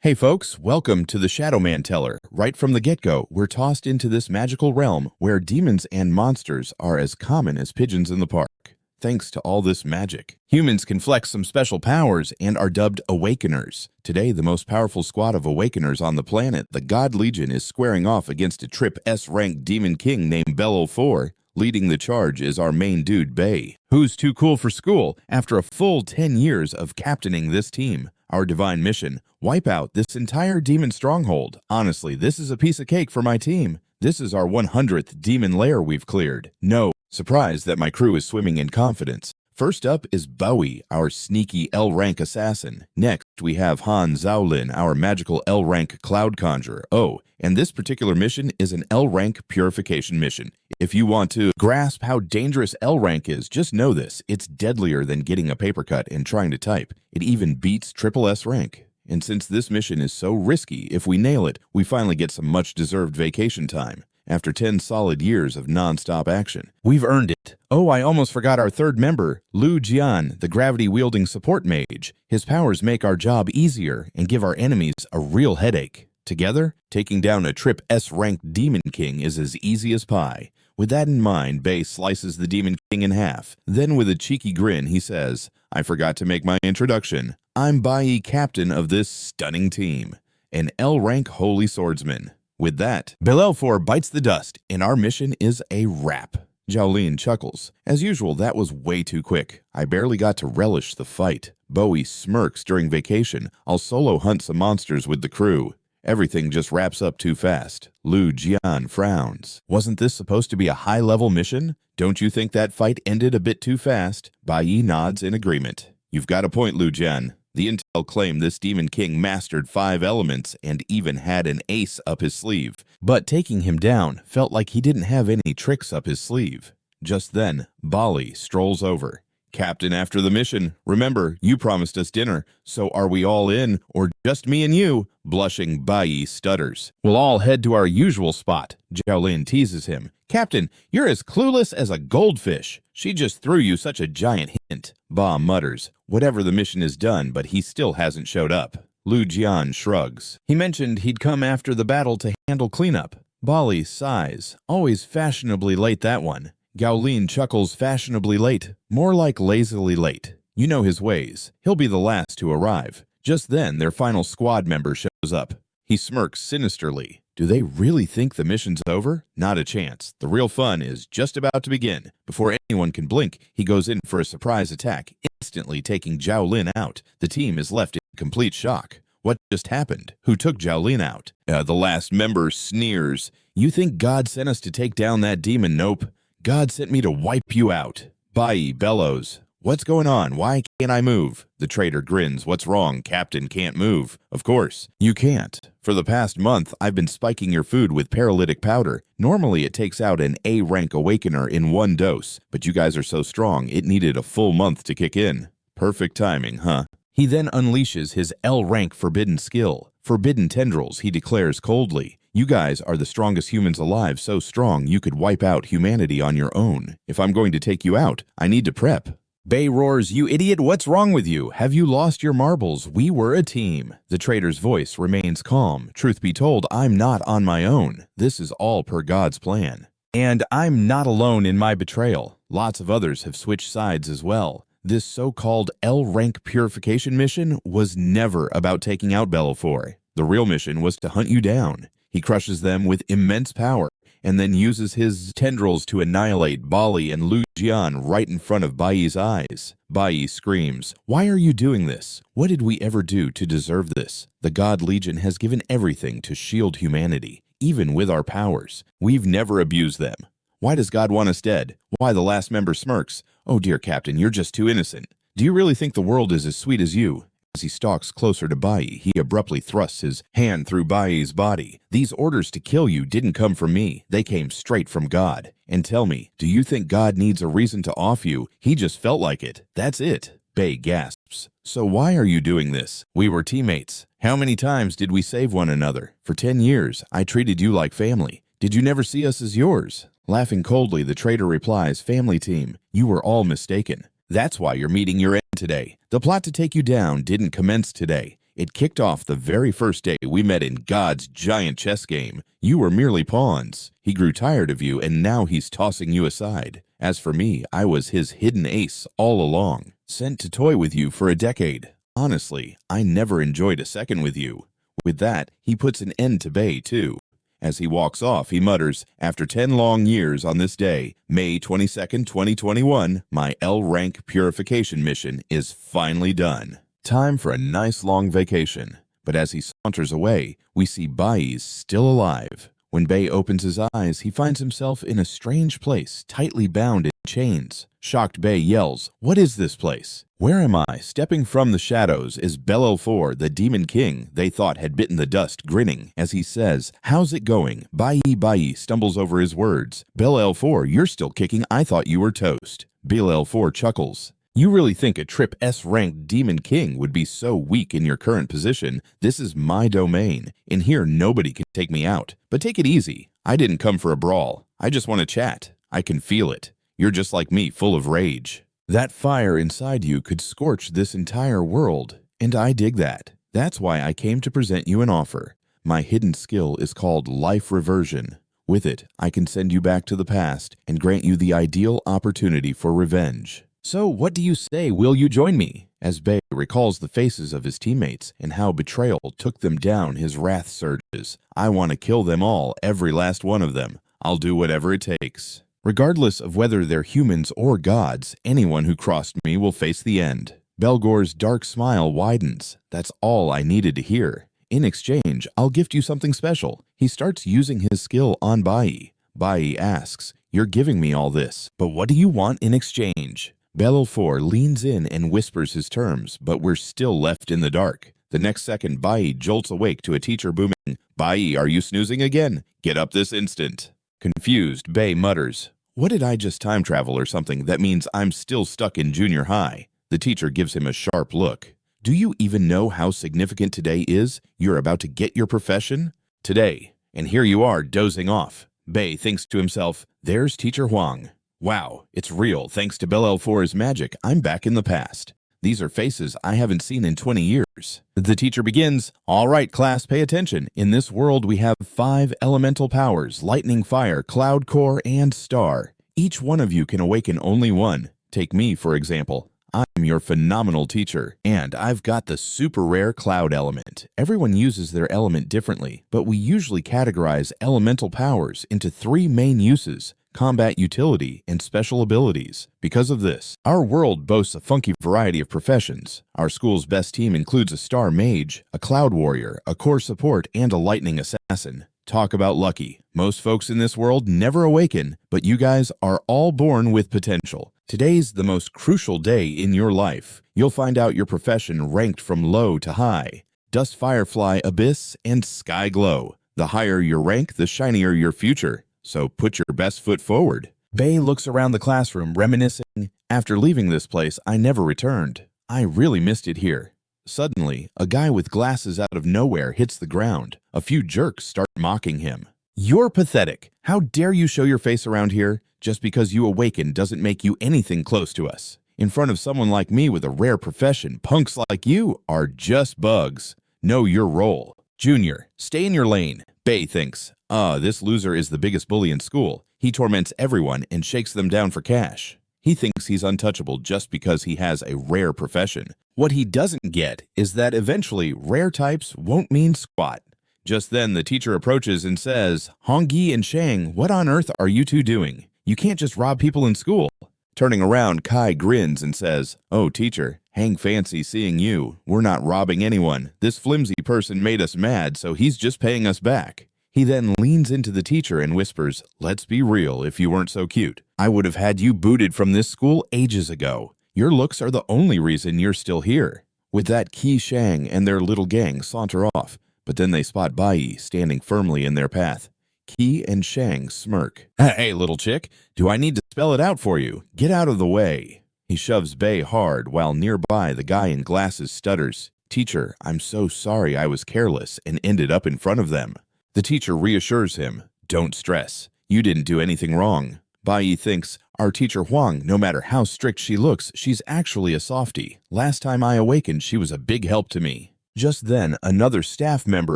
Hey folks, welcome to the Shadow Man Teller. Right from the get-go, we're tossed into this magical realm where demons and monsters are as common as pigeons in the park. Thanks to all this magic, humans can flex some special powers and are dubbed awakeners. Today, the most powerful squad of awakeners on the planet, the God Legion, is squaring off against a trip S-rank demon king named Belelfore. Leading the charge is our main dude, Bayi, who's too cool for school after a full 10 years of captaining this team. Our divine mission: wipe out this entire demon stronghold. Honestly, this is a piece of cake for my team. This is our 100th demon lair we've cleared. No surprise that my crew is swimming in confidence. First up is Bayi, our sneaky L-rank assassin. Next, we have Han Zaolin, our magical L-rank cloud conjurer. Oh, and this particular mission is an L-rank purification mission. If you want to grasp how dangerous L-rank is, just know this: it's deadlier than getting a paper cut and trying to type. It even beats triple S rank. And since this mission is so risky, if we nail it, we finally get some much-deserved vacation time. After 10 solid years of non-stop action, we've earned it. Oh, I almost forgot our third member, Lu Jian, the gravity-wielding support mage. His powers make our job easier and give our enemies a real headache. Together, taking down a trip S-ranked demon king is as easy as pie. With that in mind, Bayi slices the demon king in half. Then with a cheeky grin, he says, "I forgot to make my introduction. I'm Bayi, captain of this stunning team, an L-rank Holy Swordsman." With that, Belelfore bites the dust, and our mission is a wrap. Jiaolin chuckles. As usual, that was way too quick. I barely got to relish the fight. Bayi smirks during vacation. I'll solo hunt some monsters with the crew. Everything just wraps up too fast. Lu Jian frowns. Wasn't this supposed to be a high-level mission? Don't you think that fight ended a bit too fast? Bayi nods in agreement. You've got a point, Lu Jian. The intel claimed this demon king mastered 5 elements and even had an ace up his sleeve. But taking him down felt like he didn't have any tricks up his sleeve. Just then, Bayi strolls over. "Captain, after the mission, remember, you promised us dinner, so are we all in, or just me and you?" Blushing, Bayi stutters. "We'll all head to our usual spot." Jiaolin teases him. "Captain, you're as clueless as a goldfish. She just threw you such a giant hint." Ba mutters. Whatever the mission is done, but he still hasn't showed up. Lu Jian shrugs. He mentioned he'd come after the battle to handle cleanup. Bayi sighs. Always fashionably late, that one. Jiaolin chuckles. Fashionably late. More like lazily late. You know his ways. He'll be the last to arrive. Just then, their final squad member shows up. He smirks sinisterly. Do they really think the mission's over? Not a chance. The real fun is just about to begin. Before anyone can blink, he goes in for a surprise attack, instantly taking Jiaolin out. The team is left in complete shock. What just happened? Who took Jiaolin out? The last member sneers. "You think God sent us to take down that demon? Nope. God sent me to wipe you out." Bayi bellows. "What's going on? Why can't I move?" The traitor grins. "What's wrong? Captain can't move." "Of course, you can't. For the past month, I've been spiking your food with paralytic powder. Normally, it takes out an A-rank awakener in 1 dose, but you guys are so strong, it needed a full month to kick in. Perfect timing, huh?" He then unleashes his L-rank forbidden skill. "Forbidden tendrils," he declares coldly. "You guys are the strongest humans alive, so strong you could wipe out humanity on your own. If I'm going to take you out, I need to prep." Bayi roars. "You idiot, what's wrong with you? Have you lost your marbles? We were a team." The traitor's voice remains calm. "Truth be told, I'm not on my own. This is all per God's plan. And I'm not alone in my betrayal. Lots of others have switched sides as well. This so-called L-rank purification mission was never about taking out Belelfore. The real mission was to hunt you down." He crushes them with immense power, and then uses his tendrils to annihilate Bayi and Lu Jian right in front of Bayi's eyes. Bayi screams, "Why are you doing this? What did we ever do to deserve this? The God Legion has given everything to shield humanity, even with our powers. We've never abused them. Why does God want us dead?" Why, the last member smirks. "Oh dear, Captain, you're just too innocent. Do you really think the world is as sweet as you?" As he stalks closer to Bayi, he abruptly thrusts his hand through Bayi's body. "These orders to kill you didn't come from me. They came straight from God. And tell me, do you think God needs a reason to off you? He just felt like it. That's it." Bayi gasps. "So why are you doing this? We were teammates. How many times did we save one another? For 10 years, I treated you like family. Did you never see us as yours?" Laughing coldly, the traitor replies, "Family team, you were all mistaken. That's why you're meeting your end today. The plot to take you down didn't commence today. It kicked off the very first day we met in God's giant chess game. You were merely pawns. He grew tired of you, and now he's tossing you aside. As for me, I was his hidden ace all along, sent to toy with you for a decade. Honestly, I never enjoyed a second with you. With that, he puts an end to Bayi, too. As he walks off, he mutters, after 10 long years on this day, May 22nd, 2021, my L-rank purification mission is finally done. Time for a nice long vacation. But as he saunters away, we see Bayi's still alive. When Bayi opens his eyes, he finds himself in a strange place, tightly bound in chains. Shocked Bayi yells, "What is this place? Where am I?" Stepping from the shadows is Belelfore, the demon king they thought had bitten the dust, grinning. As he says, "How's it going?" Bayi stumbles over his words. "Belelfore, you're still kicking. I thought you were toast." Belelfore chuckles. "You really think a trip S-ranked demon king would be so weak in your current position? This is my domain. In here, nobody can take me out. But take it easy. I didn't come for a brawl. I just want to chat. I can feel it. You're just like me, full of rage. That fire inside you could scorch this entire world, and I dig that. That's why I came to present you an offer. My hidden skill is called Life Reversion. With it, I can send you back to the past and grant you the ideal opportunity for revenge. So what do you say? Will you join me?" As Bayi recalls the faces of his teammates and how betrayal took them down, his wrath surges. "I want to kill them all, every last one of them. I'll do whatever it takes. Regardless of whether they're humans or gods, anyone who crossed me will face the end." Belgore's dark smile widens. "That's all I needed to hear. In exchange, I'll gift you something special." He starts using his skill on Bayi. Bayi asks, "You're giving me all this, but what do you want in exchange?" Belelfore leans in and whispers his terms, but we're still left in the dark. The next second, Bayi jolts awake to a teacher booming, "Bayi, are you snoozing again? Get up this instant." Confused, Bayi mutters, "What did I just time travel or something? That means I'm still stuck in junior high." The teacher gives him a sharp look. "Do you even know how significant today is? You're about to get your profession? Today. And here you are dozing off." Bayi thinks to himself, "There's Teacher Huang. Wow, it's real. Thanks to Belelfore's magic, I'm back in the past. These are faces I haven't seen in 20 years. The teacher begins, "All right, class, pay attention. In this world, we have 5 elemental powers, lightning, fire, cloud core, and star. Each one of you can awaken only one. Take me, for example. I'm your phenomenal teacher, and I've got the super rare cloud element. Everyone uses their element differently, but we usually categorize elemental powers into 3 main uses: combat utility, and special abilities. Because of this, our world boasts a funky variety of professions. Our school's best team includes a star mage, a cloud warrior, a core support, and a lightning assassin. Talk about lucky. Most folks in this world never awaken, but you guys are all born with potential. Today's the most crucial day in your life. You'll find out your profession ranked from low to high. Dust Firefly, Abyss, and Sky Glow. The higher your rank, the shinier your future. So put your best foot forward." Bayi looks around the classroom, reminiscing, "After leaving this place, I never returned. I really missed it here." Suddenly, a guy with glasses out of nowhere hits the ground. A few jerks start mocking him. "You're pathetic. How dare you show your face around here? Just because you awaken doesn't make you anything close to us. In front of someone like me with a rare profession, punks like you are just bugs. Know your role. Junior, stay in your lane." Bayi thinks, this loser is the biggest bully in school. He torments everyone and shakes them down for cash. He thinks he's untouchable just because he has a rare profession. What he doesn't get is that eventually rare types won't mean squat. Just then the teacher approaches and says, "Hongyi and Shang, what on earth are you two doing? You can't just rob people in school." Turning around, Kai grins and says, "Oh, teacher, hang fancy seeing you. We're not robbing anyone. This flimsy person made us mad, so he's just paying us back." He then leans into the teacher and whispers, "Let's be real, if you weren't so cute, I would have had you booted from this school ages ago. Your looks are the only reason you're still here." With that, Qi Shang and their little gang saunter off, but then they spot Bayi standing firmly in their path. Qi and Shang smirk. "Hey, little chick, do I need to spell it out for you? Get out of the way." He shoves Bayi hard while nearby the guy in glasses stutters, "Teacher, I'm so sorry I was careless and ended up in front of them." The teacher reassures him, "Don't stress. You didn't do anything wrong." Bayi thinks, "Our teacher Huang, no matter how strict she looks, she's actually a softie. Last time I awakened, she was a big help to me." Just then, another staff member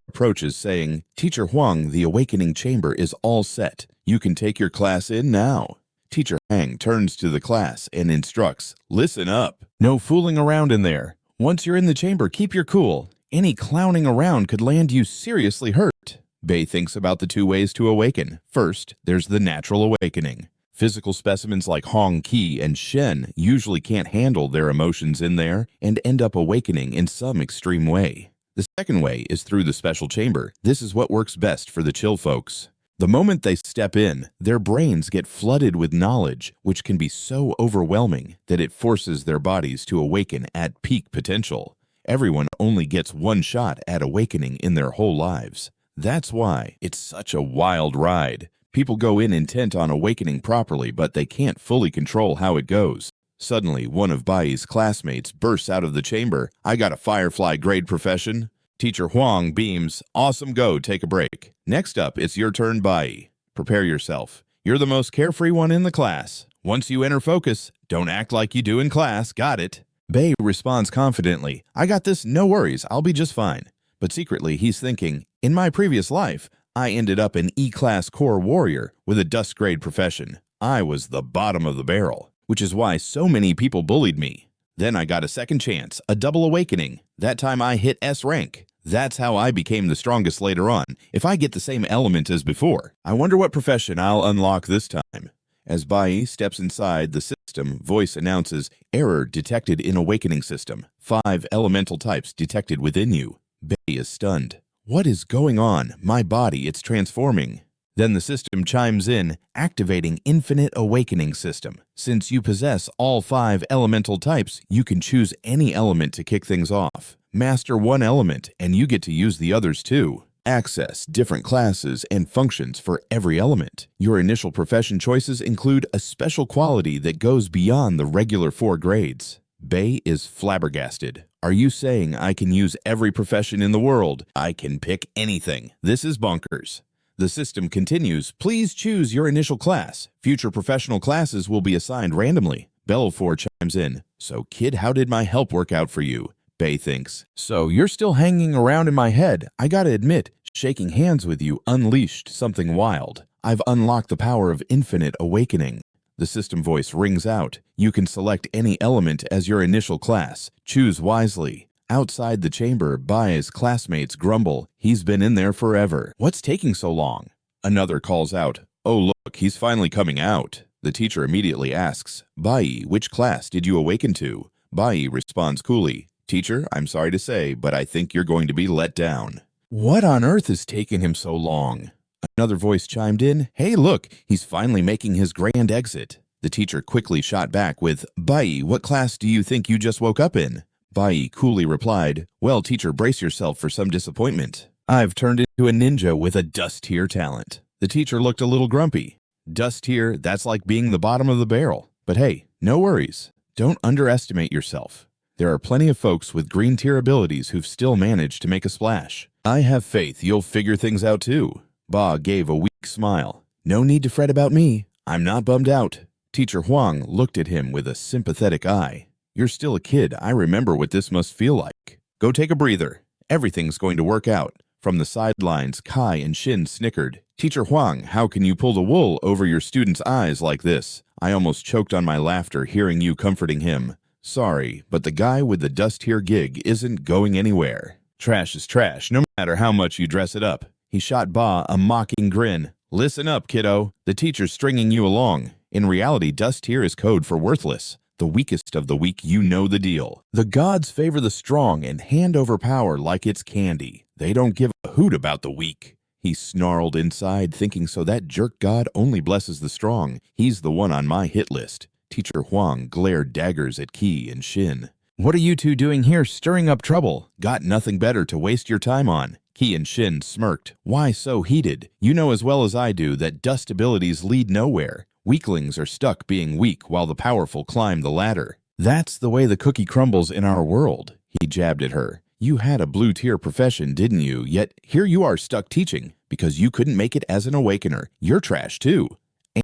approaches saying, Teacher Huang, the awakening chamber is all set. You can take your class in now. Teacher Hang turns to the class and instructs, listen up. No fooling around in there. Once you're in the chamber, keep your cool. Any clowning around could land you seriously hurt. Bayi thinks about the two ways to awaken. First, there's the natural awakening. Physical specimens like Hong Qi and Shen usually can't handle their emotions in there and end up awakening in some extreme way. The second way is through the special chamber. This is what works best for the chill folks. The moment they step in, their brains get flooded with knowledge, which can be so overwhelming that it forces their bodies to awaken at peak potential. Everyone only gets one shot at awakening in their whole lives. That's why it's such a wild ride. People go in intent on awakening properly, but they can't fully control how it goes. Suddenly, one of Bayi's classmates bursts out of the chamber. I got a firefly grade profession. Teacher Huang beams, awesome, go, take a break. Next up, it's your turn, Bayi. Prepare yourself. You're the most carefree one in the class. Once you enter focus, don't act like you do in class, got it? Bayi responds confidently, I got this, no worries, I'll be just fine. But secretly, he's thinking, in my previous life, I ended up an E-class core warrior with a dust grade profession. I was the bottom of the barrel, which is why so many people bullied me. Then I got a second chance, a double awakening. That time I hit S rank. That's how I became the strongest later on, if I get the same element as before. I wonder what profession I'll unlock this time. As Bayi steps inside the system, voice announces, error detected in awakening system. 5 elemental types detected within you. Bayi is stunned. What is going on? My body, it's transforming. Then the system chimes in, activating Infinite Awakening System. Since you possess all 5 elemental types, you can choose any element to kick things off. Master one element, and you get to use the others too. Access different classes and functions for every element. Your initial profession choices include a special quality that goes beyond the regular 4 grades. Bayi is flabbergasted. Are you saying I can use every profession in the world? I can pick anything. This is bonkers. The system continues, please choose your initial class. Future professional classes will be assigned randomly. Belelfore chimes in, so kid, how did my help work out for you? Bayi thinks, so you're still hanging around in my head. I gotta admit, shaking hands with you unleashed something wild. I've unlocked the power of infinite awakening. The system voice rings out. You can select any element as your initial class. Choose wisely. Outside the chamber, Bayi's classmates grumble. He's been in there forever. What's taking so long? Another calls out. Oh look, he's finally coming out. The teacher immediately asks, Bayi, which class did you awaken to? Bayi responds coolly, Teacher, I'm sorry to say, but I think you're going to be let down. What on earth is taking him so long? Another voice chimed in, hey look, he's finally making his grand exit. The teacher quickly shot back with, Bayi, what class do you think you just woke up in? Bayi coolly replied, well teacher, brace yourself for some disappointment. I've turned into a ninja with a dust tier talent. The teacher looked a little grumpy. Dust tier, that's like being the bottom of the barrel. But hey, no worries. Don't underestimate yourself. There are plenty of folks with green tier abilities who've still managed to make a splash. I have faith you'll figure things out too. Ba gave a weak smile. No need to fret about me. I'm not bummed out. Teacher Huang looked at him with a sympathetic eye. You're still a kid. I remember what this must feel like. Go take a breather. Everything's going to work out. From the sidelines, Kai and Shin snickered. Teacher Huang, how can you pull the wool over your students' eyes like this? I almost choked on my laughter hearing you comforting him. Sorry, but the guy with the dust tier gig isn't going anywhere. Trash is trash, no matter how much you dress it up. He shot Ba a mocking grin. Listen up, kiddo. The teacher's stringing you along. In reality, dust tier is code for worthless. The weakest of the weak, you know the deal. The gods favor the strong and hand over power like it's candy. They don't give a hoot about the weak. He snarled inside, thinking so that jerk god only blesses the strong. He's the one on my hit list. Teacher Huang glared daggers at Qi and Shin. What are you two doing here stirring up trouble? Got nothing better to waste your time on. Qi and Shin smirked. Why so heated? You know as well as I do that dust abilities lead nowhere. Weaklings are stuck being weak while the powerful climb the ladder. That's the way the cookie crumbles in our world. He jabbed at her. You had a blue tier profession, didn't you? Yet here you are stuck teaching because you couldn't make it as an awakener. You're trash too.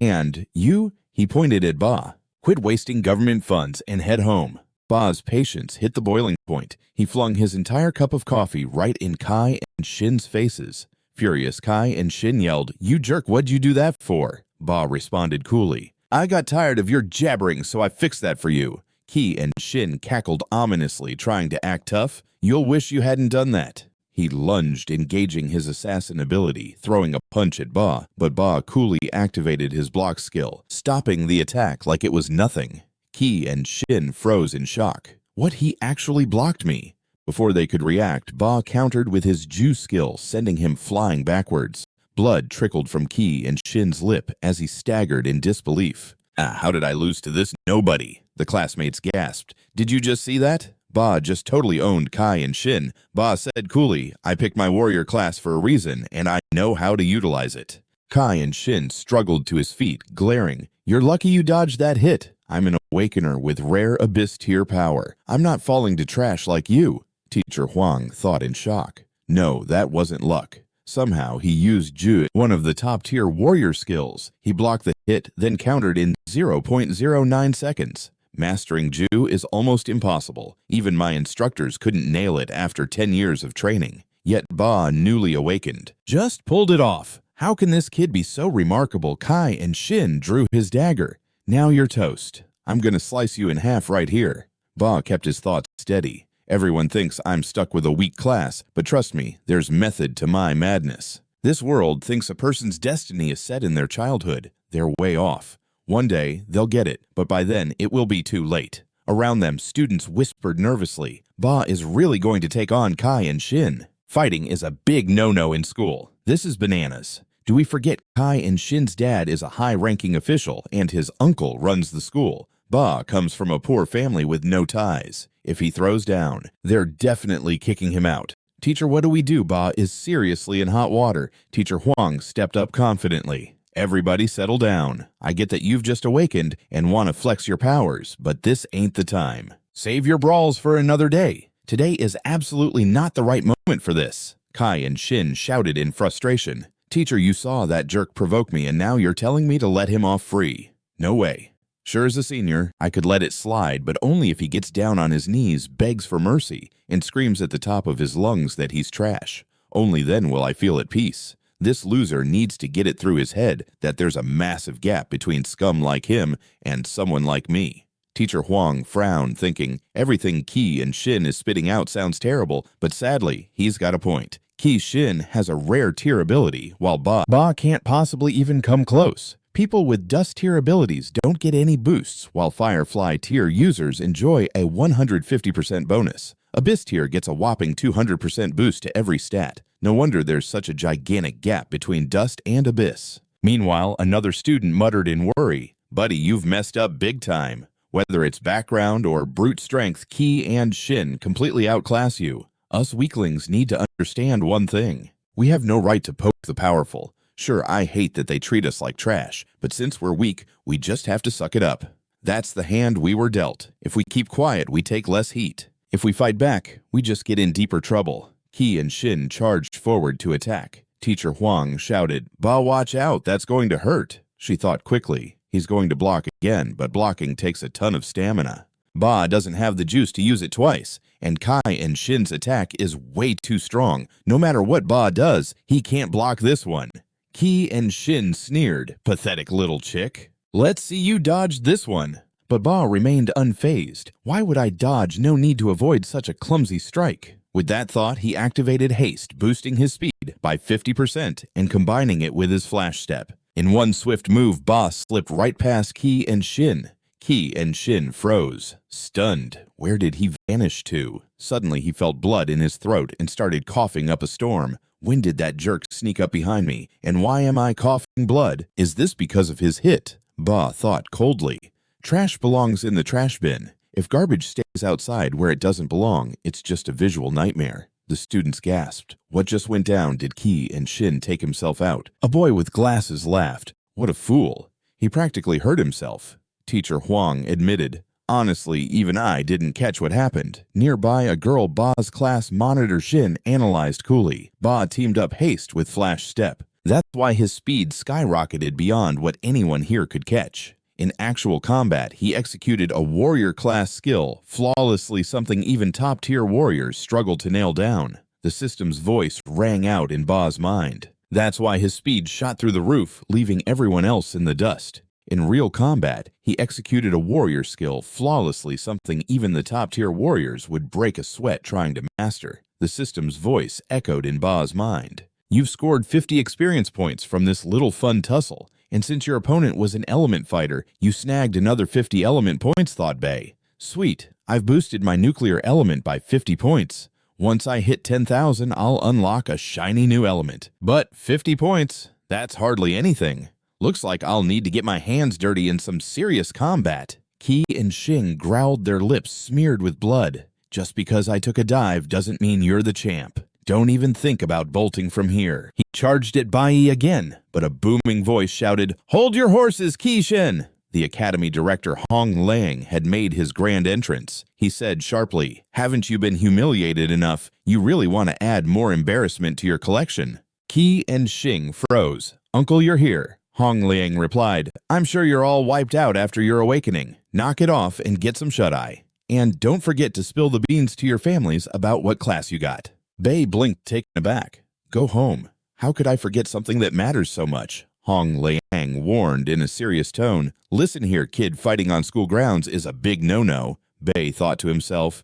And you, he pointed at Ba. Quit wasting government funds and head home. Ba's patience hit the boiling point. He flung his entire cup of coffee right in Kai and Shin's faces. Furious, Kai and Shin yelled, "You jerk, what'd you do that for?" Ba responded coolly, "I got tired of your jabbering, so I fixed that for you." Ki and Shin cackled ominously, trying to act tough. "You'll wish you hadn't done that." He lunged, engaging his assassin ability, throwing a punch at Ba, but Ba coolly activated his block skill, stopping the attack like it was nothing. Ki and Shin froze in shock. What, he actually blocked me? Before they could react, Ba countered with his Ju skill, sending him flying backwards. Blood trickled from Ki and Shin's lip as he staggered in disbelief. How did I lose to this nobody?" The classmates gasped. "Did you just see that?" Ba just totally owned Kai and Shin. Ba said coolly, "I picked my warrior class for a reason, and I know how to utilize it." Kai and Shin struggled to his feet, glaring. "You're lucky you dodged that hit. I'm an awakener with rare abyss tier power. I'm not falling to trash like you." Teacher Huang thought in shock. No, that wasn't luck. Somehow he used Ju, one of the top-tier warrior skills. He blocked the hit, then countered in 0.09 seconds. Mastering Ju is almost impossible. Even my instructors couldn't nail it after 10 years of training. Yet Ba, newly awakened, just pulled it off. How can this kid be so remarkable? Kai and Shin drew his dagger. "Now you're toast. I'm gonna slice you in half right here." Ba kept his thoughts steady. "Everyone thinks I'm stuck with a weak class, but trust me, there's method to my madness. This world thinks a person's destiny is set in their childhood. They're way off. One day, they'll get it, but by then, it will be too late." Around them, students whispered nervously, "Ba is really going to take on Kai and Shin. Fighting is a big no-no in school. This is bananas. Do we forget Kai and Shin's dad is a high-ranking official and his uncle runs the school? Ba comes from a poor family with no ties. If he throws down, they're definitely kicking him out. Teacher, what do we do? Ba is seriously in hot water." Teacher Huang stepped up confidently. "Everybody settle down. I get that you've just awakened and want to flex your powers, but this ain't the time. Save your brawls for another day. Today is absolutely not the right moment for this." Kai and Shin shouted in frustration. "Teacher, you saw that jerk provoke me and now you're telling me to let him off free. No way. Sure, as a senior, I could let it slide, but only if he gets down on his knees, begs for mercy, and screams at the top of his lungs that he's trash. Only then will I feel at peace. This loser needs to get it through his head that there's a massive gap between scum like him and someone like me." Teacher Huang frowned, thinking, everything Ki and Shin is spitting out sounds terrible, but sadly, he's got a point. Ki Shin has a rare tier ability, while Ba can't possibly even come close. People with dust tier abilities don't get any boosts, while Firefly tier users enjoy a 150% bonus. Abyss tier gets a whopping 200% boost to every stat. No wonder there's such a gigantic gap between Dust and Abyss. Meanwhile, another student muttered in worry, "Buddy, you've messed up big time. Whether it's background or brute strength, Ki and Shin completely outclass you. Us weaklings need to understand one thing. We have no right to poke the powerful. Sure, I hate that they treat us like trash, but since we're weak, we just have to suck it up. That's the hand we were dealt. If we keep quiet, we take less heat. If we fight back, we just get in deeper trouble." Ki and Shin charged forward to attack. Teacher Huang shouted, "Ba, watch out, that's going to hurt." She thought quickly. He's going to block again, but blocking takes a ton of stamina. Ba doesn't have the juice to use it twice, and Kai and Shin's attack is way too strong. No matter what Ba does, he can't block this one. Ki and Shin sneered, "Pathetic little chick. Let's see you dodge this one." But Ba remained unfazed. "Why would I dodge? No need to avoid such a clumsy strike." With that thought, he activated haste, boosting his speed by 50% and combining it with his flash step. In one swift move, Ba slipped right past Ki and Shin. Ki and Shin froze, stunned. Where did he vanish to? Suddenly he felt blood in his throat and started coughing up a storm. When did that jerk sneak up behind me? And why am I coughing blood? Is this because of his hit? Ba thought coldly. Trash belongs in the trash bin. If garbage stays outside where it doesn't belong, it's just a visual nightmare. The students gasped. What just went down? Did Ki and Shin take himself out? A boy with glasses laughed. What a fool. He practically hurt himself. Teacher Huang admitted. Honestly, even I didn't catch what happened. Nearby, a girl Ba's class monitor Shin analyzed coolly. Ba teamed up haste with flash step. That's why his speed skyrocketed beyond what anyone here could catch. In actual combat, he executed a warrior-class skill flawlessly, something even top-tier warriors struggle to nail down. The system's voice rang out in Ba's mind. That's why his speed shot through the roof, leaving everyone else in the dust. In real combat, he executed a warrior skill flawlessly, something even the top-tier warriors would break a sweat trying to master. The system's voice echoed in Ba's mind. You've scored 50 experience points from this little fun tussle, and since your opponent was an element fighter, you snagged another 50 element points, thought Bayi. Sweet, I've boosted my nuclear element by 50 points. Once I hit 10,000, I'll unlock a shiny new element. But 50 points, that's hardly anything. Looks like I'll need to get my hands dirty in some serious combat. Qi and Xing growled, their lips smeared with blood. Just because I took a dive doesn't mean you're the champ. Don't even think about bolting from here. He charged at Bayi again, but a booming voice shouted, "Hold your horses, Qi-shen!" The academy director Hong Lang had made his grand entrance. He said sharply, "Haven't you been humiliated enough? You really want to add more embarrassment to your collection?" Qi and Xing froze. "Uncle, you're here." Hong Liang replied, "I'm sure you're all wiped out after your awakening. Knock it off and get some shut-eye. And don't forget to spill the beans to your families about what class you got." Bayi blinked, taken aback. "Go home. How could I forget something that matters so much?" Hong Liang warned in a serious tone. "Listen here, kid, fighting on school grounds is a big no-no." Bayi thought to himself,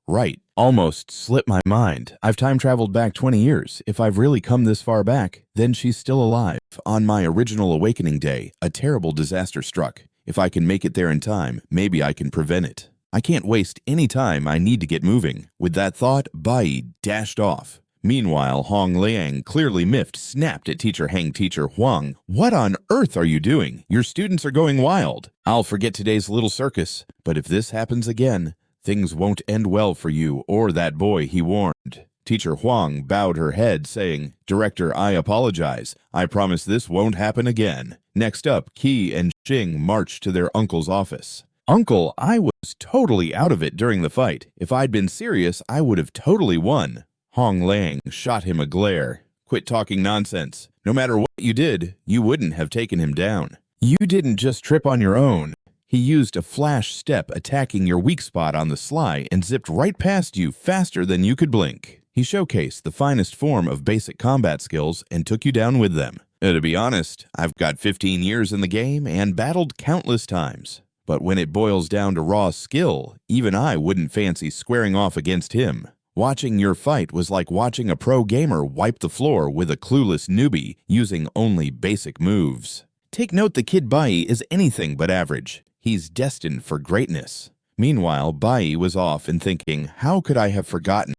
"Right, almost slipped my mind. I've time-traveled back 20 years. If I've really come this far back, then she's still alive. On my original awakening day, a terrible disaster struck. If I can make it there in time, maybe I can prevent it. I can't waste any time. I need to get moving." With that thought, Bayi dashed off. Meanwhile, Hong Liang, clearly miffed, snapped at Teacher Hang. "Teacher Huang, what on earth are you doing? Your students are going wild. I'll forget today's little circus, but if this happens again, things won't end well for you or that boy," he warned. Teacher Huang bowed her head, saying, "Director, I apologize. I promise this won't happen again." Next up, Qi and Xing marched to their uncle's office. "Uncle, I was totally out of it during the fight. If I'd been serious, I would have totally won." Hong Lang shot him a glare. "Quit talking nonsense. No matter what you did, you wouldn't have taken him down. You didn't just trip on your own. He used a flash step, attacking your weak spot on the sly, and zipped right past you faster than you could blink. He showcased the finest form of basic combat skills and took you down with them. To be honest, I've got 15 years in the game and battled countless times. But when it boils down to raw skill, even I wouldn't fancy squaring off against him. Watching your fight was like watching a pro gamer wipe the floor with a clueless newbie using only basic moves. Take note, the kid Bayi is anything but average. He's destined for greatness." Meanwhile, Bayi was off and thinking, how could I have forgotten?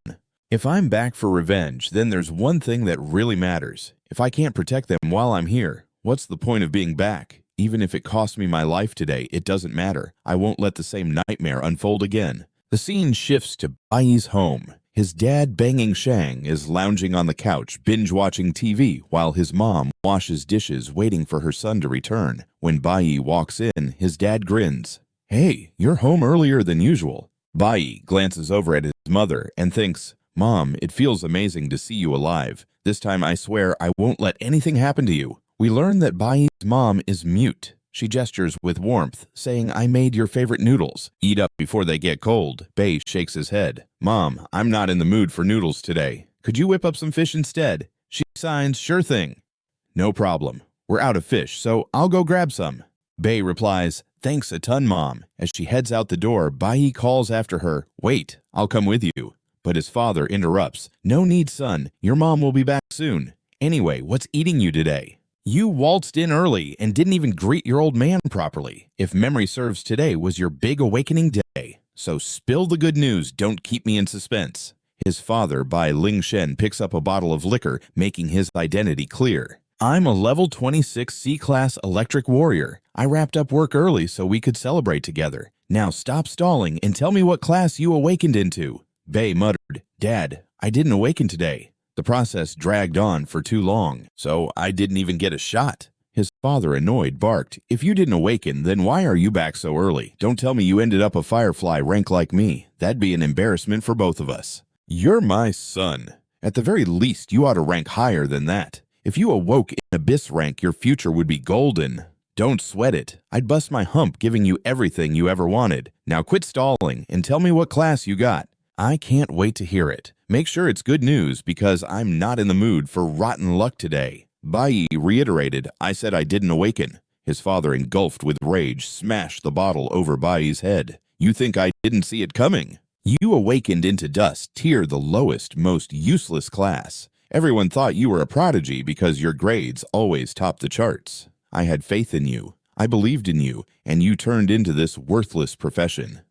If I'm back for revenge, then there's one thing that really matters. If I can't protect them while I'm here, what's the point of being back? Even if it costs me my life today, it doesn't matter. I won't let the same nightmare unfold again. The scene shifts to Bayi's home. His dad, Banging Shang, is lounging on the couch, binge-watching TV, while his mom washes dishes, waiting for her son to return. When Bayi walks in, his dad grins. "Hey, you're home earlier than usual." Bayi glances over at his mother and thinks, "Mom, it feels amazing to see you alive. This time I swear I won't let anything happen to you." We learn that Bayi's mom is mute. She gestures with warmth, saying, "I made your favorite noodles. Eat up before they get cold." Bayi shakes his head. "Mom, I'm not in the mood for noodles today. Could you whip up some fish instead?" She signs, "Sure thing." "No problem. We're out of fish, so I'll go grab some." Bayi replies, "Thanks a ton, Mom." As she heads out the door, Bayi calls after her, "Wait, I'll come with you." But his father interrupts, "No need, son. Your mom will be back soon. Anyway, what's eating you today? You waltzed in early and didn't even greet your old man properly. If memory serves, today was your big awakening day. So spill the good news, don't keep me in suspense." His father, Bai Lingshen, picks up a bottle of liquor, making his identity clear. "I'm a level 26 C-class electric warrior. I wrapped up work early so we could celebrate together. Now stop stalling and tell me what class you awakened into." Bayi muttered, "Dad, I didn't awaken today. The process dragged on for too long, so I didn't even get a shot." His father, annoyed, barked, "If you didn't awaken, then why are you back so early? Don't tell me you ended up a Firefly rank like me. That'd be an embarrassment for both of us. You're my son. At the very least, you ought to rank higher than that. If you awoke in Abyss rank, your future would be golden." Don't sweat it. I'd bust my hump giving you everything you ever wanted. Now quit stalling and tell me what class you got. I can't wait to hear it. Make sure it's good news because I'm not in the mood for rotten luck today. Bayi reiterated, I said I didn't awaken. His father, engulfed with rage, smashed the bottle over Bayi's head. You think I didn't see it coming? You awakened into dust, tier the lowest, most useless class. Everyone thought you were a prodigy because your grades always topped the charts. I had faith in you. I believed in you, and you turned into this worthless profession.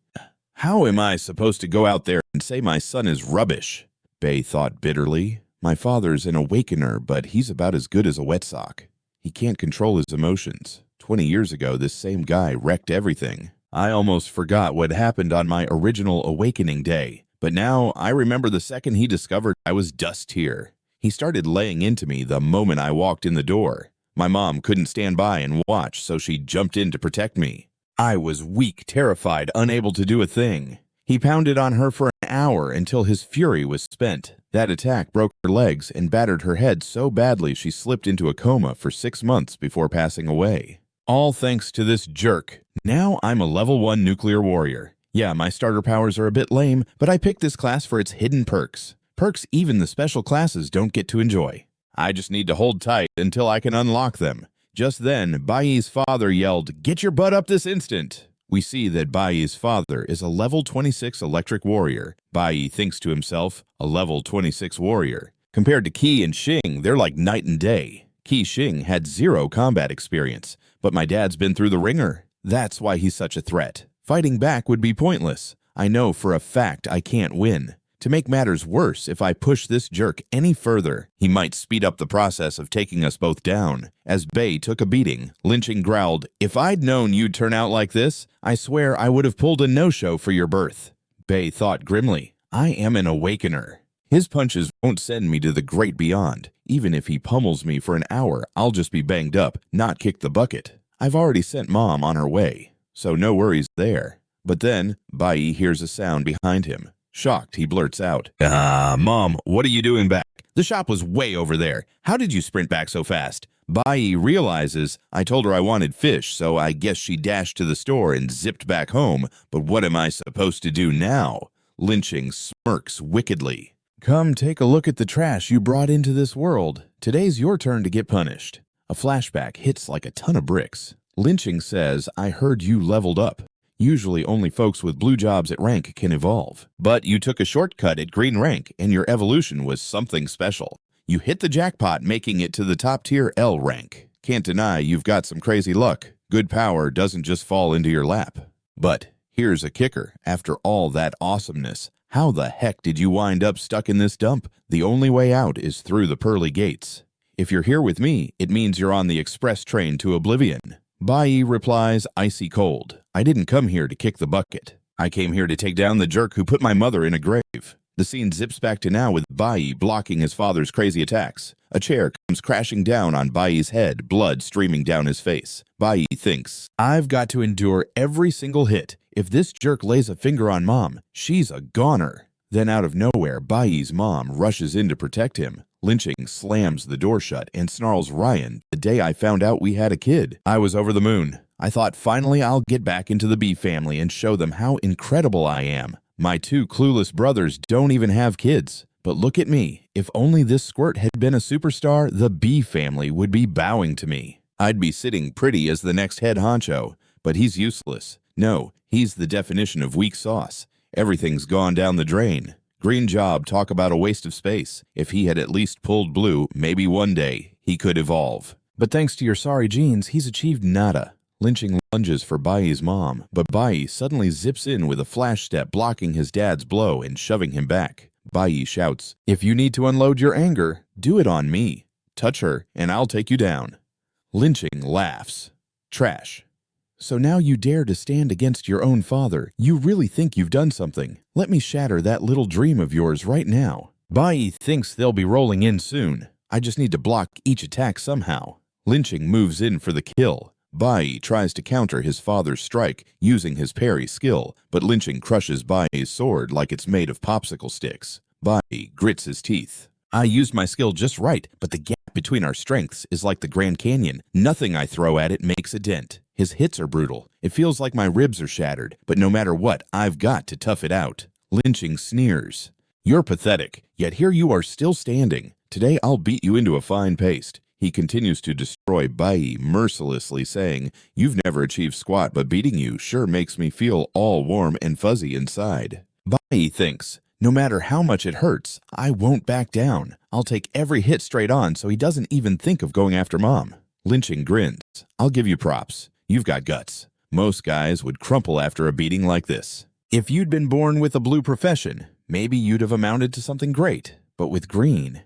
How am I supposed to go out there and say my son is rubbish? Bayi thought bitterly. My father's an awakener, but he's about as good as a wet sock. He can't control his emotions. 20 years ago, this same guy wrecked everything. I almost forgot what happened on my original awakening day, but now I remember the second he discovered I was dust tier. He started laying into me the moment I walked in the door. My mom couldn't stand by and watch, so she jumped in to protect me. I was weak, terrified, unable to do a thing. He pounded on her for an hour until his fury was spent. That attack broke her legs and battered her head so badly she slipped into a coma for 6 months before passing away. All thanks to this jerk. Now I'm a level 1 nuclear warrior. Yeah, my starter powers are a bit lame, but I picked this class for its hidden perks. Perks even the special classes don't get to enjoy. I just need to hold tight until I can unlock them. Just then, Bayi's father yelled, "Get your butt up this instant!" We see that Bayi's father is a level 26 electric warrior. Bayi thinks to himself, a level 26 warrior. Compared to Qi and Xing, they're like night and day. Qi Xing had 0 combat experience, but my dad's been through the ringer. That's why he's such a threat. Fighting back would be pointless. I know for a fact I can't win. To make matters worse, if I push this jerk any further, he might speed up the process of taking us both down. As Bayi took a beating, Lynching growled, "If I'd known you'd turn out like this, I swear I would have pulled a no-show for your birth." Bayi thought grimly, I am an awakener. His punches won't send me to the great beyond. Even if he pummels me for an hour, I'll just be banged up, not kick the bucket. I've already sent Mom on her way, so no worries there. But then, Bayi hears a sound behind him. Shocked, he blurts out, Mom, what are you doing back? The shop was way over there. How did you sprint back so fast? Bayi realizes, I told her I wanted fish, so I guess she dashed to the store and zipped back home. But what am I supposed to do now? Lynching smirks wickedly. Come take a look at the trash you brought into this world. Today's your turn to get punished. A flashback hits like a ton of bricks. Lynching says, I heard you leveled up. Usually only folks with blue jobs at rank can evolve. But you took a shortcut at green rank, and your evolution was something special. You hit the jackpot, making it to the top tier L rank. Can't deny you've got some crazy luck. Good power doesn't just fall into your lap. But here's a kicker. After all that awesomeness, how the heck did you wind up stuck in this dump? The only way out is through the pearly gates. If you're here with me, it means you're on the express train to oblivion. Bayi replies, icy cold. I didn't come here to kick the bucket. I came here to take down the jerk who put my mother in a grave. The scene zips back to now with Bayi blocking his father's crazy attacks. A chair comes crashing down on Bayi's head, blood streaming down his face. Bayi thinks, I've got to endure every single hit. If this jerk lays a finger on Mom, she's a goner. Then out of nowhere, Bayi's mom rushes in to protect him. Lynching slams the door shut and snarls, Ryan, the day I found out we had a kid, I was over the moon. I thought finally I'll get back into the B family and show them how incredible I am. My 2 clueless brothers don't even have kids. But look at me. If only this squirt had been a superstar, the B family would be bowing to me. I'd be sitting pretty as the next head honcho. But he's useless. No, he's the definition of weak sauce. Everything's gone down the drain. Green job, talk about a waste of space. If he had at least pulled blue, maybe one day he could evolve. But thanks to your sorry genes, he's achieved nada. Lynching lunges for Bayi's mom, but Bayi suddenly zips in with a flash step, blocking his dad's blow and shoving him back. Bayi shouts, if you need to unload your anger, do it on me. Touch her, and I'll take you down. Lynching laughs. Trash. So now you dare to stand against your own father. You really think you've done something. Let me shatter that little dream of yours right now. Bayi thinks they'll be rolling in soon. I just need to block each attack somehow. Lynching moves in for the kill. Bayi tries to counter his father's strike using his parry skill, but Lynching crushes Bayi's sword like it's made of popsicle sticks. Bayi grits his teeth. I used my skill just right, but the gap between our strengths is like the Grand Canyon. Nothing I throw at it makes a dent. His hits are brutal. It feels like my ribs are shattered, but no matter what, I've got to tough it out. Lynching sneers. You're pathetic, yet here you are still standing. Today I'll beat you into a fine paste. He continues to destroy Bayi, mercilessly saying, You've never achieved squat, but beating you sure makes me feel all warm and fuzzy inside. Bayi thinks, no matter how much it hurts, I won't back down. I'll take every hit straight on so he doesn't even think of going after Mom. Lynching grins. I'll give you props. You've got guts. Most guys would crumple after a beating like this. If you'd been born with a blue profession, maybe you'd have amounted to something great. But with green,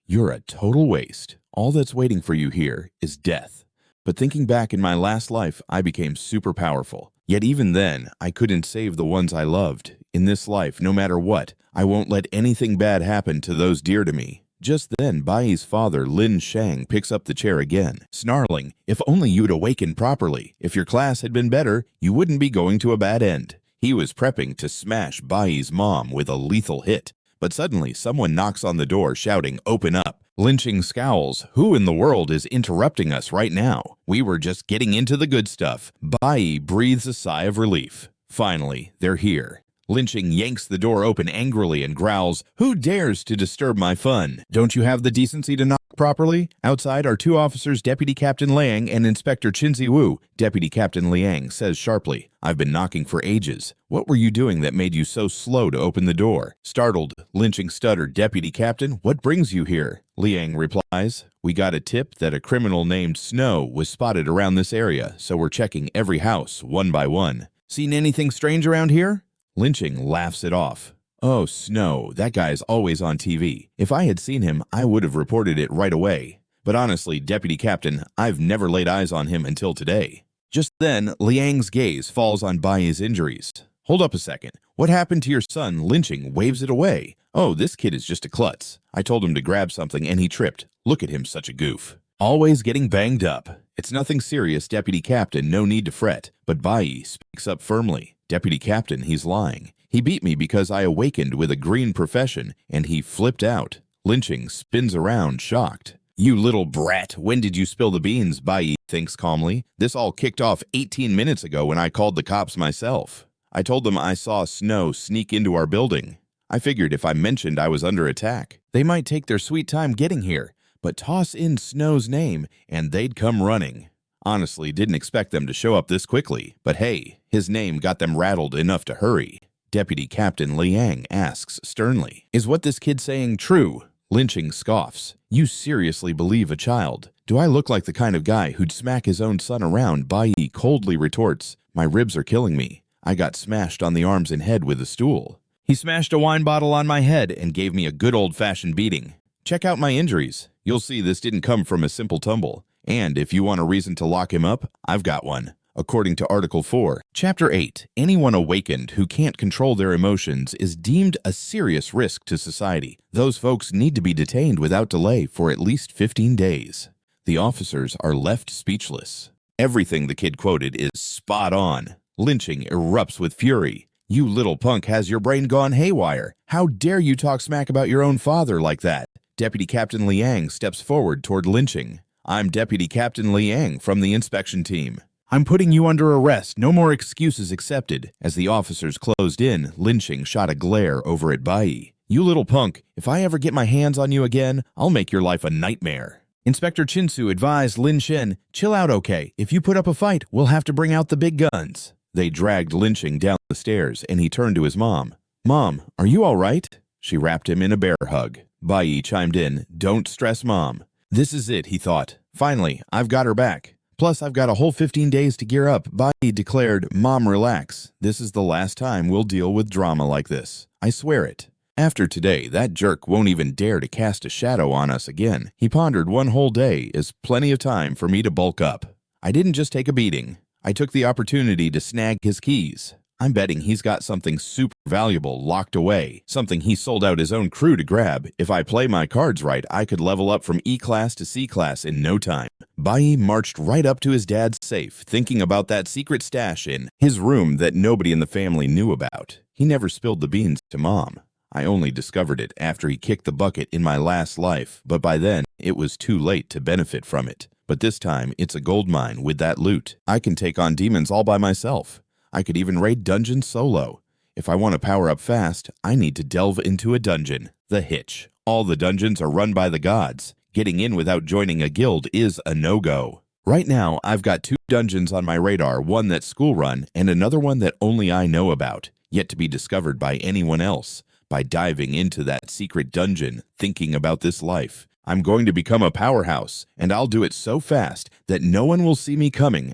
you're a total waste. All that's waiting for you here is death. But thinking back in my last life, I became super powerful. Yet even then, I couldn't save the ones I loved. In this life, no matter what, I won't let anything bad happen to those dear to me. Just then, Bai's father, Lin Shang, picks up the chair again, snarling, If only you'd awakened properly. If your class had been better, you wouldn't be going to a bad end. He was prepping to smash Bai's mom with a lethal hit. But suddenly, someone knocks on the door, shouting, Open up. Lynching scowls. Who in the world is interrupting us right now? We were just getting into the good stuff. Bayi breathes a sigh of relief. Finally, they're here. Lynching yanks the door open angrily and growls, Who dares to disturb my fun? Don't you have the decency to knock properly? Outside are two officers, Deputy Captain Liang and Inspector Qinzi Wu. Deputy Captain Liang says sharply, I've been knocking for ages. What were you doing that made you so slow to open the door? Startled, Lynching stuttered, Deputy Captain, what brings you here? Liang replies, We got a tip that a criminal named Snow was spotted around this area, so we're checking every house one by one. Seen anything strange around here? Lynching laughs it off. Oh, Snow, that guy's always on TV. If I had seen him, I would have reported it right away. But honestly, Deputy Captain, I've never laid eyes on him until today. Just then, Liang's gaze falls on Bai's injuries. Hold up a second. What happened to your son? Lynching waves it away. Oh, this kid is just a klutz. I told him to grab something and he tripped. Look at him, such a goof. Always getting banged up. It's nothing serious, Deputy Captain, no need to fret. But Bayi speaks up firmly. Deputy Captain, he's lying. He beat me because I awakened with a green profession, and he flipped out. Lynching spins around, shocked. You little brat, when did you spill the beans? Bayi thinks calmly. This all kicked off 18 minutes ago when I called the cops myself. I told them I saw Snow sneak into our building. I figured if I mentioned I was under attack, they might take their sweet time getting here, but toss in Snow's name, and they'd come running. Honestly, didn't expect them to show up this quickly, but hey, his name got them rattled enough to hurry. Deputy Captain Liang asks sternly, Is what this kid saying true? Lynching scoffs. You seriously believe a child? Do I look like the kind of guy who'd smack his own son around? Bayi coldly retorts, My ribs are killing me. I got smashed on the arms and head with a stool. He smashed a wine bottle on my head and gave me a good old-fashioned beating. Check out my injuries. You'll see this didn't come from a simple tumble. And if you want a reason to lock him up, I've got one. According to Article 4, Chapter 8, anyone awakened who can't control their emotions is deemed a serious risk to society. Those folks need to be detained without delay for at least 15 days. The officers are left speechless. Everything the kid quoted is spot on. Lynching erupts with fury. You little punk, has your brain gone haywire? How dare you talk smack about your own father like that? Deputy Captain Liang steps forward toward Lynching. I'm Deputy Captain Liang from the inspection team. I'm putting you under arrest. No more excuses accepted. As the officers closed in, Lynching shot a glare over at Bayi. You little punk, if I ever get my hands on you again, I'll make your life a nightmare. Inspector Chinsu advised Lin Shen, Chill out, okay? If you put up a fight, we'll have to bring out the big guns. They dragged Lynching down the stairs, and he turned to his mom. Mom, are you all right? She wrapped him in a bear hug. Bayi chimed in, Don't stress, Mom. This is it, he thought. Finally, I've got her back. Plus, I've got a whole 15 days to gear up. Bayi declared, Mom, relax. This is the last time we'll deal with drama like this. I swear it. After today, that jerk won't even dare to cast a shadow on us again. He pondered one whole day is plenty of time for me to bulk up. I didn't just take a beating. I took the opportunity to snag his keys. I'm betting he's got something super valuable locked away, something he sold out his own crew to grab. If I play my cards right, I could level up from E-class to C-class in no time. Bayi marched right up to his dad's safe, thinking about that secret stash in his room that nobody in the family knew about. He never spilled the beans to Mom. I only discovered it after he kicked the bucket in my last life, but by then, it was too late to benefit from it. But this time, it's a gold mine with that loot. I can take on demons all by myself. I could even raid dungeons solo. If I want to power up fast, I need to delve into a dungeon. The hitch. All the dungeons are run by the gods. Getting in without joining a guild is a no-go. Right now, I've got 2 dungeons on my radar, one that's school run and another one that only I know about, yet to be discovered by anyone else. By diving into that secret dungeon, thinking about this life, I'm going to become a powerhouse, and I'll do it so fast that no one will see me coming.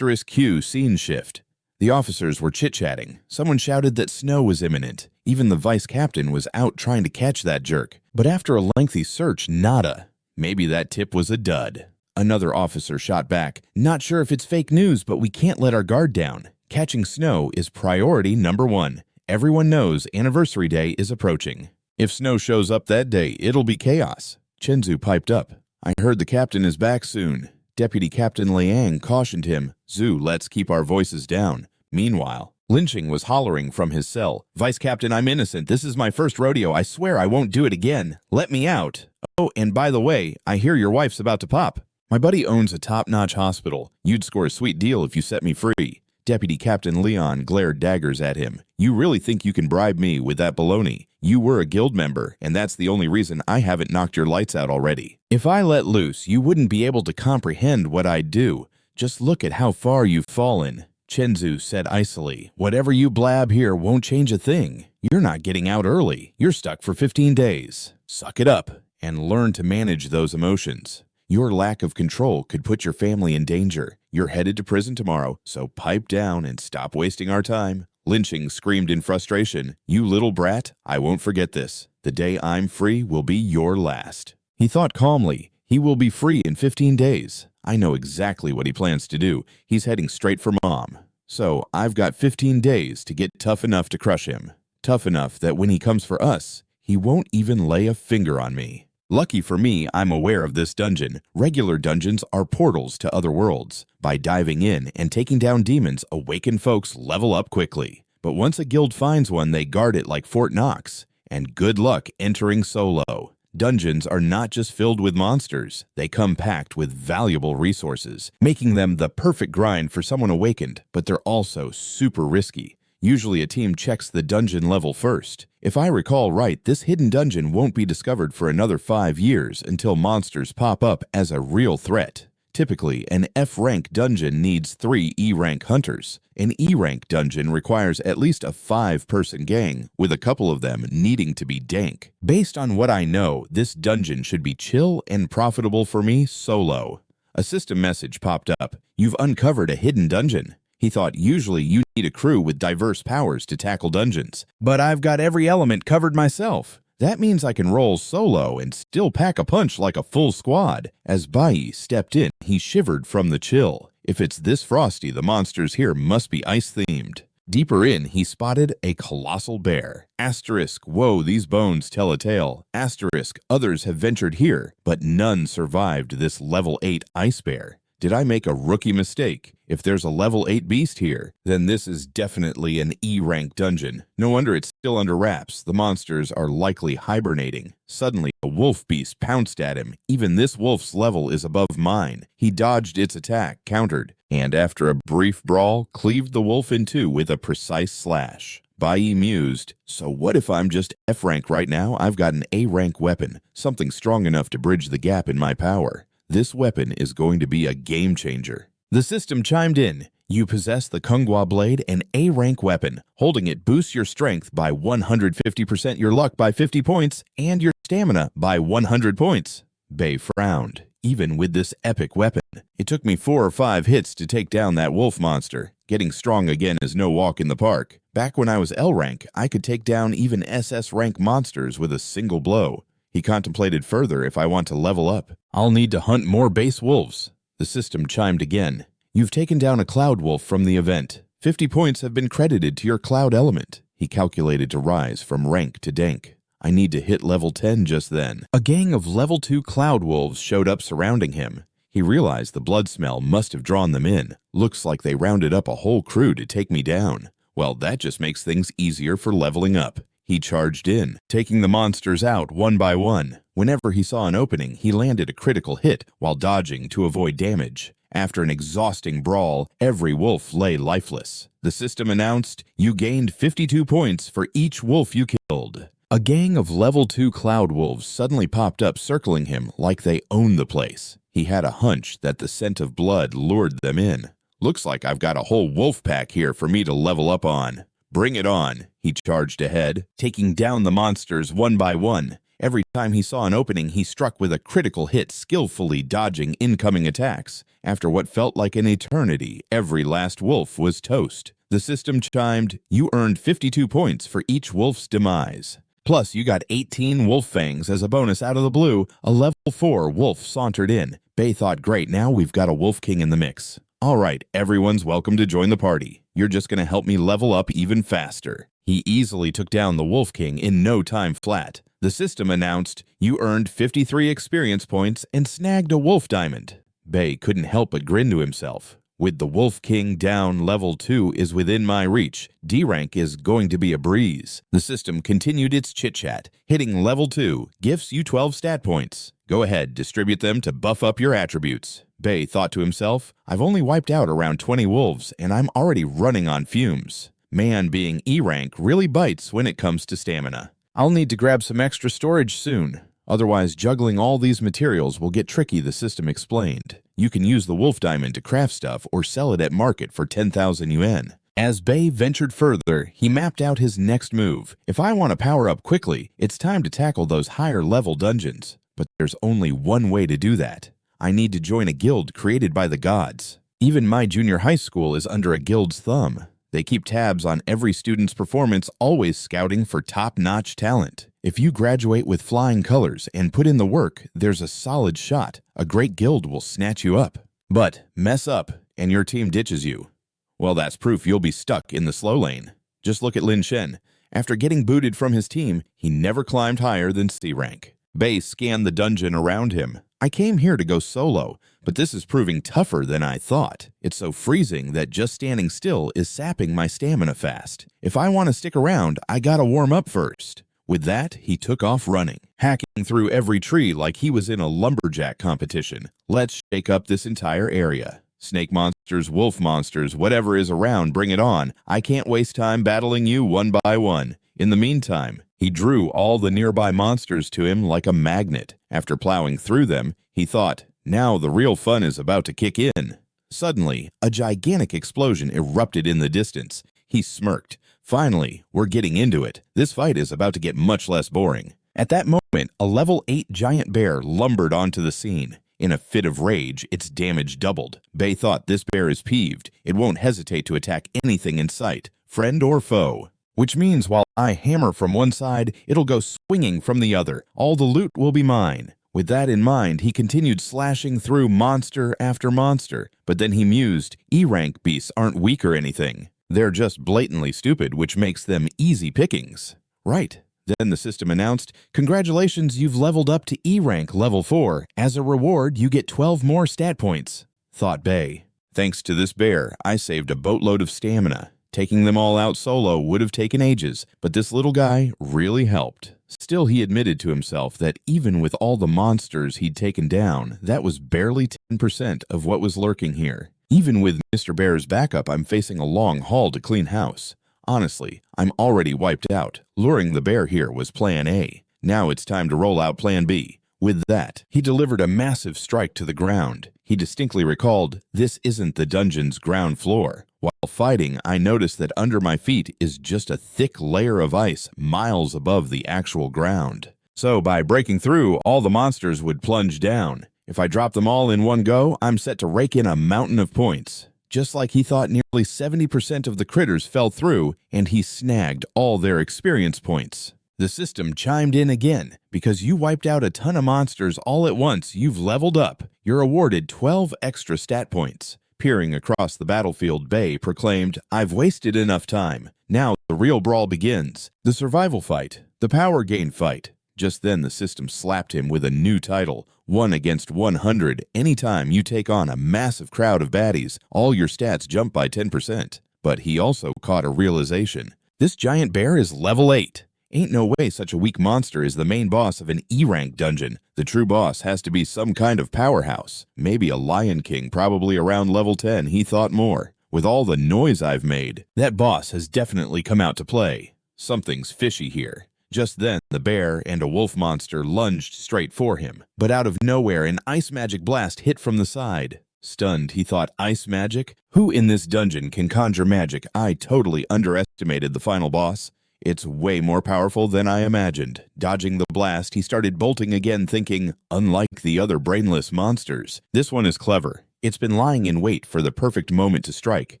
*Q scene shift. The officers were chit-chatting. Someone shouted that snow was imminent. Even the vice captain was out trying to catch that jerk. But after a lengthy search, nada. Maybe that tip was a dud. Another officer shot back. Not sure if it's fake news, but we can't let our guard down. Catching snow is priority number 1. Everyone knows Anniversary Day is approaching. If snow shows up that day, it'll be chaos. Chenzu piped up. I heard the captain is back soon. Deputy Captain Liang cautioned him. Zhu, let's keep our voices down. Meanwhile, Lynching was hollering from his cell. Vice Captain, I'm innocent. This is my first rodeo. I swear I won't do it again. Let me out. Oh, and by the way, I hear your wife's about to pop. My buddy owns a top-notch hospital. You'd score a sweet deal if you set me free. Deputy Captain Leon glared daggers at him. You really think you can bribe me with that baloney? You were a guild member, and that's the only reason I haven't knocked your lights out already. If I let loose, you wouldn't be able to comprehend what I'd do. Just look at how far you've fallen. Chenzu said icily. Whatever you blab here won't change a thing. You're not getting out early. You're stuck for 15 days. Suck it up and learn to manage those emotions. Your lack of control could put your family in danger. You're headed to prison tomorrow, so pipe down and stop wasting our time. Lynching screamed in frustration. You little brat, I won't forget this. The day I'm free will be your last. He thought calmly. He will be free in 15 days. I know exactly what he plans to do. He's heading straight for Mom. So I've got 15 days to get tough enough to crush him. Tough enough that when he comes for us, he won't even lay a finger on me. Lucky for me, I'm aware of this dungeon. Regular dungeons are portals to other worlds. By diving in and taking down demons, awakened folks level up quickly. But once a guild finds one, they guard it like Fort Knox. And good luck entering solo. Dungeons are not just filled with monsters. They come packed with valuable resources, making them the perfect grind for someone awakened, but they're also super risky. Usually a team checks the dungeon level first. If I recall right, this hidden dungeon won't be discovered for another 5 years until monsters pop up as a real threat. Typically, an F-rank dungeon needs 3 E-rank hunters. An E-rank dungeon requires at least a 5-person gang, with a couple of them needing to be dank. Based on what I know, this dungeon should be chill and profitable for me solo. A system message popped up. You've uncovered a hidden dungeon. He thought usually you need a crew with diverse powers to tackle dungeons. But I've got every element covered myself. That means I can roll solo and still pack a punch like a full squad. As Bayi stepped in, he shivered from the chill. If it's this frosty, the monsters here must be ice-themed. Deeper in, he spotted a colossal bear. Asterisk, whoa, these bones tell a tale. Asterisk, others have ventured here, but none survived this level 8 ice bear. Did I make a rookie mistake? If there's a level 8 beast here, then this is definitely an E-rank dungeon. No wonder it's still under wraps. The monsters are likely hibernating. Suddenly, a wolf beast pounced at him. Even this wolf's level is above mine. He dodged its attack, countered, and after a brief brawl, cleaved the wolf in two with a precise slash. Bayi mused, so what if I'm just F-rank right now? I've got an A-rank weapon, something strong enough to bridge the gap in my power. This weapon is going to be a game changer. The system chimed in. You possess the Kunghua Blade, an A-rank weapon. Holding it boosts your strength by 150%, your luck by 50 points, and your stamina by 100 points. Bayi frowned. Even with this epic weapon, it took me 4 or 5 hits to take down that wolf monster. Getting strong again is no walk in the park. Back when I was L-rank, I could take down even SS-rank monsters with a single blow. He contemplated further if I want to level up. I'll need to hunt more base wolves. The system chimed again. You've taken down a cloud wolf from the event. 50 points have been credited to your cloud element. He calculated to rise from rank to dank. I need to hit level 10 just then. A gang of level 2 cloud wolves showed up surrounding him. He realized the blood smell must have drawn them in. Looks like they rounded up a whole crew to take me down. Well, that just makes things easier for leveling up. He charged in, taking the monsters out one by one. Whenever he saw an opening, he landed a critical hit while dodging to avoid damage. After an exhausting brawl, every wolf lay lifeless. The system announced, you gained 52 points for each wolf you killed. A gang of level 2 cloud wolves suddenly popped up circling him like they owned the place. He had a hunch that the scent of blood lured them in. Looks like I've got a whole wolf pack here for me to level up on. Bring it on, he charged ahead, taking down the monsters one by one. Every time he saw an opening, he struck with a critical hit, skillfully dodging incoming attacks. After what felt like an eternity, every last wolf was toast. The system chimed, you earned 52 points for each wolf's demise. Plus, you got 18 wolf fangs as a bonus out of the blue. A level 4 wolf sauntered in. Bayi thought, great, now we've got a wolf king in the mix. All right, everyone's welcome to join the party. You're just going to help me level up even faster. He easily took down the wolf king in no time flat. The system announced, you earned 53 experience points and snagged a wolf diamond. Bayi couldn't help but grin to himself. With the wolf king down, level 2 is within my reach. D rank is going to be a breeze. The system continued its chit-chat. Hitting level 2 gives you 12 stat points. Go ahead, distribute them to buff up your attributes. Bayi thought to himself, I've only wiped out around 20 wolves and I'm already running on fumes. Man being E rank really bites when it comes to stamina. I'll need to grab some extra storage soon. Otherwise, juggling all these materials will get tricky, the system explained. You can use the wolf diamond to craft stuff or sell it at market for 10,000 yuan. As Bayi ventured further, he mapped out his next move. If I want to power up quickly, it's time to tackle those higher level dungeons. But there's only one way to do that. I need to join a guild created by the gods. Even my junior high school is under a guild's thumb. They keep tabs on every student's performance, always scouting for top-notch talent. If you graduate with flying colors and put in the work, there's a solid shot. A great guild will snatch you up. But mess up, and your team ditches you. Well, that's proof you'll be stuck in the slow lane. Just look at Lin Shen. After getting booted from his team, he never climbed higher than C rank. Bayi scanned the dungeon around him. I came here to go solo, but this is proving tougher than I thought. It's so freezing that just standing still is sapping my stamina fast. If I want to stick around, I gotta warm up first. With that, he took off running, hacking through every tree like he was in a lumberjack competition. Let's shake up this entire area. Snake monsters, wolf monsters, whatever is around, bring it on. I can't waste time battling you one by one. In the meantime, he drew all the nearby monsters to him like a magnet. After plowing through them, he thought, now the real fun is about to kick in. Suddenly, a gigantic explosion erupted in the distance. He smirked. Finally, we're getting into it. This fight is about to get much less boring. At that moment, a level 8 giant bear lumbered onto the scene. In a fit of rage, its damage doubled. Bayi thought this bear is peeved. It won't hesitate to attack anything in sight, friend or foe. Which means while I hammer from one side, it'll go swinging from the other. All the loot will be mine. With that in mind, he continued slashing through monster after monster. But then he mused, E-rank beasts aren't weak or anything. They're just blatantly stupid, which makes them easy pickings. Right. Then the system announced, congratulations, you've leveled up to E-rank level 4. As a reward, you get 12 more stat points. Thought Bayi. Thanks to this bear, I saved a boatload of stamina. Taking them all out solo would have taken ages, but this little guy really helped. Still, he admitted to himself that even with all the monsters he'd taken down, that was barely 10% of what was lurking here. Even with Mr. Bear's backup, I'm facing a long haul to clean house. Honestly, I'm already wiped out. Luring the bear here was plan A. Now it's time to roll out plan B. With that, he delivered a massive strike to the ground. He distinctly recalled, this isn't the dungeon's ground floor. While fighting, I noticed that under my feet is just a thick layer of ice miles above the actual ground. So by breaking through, all the monsters would plunge down. If I drop them all in one go, I'm set to rake in a mountain of points. Just like he thought nearly 70% of the critters fell through, and he snagged all their experience points. The system chimed in again. Because you wiped out a ton of monsters all at once, you've leveled up. You're awarded 12 extra stat points. Peering across the battlefield, Bayi proclaimed, I've wasted enough time. Now the real brawl begins. The survival fight. The power gain fight. Just then the system slapped him with a new title, 1 against 100. Anytime you take on a massive crowd of baddies, all your stats jump by 10%. But he also caught a realization. This giant bear is level 8. Ain't no way such a weak monster is the main boss of an E-rank dungeon. The true boss has to be some kind of powerhouse. Maybe a Lion King, probably around level 10, he thought more. With all the noise I've made, that boss has definitely come out to play. Something's fishy here. Just then, the bear and a wolf monster lunged straight for him. But out of nowhere, an ice magic blast hit from the side. Stunned, he thought, ice magic? Who in this dungeon can conjure magic? I totally underestimated the final boss. It's way more powerful than I imagined. Dodging the blast, he started bolting again, thinking, unlike the other brainless monsters, this one is clever. It's been lying in wait for the perfect moment to strike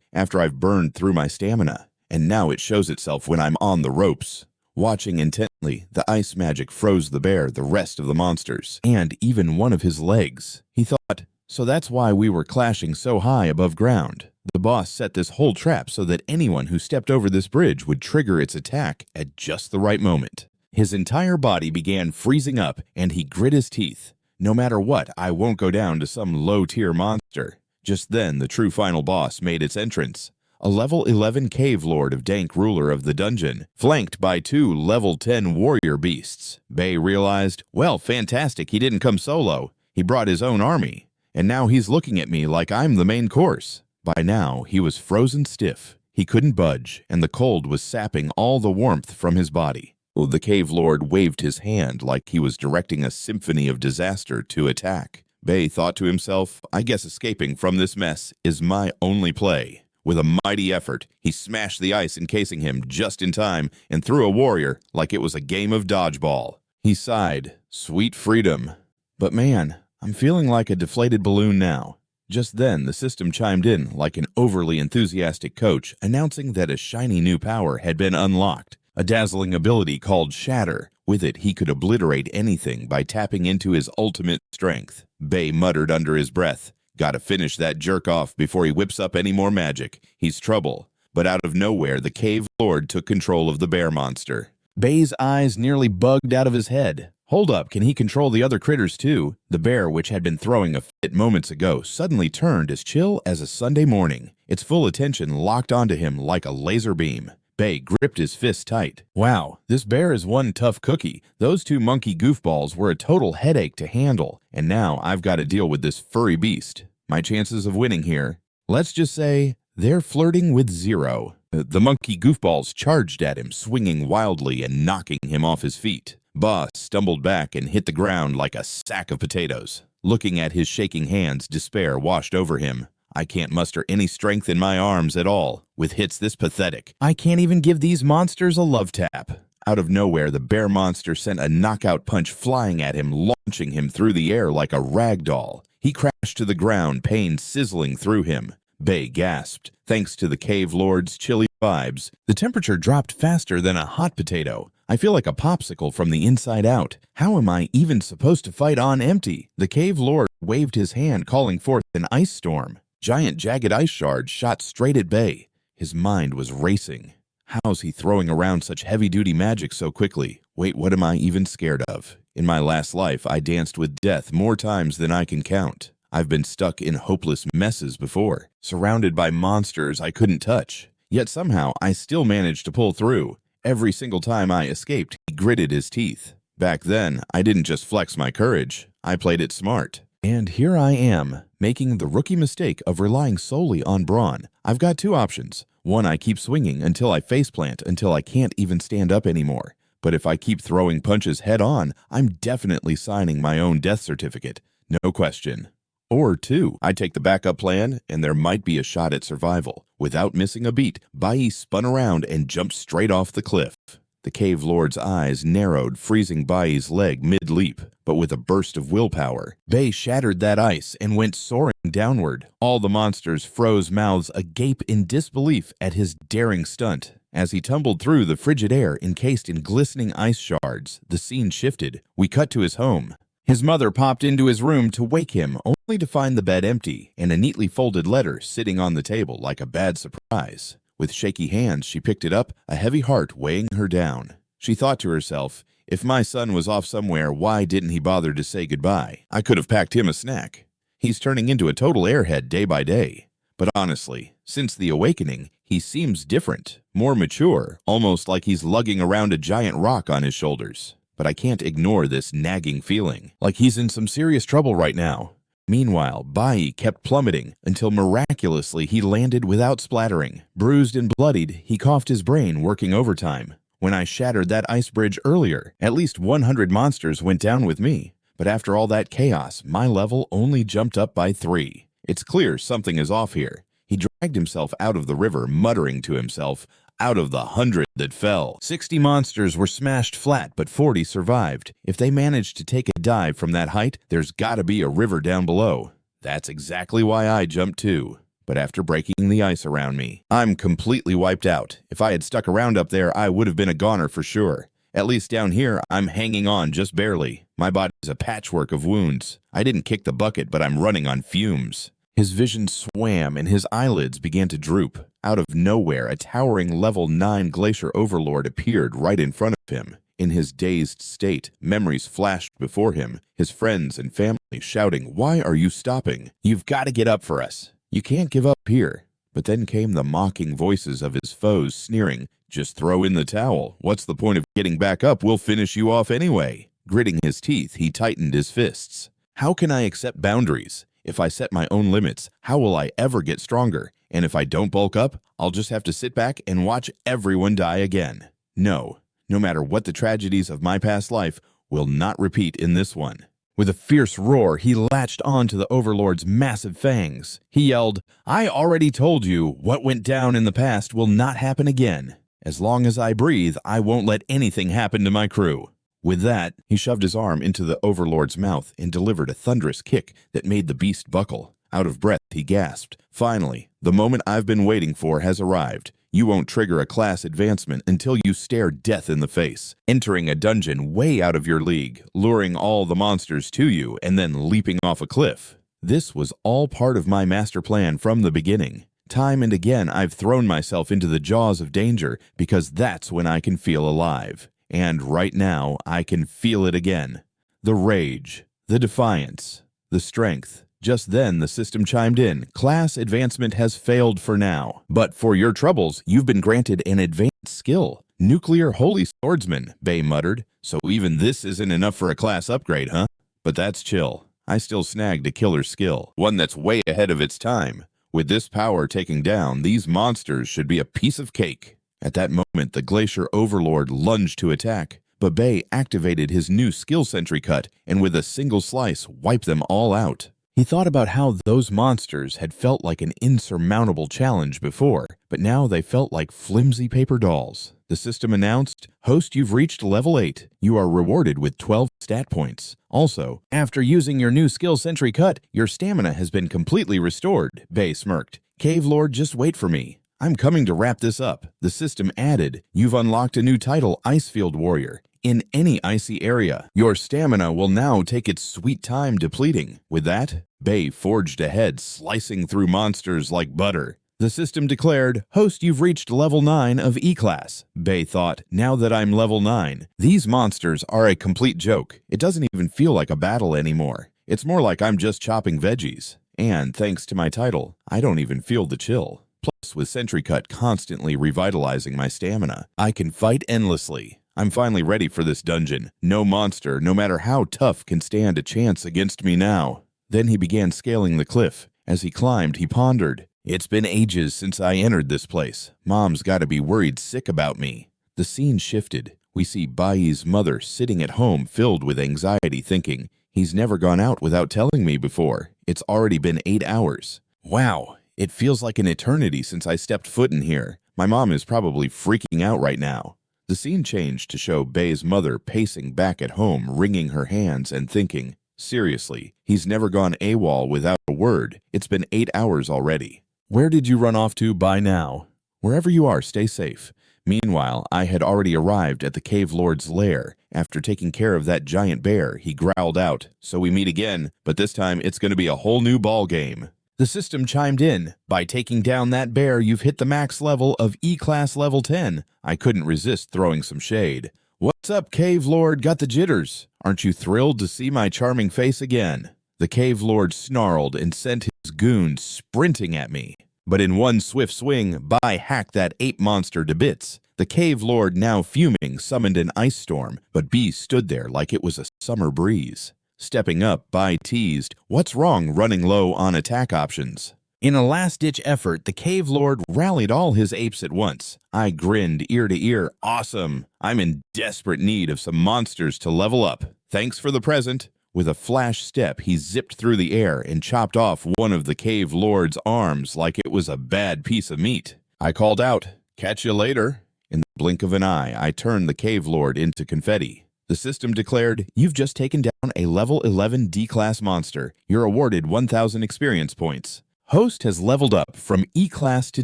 after I've burned through my stamina, and now it shows itself when I'm on the ropes. Watching intently, the ice magic froze the bear, the rest of the monsters, and even one of his legs. He thought, so that's why we were clashing so high above ground. The boss set this whole trap so that anyone who stepped over this bridge would trigger its attack at just the right moment. His entire body began freezing up, and he grit his teeth. No matter what, I won't go down to some low-tier monster. Just then, the true final boss made its entrance. A level 11 cave lord of dank ruler of the dungeon, flanked by 2 level 10 warrior beasts. Bayi realized, well, fantastic, he didn't come solo. He brought his own army. And now he's looking at me like I'm the main course. By now, he was frozen stiff. He couldn't budge, and the cold was sapping all the warmth from his body. The cave lord waved his hand like he was directing a symphony of disaster to attack. Bayi thought to himself, I guess escaping from this mess is my only play. With a mighty effort, he smashed the ice encasing him just in time and threw a warrior like it was a game of dodgeball. He sighed, sweet freedom. But man, I'm feeling like a deflated balloon now. Just then, the system chimed in like an overly enthusiastic coach, announcing that a shiny new power had been unlocked. A dazzling ability called Shatter. With it, he could obliterate anything by tapping into his ultimate strength. Bayi muttered under his breath, gotta finish that jerk off before he whips up any more magic. He's trouble. But out of nowhere, the cave lord took control of the bear monster. Bayi's eyes nearly bugged out of his head. Hold up, can he control the other critters too? The bear, which had been throwing a fit moments ago, suddenly turned as chill as a Sunday morning. Its full attention locked onto him like a laser beam. Bayi gripped his fist tight. Wow, this bear is one tough cookie. Those 2 monkey goofballs were a total headache to handle, and now I've got to deal with this furry beast. My chances of winning here, let's just say, they're flirting with 0. The monkey goofballs charged at him, swinging wildly and knocking him off his feet. Ba stumbled back and hit the ground like a sack of potatoes. Looking at his shaking hands, despair washed over him. I can't muster any strength in my arms at all. With hits this pathetic, I can't even give these monsters a love tap. Out of nowhere, the bear monster sent a knockout punch flying at him, launching him through the air like a rag doll. He crashed to the ground, pain sizzling through him. Bayi gasped. Thanks to the cave lord's chilly vibes, the temperature dropped faster than a hot potato. I feel like a popsicle from the inside out. How am I even supposed to fight on empty? The cave lord waved his hand, calling forth an ice storm. Giant jagged ice shards shot straight at Bayi. His mind was racing. How's he throwing around such heavy-duty magic so quickly? Wait, what am I even scared of? In my last life, I danced with death more times than I can count. I've been stuck in hopeless messes before, surrounded by monsters I couldn't touch. Yet somehow, I still managed to pull through. Every single time I escaped, he gritted his teeth. Back then, I didn't just flex my courage. I played it smart. And here I am, making the rookie mistake of relying solely on brawn. I've got 2 options. One, I keep swinging until I faceplant, until I can't even stand up anymore. But if I keep throwing punches head on, I'm definitely signing my own death certificate. No question. Or 2, I take the backup plan, and there might be a shot at survival. Without missing a beat, Bayi spun around and jumped straight off the cliff. The cave lord's eyes narrowed, freezing Bayi's leg mid-leap. But with a burst of willpower, Bayi shattered that ice and went soaring downward. All the monsters froze, mouths agape in disbelief at his daring stunt. As he tumbled through the frigid air encased in glistening ice shards, the scene shifted. We cut to his home. His mother popped into his room to wake him, only to find the bed empty and a neatly folded letter sitting on the table like a bad surprise. With shaky hands, she picked it up, a heavy heart weighing her down. She thought to herself, if my son was off somewhere, why didn't he bother to say goodbye? I could have packed him a snack. He's turning into a total airhead day by day. But honestly, since the awakening, He seems different, more mature, almost like he's lugging around a giant rock on his shoulders. But I can't ignore this nagging feeling, like he's in some serious trouble right now. Meanwhile, Bayi kept plummeting until miraculously he landed without splattering. Bruised and bloodied, he coughed his brain, working overtime. When I shattered that ice bridge earlier, at least 100 monsters went down with me. But after all that chaos, my level only jumped up by 3. It's clear something is off here. He dragged himself out of the river, muttering to himself, out of the 100 that fell. 60 monsters were smashed flat, but 40 survived. If they managed to take a dive from that height, there's gotta be a river down below. That's exactly why I jumped too. But after breaking the ice around me, I'm completely wiped out. If I had stuck around up there, I would have been a goner for sure. At least down here, I'm hanging on just barely. My body's a patchwork of wounds. I didn't kick the bucket, but I'm running on fumes. His vision swam and his eyelids began to droop. Out of nowhere, a towering level 9 glacier overlord appeared right in front of him. In his dazed state, memories flashed before him, his friends and family shouting, "Why are you stopping? You've got to get up for us. You can't give up here." But then came the mocking voices of his foes sneering, "Just throw in the towel. What's the point of getting back up? We'll finish you off anyway." Gritting his teeth, he tightened his fists. How can I accept boundaries? If I set my own limits, how will I ever get stronger? And if I don't bulk up, I'll just have to sit back and watch everyone die again. No matter what the tragedies of my past life, will not repeat in this one. With a fierce roar, he latched onto the Overlord's massive fangs. He yelled, "I already told you, what went down in the past will not happen again. As long as I breathe, I won't let anything happen to my crew." With that, he shoved his arm into the Overlord's mouth and delivered a thunderous kick that made the beast buckle. Out of breath, he gasped, "Finally, the moment I've been waiting for has arrived. You won't trigger a class advancement until you stare death in the face, entering a dungeon way out of your league, luring all the monsters to you, and then leaping off a cliff." This was all part of my master plan from the beginning. Time and again, I've thrown myself into the jaws of danger because that's when I can feel alive. And right now, I can feel it again. The rage, the defiance, the strength. Just then, the system chimed in. "Class advancement has failed for now. But for your troubles, you've been granted an advanced skill. Nuclear Holy Swordsman," Bayi muttered. "So even this isn't enough for a class upgrade, huh? But that's chill. I still snagged a killer skill, one that's way ahead of its time. With this power taking down, these monsters should be a piece of cake." At that moment, the Glacier Overlord lunged to attack, but Bayi activated his new skill sentry cut and with a single slice wiped them all out. He thought about how those monsters had felt like an insurmountable challenge before, but now they felt like flimsy paper dolls. The system announced, "Host, you've reached level 8. You are rewarded with 12 stat points. Also, after using your new skill sentry cut, your stamina has been completely restored." Bayi smirked. "Cave Lord, just wait for me. I'm coming to wrap this up." The system added, "You've unlocked a new title, Icefield Warrior. In any icy area, your stamina will now take its sweet time depleting." With that, Bayi forged ahead, slicing through monsters like butter. The system declared, "Host, you've reached level 9 of E-Class." Bayi thought, "Now that I'm level 9, these monsters are a complete joke. It doesn't even feel like a battle anymore. It's more like I'm just chopping veggies. And thanks to my title, I don't even feel the chill. Plus, with Sentry Cut constantly revitalizing my stamina, I can fight endlessly. I'm finally ready for this dungeon. No monster, no matter how tough, can stand a chance against me now." Then he began scaling the cliff. As he climbed, he pondered, "It's been ages since I entered this place. Mom's got to be worried sick about me." The scene shifted. We see Bayi's mother sitting at home filled with anxiety, thinking, "He's never gone out without telling me before. It's already been 8 hours. Wow. It feels like an eternity since I stepped foot in here. My mom is probably freaking out right now." The scene changed to show Bayi's mother pacing back at home, wringing her hands and thinking, "Seriously, he's never gone AWOL without a word. It's been 8 hours already. Where did you run off to by now? Wherever you are, stay safe." Meanwhile, I had already arrived at the Cave Lord's lair. After taking care of that giant bear, he growled out, "So we meet again, but this time it's going to be a whole new ball game." The system chimed in, "By taking down that bear, you've hit the max level of E-Class level 10. I couldn't resist throwing some shade. "What's up, Cave Lord? Got the jitters? Aren't you thrilled to see my charming face again?" The Cave Lord snarled and sent his goons sprinting at me. But in one swift swing, Bai hacked that ape monster to bits. The cave lord, now fuming, summoned an ice storm, but B stood there like it was a summer breeze. Stepping up, Bai teased, "What's wrong running low on attack options?" In a last-ditch effort, the cave lord rallied all his apes at once. I grinned ear to ear. Awesome! I'm in desperate need of some monsters to level up. Thanks for the present. With a flash step, he zipped through the air and chopped off one of the cave lord's arms like it was a bad piece of meat. I called out, "Catch you later." In the blink of an eye, I turned the cave lord into confetti. The system declared, "You've just taken down a level 11 D-class monster. You're awarded 1,000 experience points." Host has leveled up from E-class to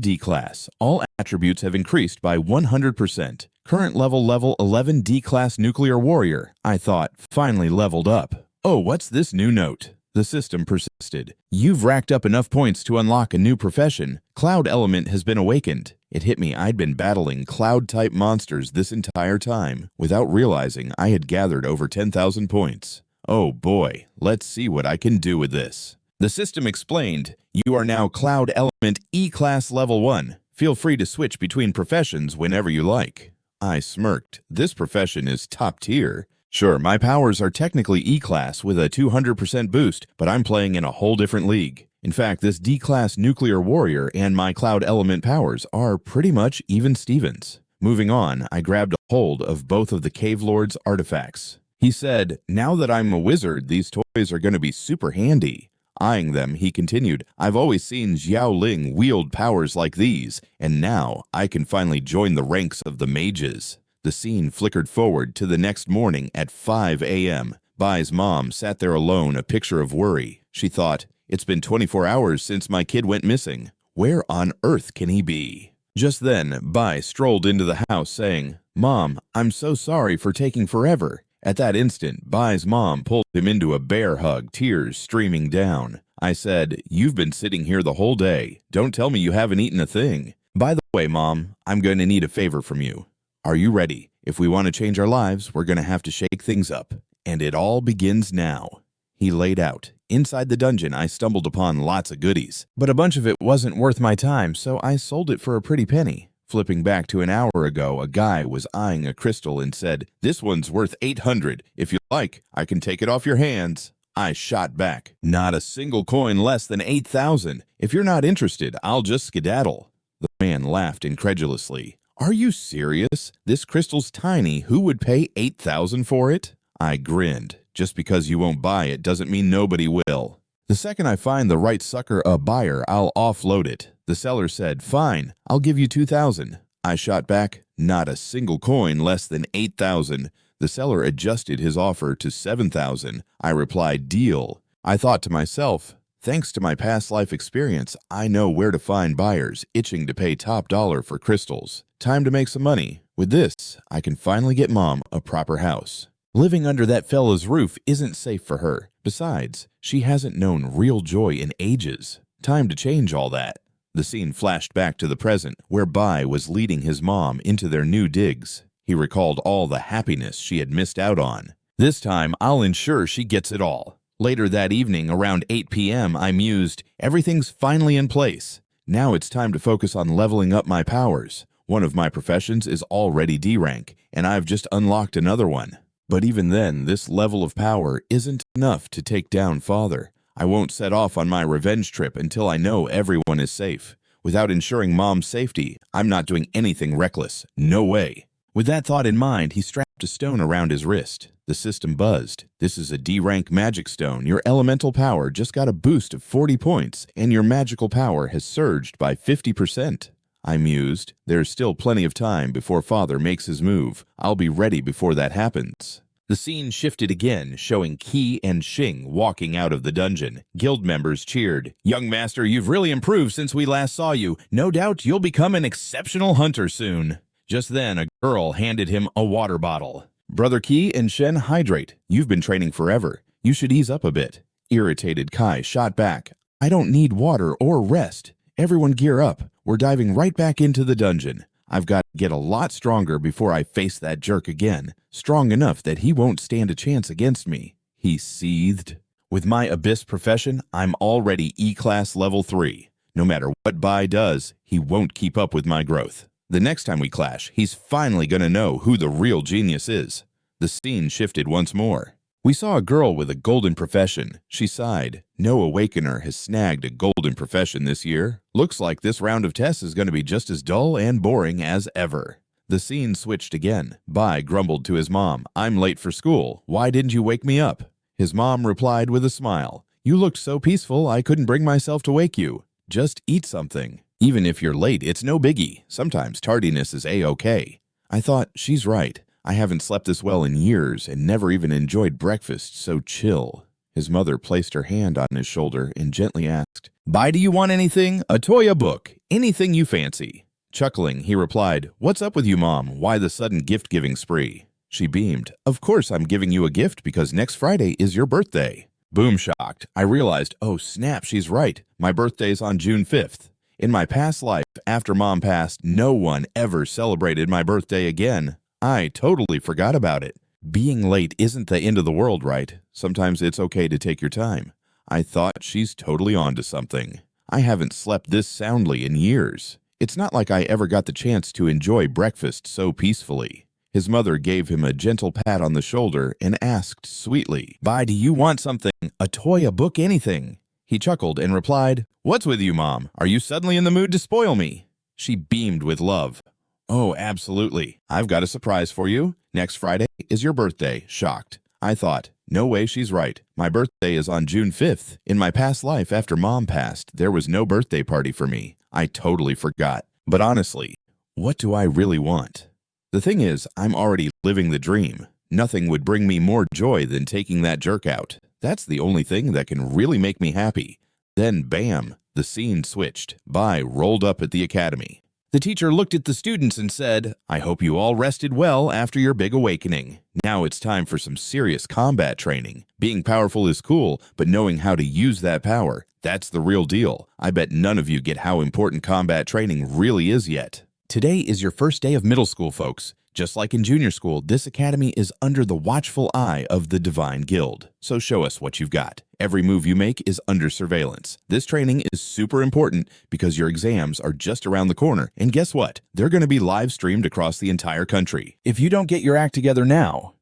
D-class. All attributes have increased by 100%. Current level 11 D-class nuclear warrior. I thought, finally leveled up. Oh, what's this new note? The system persisted. You've racked up enough points to unlock a new profession. Cloud element has been awakened. It hit me I'd been battling cloud-type monsters this entire time. Without realizing, I had gathered over 10,000 points. Oh boy, let's see what I can do with this. The system explained, "You are now Cloud Element E-Class Level 1. Feel free to switch between professions whenever you like." I smirked. This profession is top tier. Sure, my powers are technically E-Class with a 200% boost, but I'm playing in a whole different league. In fact, this D-Class Nuclear Warrior and my Cloud Element powers are pretty much even Stevens. Moving on, I grabbed a hold of both of the Cave Lord's artifacts. He said, "Now that I'm a wizard, these toys are going to be super handy." Eyeing them, he continued, "I've always seen Xiao Ling wield powers like these, and now I can finally join the ranks of the mages." The scene flickered forward to the next morning at 5 a.m. Bai's mom sat there alone, a picture of worry. She thought, "It's been 24 hours since my kid went missing. Where on earth can he be?" Just then, Bai strolled into the house saying, "Mom, I'm so sorry for taking forever." At that instant, Bai's mom pulled him into a bear hug, tears streaming down. I said, "You've been sitting here the whole day. Don't tell me you haven't eaten a thing. By the way, Mom, I'm going to need a favor from you. Are you ready? If we want to change our lives, we're going to have to shake things up. And it all begins now." He laid out. Inside the dungeon, I stumbled upon lots of goodies, but a bunch of it wasn't worth my time, so I sold it for a pretty penny. Flipping back to an hour ago, a guy was eyeing a crystal and said, "This one's worth 800. If you like, I can take it off your hands." I shot back, "Not a single coin less than 8,000. If you're not interested, I'll just skedaddle." The man laughed incredulously. "Are you serious? This crystal's tiny. Who would pay 8,000 for it?" I grinned. "Just because you won't buy it doesn't mean nobody will. The second I find the right sucker a buyer, I'll offload it." The seller said, "Fine, I'll give you 2,000. I shot back, "Not a single coin less than 8,000. The seller adjusted his offer to 7,000. I replied, "Deal." I thought to myself, thanks to my past life experience, I know where to find buyers itching to pay top dollar for crystals. Time to make some money. With this, I can finally get Mom a proper house. Living under that fella's roof isn't safe for her. Besides, she hasn't known real joy in ages. Time to change all that. The scene flashed back to the present, where Bai was leading his mom into their new digs. He recalled all the happiness she had missed out on. "This time, I'll ensure she gets it all." Later that evening, around 8 p.m., I mused, "Everything's finally in place. Now it's time to focus on leveling up my powers. One of my professions is already D rank, and I've just unlocked another one. But even then, this level of power isn't enough to take down Father. I won't set off on my revenge trip until I know everyone is safe. Without ensuring Mom's safety, I'm not doing anything reckless. No way." With that thought in mind, he strapped a stone around his wrist. The system buzzed. "This is a D-rank magic stone. Your elemental power just got a boost of 40 points, and your magical power has surged by 50%. I mused, "There's still plenty of time before Father makes his move. I'll be ready before that happens." The scene shifted again, showing Qi and Xing walking out of the dungeon. Guild members cheered. "Young master, you've really improved since we last saw you. No doubt you'll become an exceptional hunter soon." Just then, a girl handed him a water bottle. "Brother Qi and Shen, hydrate. You've been training forever. You should ease up a bit." Irritated Kai shot back. "I don't need water or rest. Everyone gear up. We're diving right back into the dungeon. I've got to get a lot stronger before I face that jerk again. Strong enough that he won't stand a chance against me." He seethed. "With my abyss profession, I'm already E-class level 3. No matter what Bayi does, he won't keep up with my growth. The next time we clash, he's finally gonna know who the real genius is. The scene shifted once more. We saw a girl with a golden profession. She sighed. No awakener has snagged a golden profession this year. Looks like this round of tests is going to be just as dull and boring as ever. The scene switched again. Bayi grumbled to his mom, "I'm late for school. Why didn't you wake me up?" His mom replied with a smile, "You looked so peaceful I couldn't bring myself to wake you. Just eat something. Even if you're late, it's no biggie. Sometimes tardiness is a-okay." I thought, she's right. I haven't slept this well in years and never even enjoyed breakfast so chill. His mother placed her hand on his shoulder and gently asked, "Bayi, do you want anything? A toy, a book, anything you fancy?" Chuckling, he replied, "What's up with you, Mom? Why the sudden gift-giving spree?" She beamed, "Of course I'm giving you a gift because next Friday is your birthday." Boom shocked. I realized, oh snap, she's right. My birthday's on June 5th. In my past life, after Mom passed, no one ever celebrated my birthday again. I totally forgot about it. Being late isn't the end of the world, right? Sometimes it's okay to take your time. I thought she's totally onto something. I haven't slept this soundly in years. It's not like I ever got the chance to enjoy breakfast so peacefully. His mother gave him a gentle pat on the shoulder and asked sweetly, "Bayi, do you want something? A toy, a book, anything?" He chuckled and replied, "What's with you, Mom? Are you suddenly in the mood to spoil me?" She beamed with love. "Oh, absolutely. I've got a surprise for you. Next Friday is your birthday." Shocked. I thought, no way, she's right. My birthday is on June 5th. In my past life, after Mom passed, there was no birthday party for me. I totally forgot. But honestly, what do I really want? The thing is, I'm already living the dream. Nothing would bring me more joy than taking that jerk out. That's the only thing that can really make me happy. Then, bam, the scene switched. Bayi rolled up at the academy. The teacher looked at the students and said, "I hope you all rested well after your big awakening. Now it's time for some serious combat training. Being powerful is cool, but knowing how to use that power, that's the real deal. I bet none of you get how important combat training really is yet." Today is your first day of middle school, folks. Just like in junior school, this academy is under the watchful eye of the Divine Guild. So show us what you've got. Every move you make is under surveillance. This training is super important because your exams are just around the corner. And guess what? They're going to be live streamed across the entire country. If you don't get your act together now,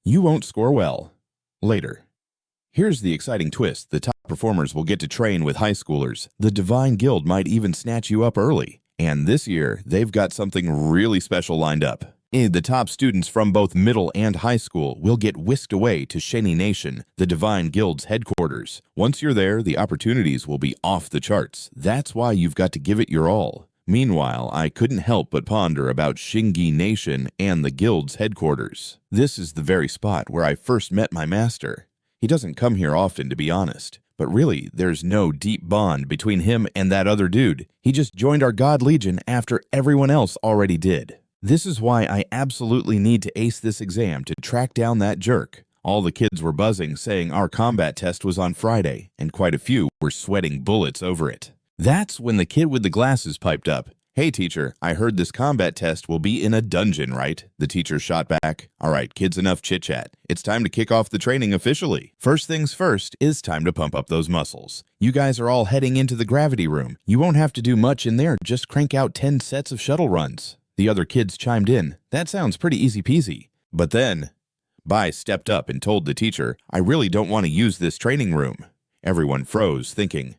you won't score well later. Here's the exciting twist. The top performers will get to train with high schoolers. The Divine Guild might even snatch you up early. And this year, they've got something really special lined up. The top students from both middle and high school will get whisked away to Sheni Nation, the Divine Guild's headquarters. Once you're there, the opportunities will be off the charts. That's why you've got to give it your all. Meanwhile, I couldn't help but ponder about Shingi Nation and the Guild's headquarters. This is the very spot where I first met my master. He doesn't come here often, to be honest. But really, there's no deep bond between him and that other dude. He just joined our God Legion after everyone else already did. This is why I absolutely need to ace this exam to track down that jerk. All the kids were buzzing, saying our combat test was on Friday, and quite a few were sweating bullets over it. That's when the kid with the glasses piped up. "Hey teacher, I heard this combat test will be in a dungeon, right?" The teacher shot back. "All right, kids, enough chit-chat. It's time to kick off the training officially. First things first, it's time to pump up those muscles. You guys are all heading into the gravity room. You won't have to do much in there, just crank out 10 sets of shuttle runs." The other kids chimed in. "That sounds pretty easy peasy." But then, Bayi stepped up and told the teacher, "I really don't want to use this training room." Everyone froze, thinking,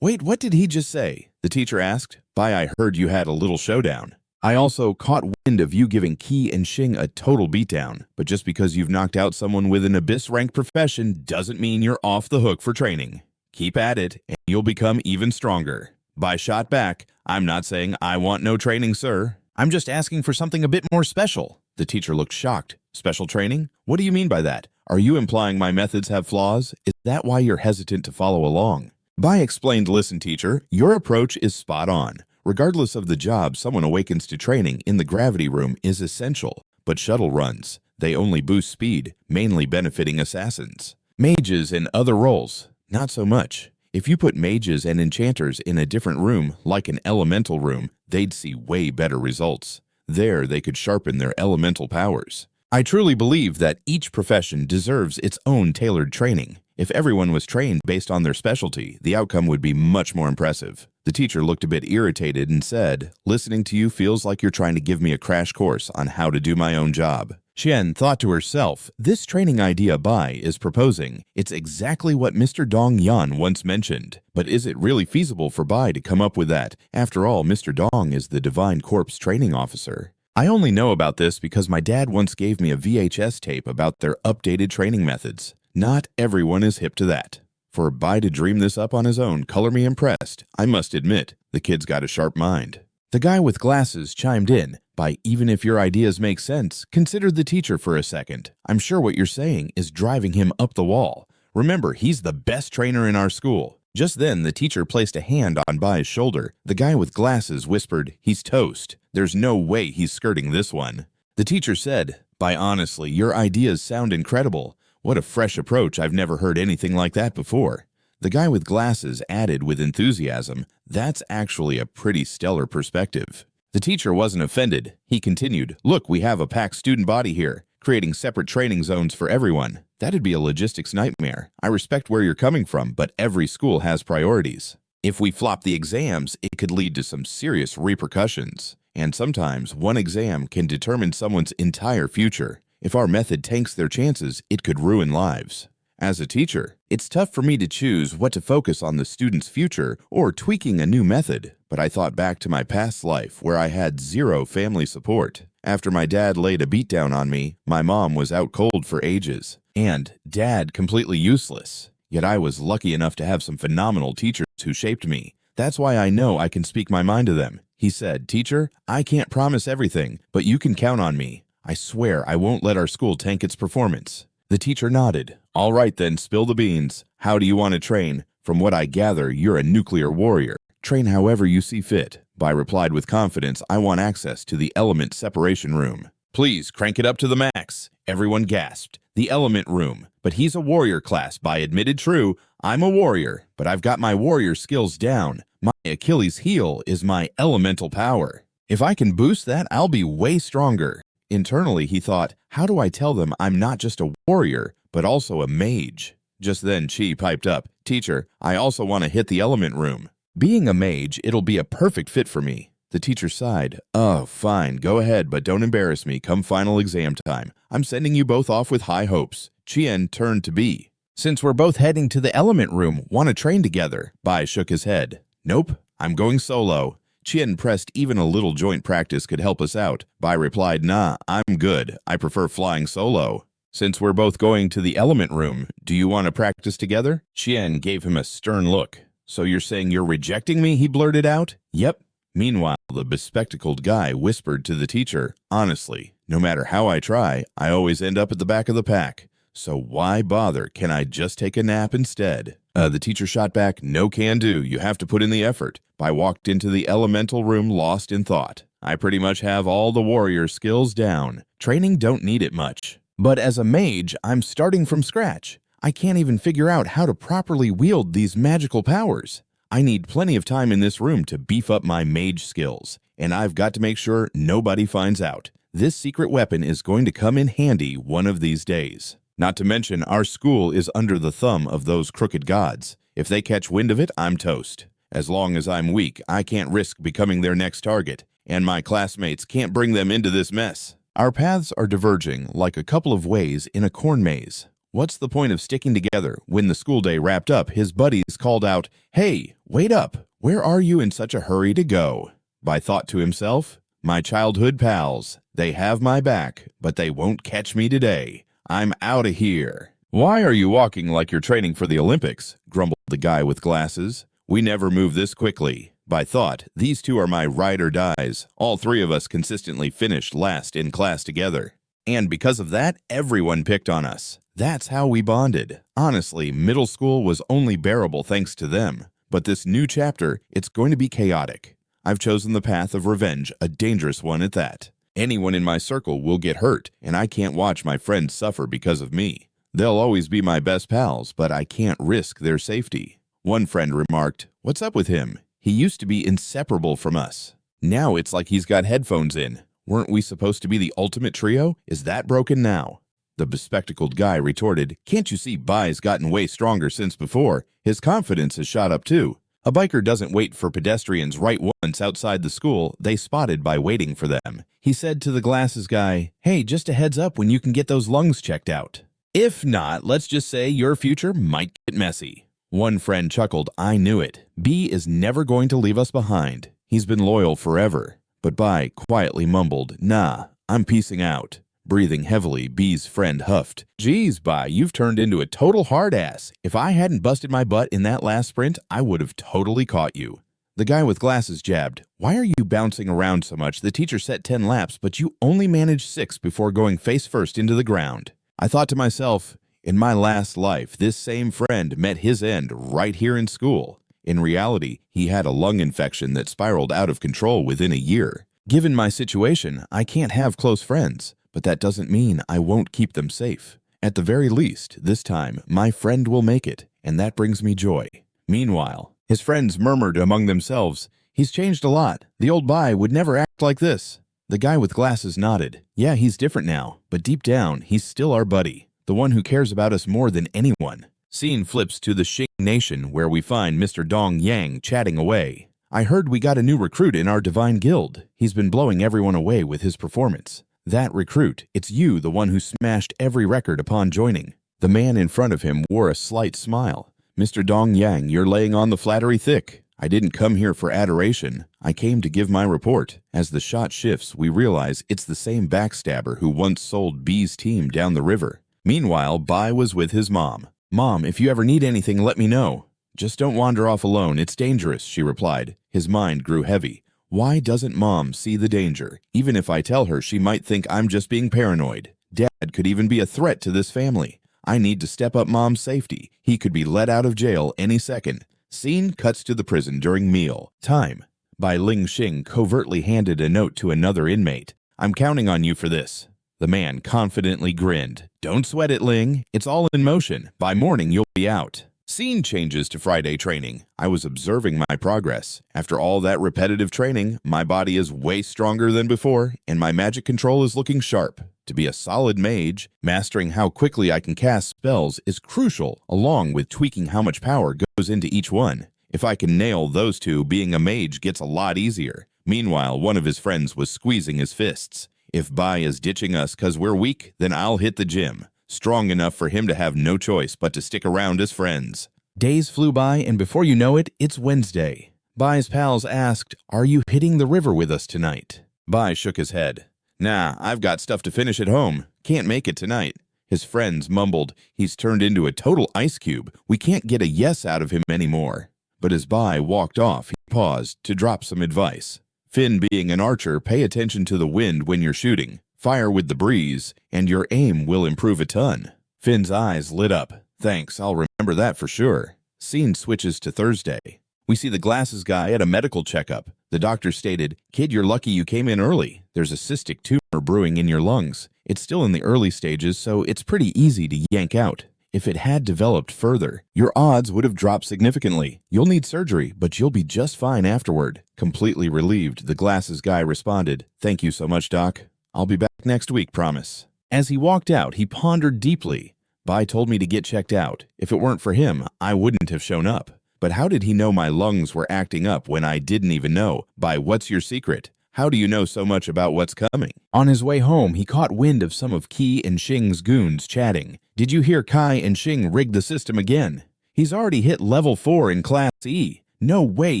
"Wait, what did he just say?" The teacher asked. "Bayi, I heard you had a little showdown. I also caught wind of you giving Ki and Xing a total beatdown. But just because you've knocked out someone with an abyss-rank profession doesn't mean you're off the hook for training. Keep at it, and you'll become even stronger." Bayi shot back, "I'm not saying I want no training, sir. I'm just asking for something a bit more special." The teacher looked shocked. "Special training? What do you mean by that? Are you implying my methods have flaws? Is that why you're hesitant to follow along?" Bayi explained, "Listen, teacher, your approach is spot on. Regardless of the job someone awakens to training in the gravity room is essential. But shuttle runs, they only boost speed, mainly benefiting assassins. Mages and other roles, not so much. If you put mages and enchanters in a different room, like an elemental room, they'd see way better results. There, they could sharpen their elemental powers. I truly believe that each profession deserves its own tailored training. If everyone was trained based on their specialty, the outcome would be much more impressive." The teacher looked a bit irritated and said, "Listening to you feels like you're trying to give me a crash course on how to do my own job." Qian thought to herself, this training idea Bayi is proposing, it's exactly what Mr. Dong Yan once mentioned. But is it really feasible for Bayi to come up with that? After all, Mr. Dong is the Divine Corpse training officer. I only know about this because my dad once gave me a VHS tape about their updated training methods. Not everyone is hip to that. For Bayi to dream this up on his own, color me impressed. I must admit, the kid's got a sharp mind. The guy with glasses chimed in. By even if your ideas make sense, consider the teacher for a second. I'm sure what you're saying is driving him up the wall. Remember, he's the best trainer in our school. Just then, the teacher placed a hand on Bayi's shoulder. The guy with glasses whispered, "He's toast. There's no way he's skirting this one." The teacher said, "Bayi, honestly, your ideas sound incredible. What a fresh approach. I've never heard anything like that before." The guy with glasses added with enthusiasm, "That's actually a pretty stellar perspective." The teacher wasn't offended. He continued, "Look, we have a packed student body here, creating separate training zones for everyone. That'd be a logistics nightmare. I respect where you're coming from, but every school has priorities. If we flop the exams, it could lead to some serious repercussions. And sometimes one exam can determine someone's entire future. If our method tanks their chances, it could ruin lives. As a teacher, it's tough for me to choose what to focus on the student's future or tweaking a new method, but I thought back to my past life where I had zero family support. After my dad laid a beatdown on me, my mom was out cold for ages, and dad completely useless. Yet I was lucky enough to have some phenomenal teachers who shaped me. That's why I know I can speak my mind to them." He said, "Teacher, I can't promise everything, but you can count on me. I swear I won't let our school tank its performance." The teacher nodded. "All right then, spill the beans. How do you want to train? From what I gather, you're a nuclear warrior. Train however you see fit." Bayi replied with confidence, "I want access to the element separation room." "Please, crank it up to the max." Everyone gasped. The element room. "But he's a warrior class," Bayi admitted. "True, I'm a warrior, but I've got my warrior skills down. My Achilles heel is my elemental power. If I can boost that, I'll be way stronger." Internally, he thought, how do I tell them I'm not just a warrior, but also a mage? Just then, Chi piped up, "Teacher, I also want to hit the element room. Being a mage, it'll be a perfect fit for me." The teacher sighed. "Oh, fine, go ahead, but don't embarrass me come final exam time. I'm sending you both off with high hopes." Chien turned to B. "Since we're both heading to the element room, want to train together?" Bayi shook his head. "Nope, I'm going solo." Chien pressed, "Even a little joint practice could help us out." Bayi replied, "Nah, I'm good. I prefer flying solo." "Since we're both going to the element room, do you want to practice together?" Chien gave him a stern look. "So you're saying you're rejecting me?" he blurted out. "Yep." Meanwhile, the bespectacled guy whispered to the teacher, "Honestly, no matter how I try, I always end up at the back of the pack. So why bother? Can I just take a nap instead?" The teacher shot back, "No can do. You have to put in the effort." I walked into the elemental room lost in thought. I pretty much have all the warrior skills down. Training don't need it much. But as a mage, I'm starting from scratch. I can't even figure out how to properly wield these magical powers. I need plenty of time in this room to beef up my mage skills. And I've got to make sure nobody finds out. This secret weapon is going to come in handy one of these days. Not to mention, our school is under the thumb of those crooked gods. If they catch wind of it, I'm toast. As long as I'm weak, I can't risk becoming their next target, and my classmates can't bring them into this mess. Our paths are diverging like a couple of ways in a corn maze. What's the point of sticking together? When the school day wrapped up, his buddies called out, "Hey, wait up! Where are you in such a hurry to go?" Bayi thought to himself, "My childhood pals, they have my back, but they won't catch me today. I'm out of here." "Why are you walking like you're training for the Olympics?" grumbled the guy with glasses. "We never move this quickly." Bayi thought, "These two are my ride or dies. All three of us consistently finished last in class together. And because of that, everyone picked on us. That's how we bonded. Honestly, middle school was only bearable thanks to them. But this new chapter, it's going to be chaotic. I've chosen the path of revenge, a dangerous one at that. Anyone in my circle will get hurt, and I can't watch my friends suffer because of me. They'll always be my best pals, but I can't risk their safety." One friend remarked, "What's up with him? He used to be inseparable from us. Now it's like he's got headphones in. Weren't we supposed to be the ultimate trio? Is that broken now?" The bespectacled guy retorted, "Can't you see Bai's gotten way stronger since before? His confidence has shot up too." A biker doesn't wait for pedestrians right once outside the school they spotted by waiting for them. He said to the glasses guy, "Hey, just a heads up when you can get those lungs checked out. If not, let's just say your future might get messy." One friend chuckled, "I knew it. B is never going to leave us behind. He's been loyal forever." But Bayi quietly mumbled, "Nah, I'm peacing out." Breathing heavily, B's friend huffed, "Geez, Bayi, you've turned into a total hard ass. If I hadn't busted my butt in that last sprint, I would have totally caught you." The guy with glasses jabbed, "Why are you bouncing around so much? The teacher set 10 laps, but you only managed 6 before going face first into the ground." I thought to myself, in my last life, this same friend met his end right here in school. In reality, he had a lung infection that spiraled out of control within a year. Given my situation, I can't have close friends, but that doesn't mean I won't keep them safe. At the very least, this time, my friend will make it, and that brings me joy. Meanwhile, his friends murmured among themselves, "He's changed a lot. The old Bayi would never act like this." The guy with glasses nodded. "Yeah, he's different now, but deep down, he's still our buddy, the one who cares about us more than anyone." Scene flips to the Xing Nation, where we find Mr. Dong Yang chatting away. "I heard we got a new recruit in our Divine Guild. He's been blowing everyone away with his performance." "That recruit, it's you, the one who smashed every record upon joining." The man in front of him wore a slight smile. "Mr. Dong Yang, you're laying on the flattery thick. I didn't come here for adoration. I came to give my report." As the shot shifts, we realize it's the same backstabber who once sold B's team down the river. Meanwhile, Bayi was with his mom. "Mom, if you ever need anything, let me know." "Just don't wander off alone. It's dangerous," she replied. His mind grew heavy. Why doesn't Mom see the danger? Even if I tell her, she might think I'm just being paranoid. Dad could even be a threat to this family. I need to step up Mom's safety. He could be let out of jail any second. Scene cuts to the prison during meal time. Bai Ling Xing covertly handed a note to another inmate. "I'm counting on you for this." The man confidently grinned. "Don't sweat it, Ling. It's all in motion. By morning, you'll be out." Scene changes to Friday training. I was observing my progress. After all that repetitive training, my body is way stronger than before, and my magic control is looking sharp. To be a solid mage, mastering how quickly I can cast spells is crucial, along with tweaking how much power goes into each one. If I can nail those two, being a mage gets a lot easier. Meanwhile, one of his friends was squeezing his fists. If Bayi is ditching us cause we're weak, then I'll hit the gym. Strong enough for him to have no choice but to stick around as friends. Days flew by, and before you know it, it's Wednesday. Bai's pals asked, "Are you hitting the river with us tonight?" Bayi shook his head. "Nah, I've got stuff to finish at home. Can't make it tonight." His friends mumbled, "He's turned into a total ice cube. We can't get a yes out of him anymore." But as Bayi walked off, he paused to drop some advice. "Finn, being an archer, pay attention to the wind when you're shooting. Fire with the breeze, and your aim will improve a ton." Finn's eyes lit up. "Thanks, I'll remember that for sure." Scene switches to Thursday. We see the glasses guy at a medical checkup. The doctor stated, "Kid, you're lucky you came in early. There's a cystic tumor brewing in your lungs. It's still in the early stages, so it's pretty easy to yank out. If it had developed further, your odds would have dropped significantly. You'll need surgery, but you'll be just fine afterward." Completely relieved, the glasses guy responded, "Thank you so much, Doc. I'll be back next week, promise." As he walked out, he pondered deeply. Bayi told me to get checked out. If it weren't for him, I wouldn't have shown up. But how did he know my lungs were acting up when I didn't even know? Bayi, what's your secret? How do you know so much about what's coming? On his way home, he caught wind of some of Qi and Xing's goons chatting. "Did you hear Kai and Xing rig the system again? He's already hit level 4 in Class E. No way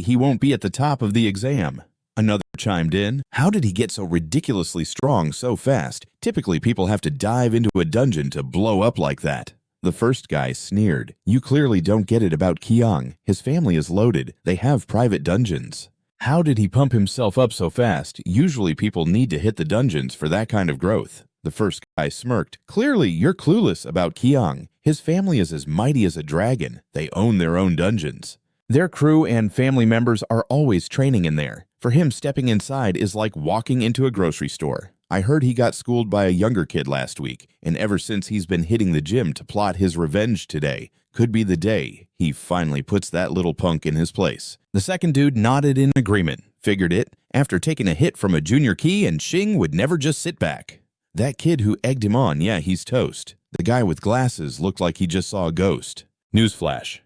he won't be at the top of the exam." Another chimed in. "How did he get so ridiculously strong so fast? Typically people have to dive into a dungeon to blow up like that." The first guy sneered. "You clearly don't get it about Qiang. His family is loaded. They have private dungeons." How did he pump himself up so fast? Usually people need to hit the dungeons for that kind of growth. The first guy smirked. "Clearly you're clueless about Qiang. His family is as mighty as a dragon. They own their own dungeons. Their crew and family members are always training in there. For him, stepping inside is like walking into a grocery store. I heard he got schooled by a younger kid last week, and ever since he's been hitting the gym to plot his revenge today. Could be the day he finally puts that little punk in his place." The second dude nodded in agreement. Figured it. After taking a hit from a junior Qi, and Xing would never just sit back. That kid who egged him on, yeah, he's toast. The guy with glasses looked like he just saw a ghost. Newsflash.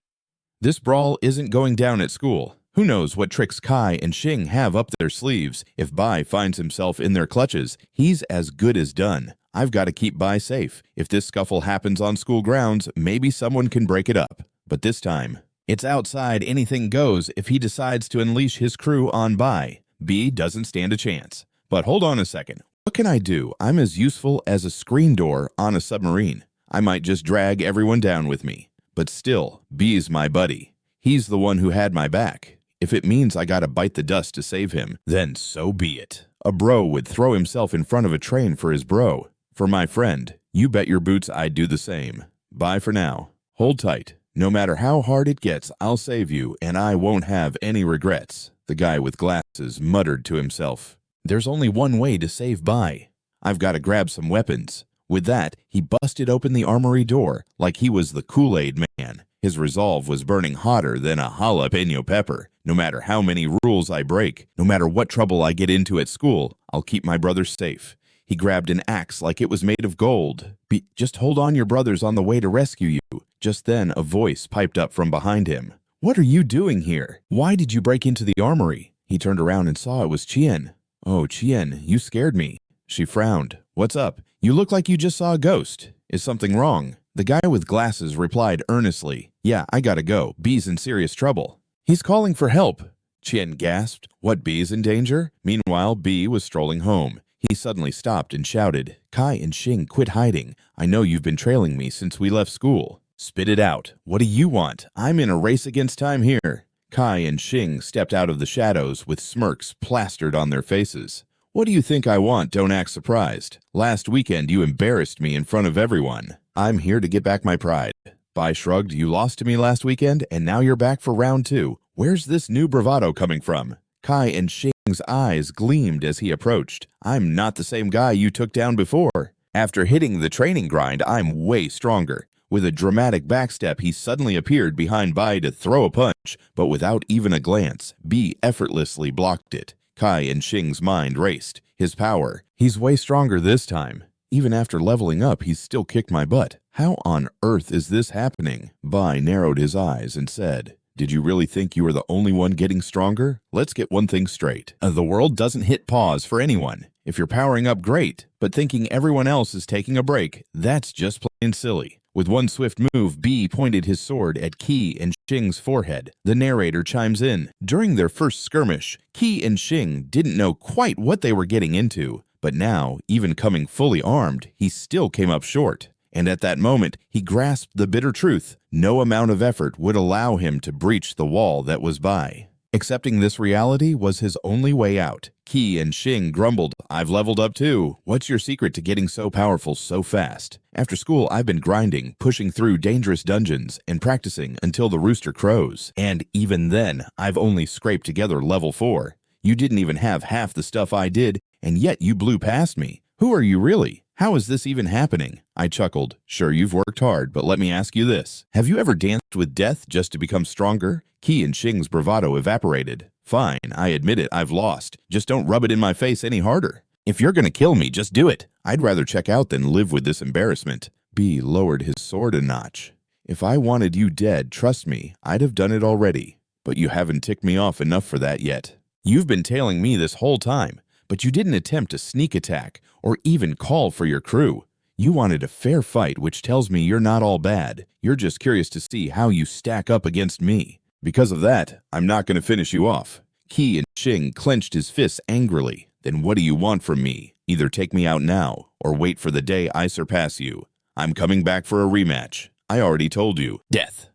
This brawl isn't going down at school. Who knows what tricks Kai and Xing have up their sleeves. If Bai finds himself in their clutches, he's as good as done. I've got to keep Bai safe. If this scuffle happens on school grounds, maybe someone can break it up. But this time, it's outside, anything goes if he decides to unleash his crew on Bai. B doesn't stand a chance. But hold on a second. What can I do? I'm as useful as a screen door on a submarine. I might just drag everyone down with me. But still, B's my buddy. He's the one who had my back. If it means I gotta bite the dust to save him, then so be it. A bro would throw himself in front of a train for his bro. For my friend, you bet your boots I'd do the same. Bye for now. Hold tight. No matter how hard it gets, I'll save you, and I won't have any regrets. The guy with glasses muttered to himself. There's only one way to save Bai. I've got to grab some weapons. With that, he busted open the armory door like he was the Kool-Aid man. His resolve was burning hotter than a jalapeno pepper. No matter how many rules I break, no matter what trouble I get into at school, I'll keep my brothers safe. He grabbed an axe like it was made of gold. Just hold on, your brother's on the way to rescue you. Just then, a voice piped up from behind him. What are you doing here? Why did you break into the armory? He turned around and saw it was Chien. Oh, Chien, you scared me. She frowned. What's up? You look like you just saw a ghost. Is something wrong? The guy with glasses replied earnestly. Yeah, I gotta go. B's in serious trouble. He's calling for help. Chien gasped. What, B's in danger? Meanwhile, B was strolling home. He suddenly stopped and shouted, Kai and Xing, quit hiding. I know you've been trailing me since we left school. Spit it out. What do you want? I'm in a race against time here. Kai and Xing stepped out of the shadows with smirks plastered on their faces. What do you think I want? Don't act surprised. Last weekend you embarrassed me in front of everyone. I'm here to get back my pride. Bai shrugged. You lost to me last weekend, and now you're back for round 2. Where's this new bravado coming from? Kai and Xing's eyes gleamed as he approached. I'm not the same guy you took down before. After hitting the training grind, I'm way stronger. With a dramatic backstep, he suddenly appeared behind Bai to throw a punch, but without even a glance, B effortlessly blocked it. Kai and Xing's mind raced. His power. He's way stronger this time. Even after leveling up, he's still kicked my butt. How on earth is this happening? Bai narrowed his eyes and said, Did you really think you were the only one getting stronger? Let's get one thing straight. The world doesn't hit pause for anyone. If you're powering up, great. But thinking everyone else is taking a break, that's just plain silly. With one swift move, B pointed his sword at Qi and Xing's forehead. The narrator chimes in. During their first skirmish, Qi and Xing didn't know quite what they were getting into. But now, even coming fully armed, he still came up short. And at that moment, he grasped the bitter truth. No amount of effort would allow him to breach the wall that was Bai. Accepting this reality was his only way out. Qi and Xing grumbled, I've leveled up too. What's your secret to getting so powerful so fast? After school, I've been grinding, pushing through dangerous dungeons, and practicing until the rooster crows. And even then, I've only scraped together level 4. You didn't even have half the stuff I did, and yet you blew past me. Who are you really? How is this even happening? I chuckled. Sure, you've worked hard, but let me ask you this. Have you ever danced with death just to become stronger? Qi and Xing's bravado evaporated. Fine, I admit it, I've lost. Just don't rub it in my face any harder. If you're gonna kill me, just do it. I'd rather check out than live with this embarrassment. B lowered his sword a notch. If I wanted you dead, trust me, I'd have done it already. But you haven't ticked me off enough for that yet. You've been tailing me this whole time, but you didn't attempt a sneak attack or even call for your crew. You wanted a fair fight, which tells me you're not all bad. You're just curious to see how you stack up against me. Because of that, I'm not going to finish you off. Qi and Xing clenched his fists angrily. Then what do you want from me? Either take me out now, or wait for the day I surpass you. I'm coming back for a rematch. I already told you. Death.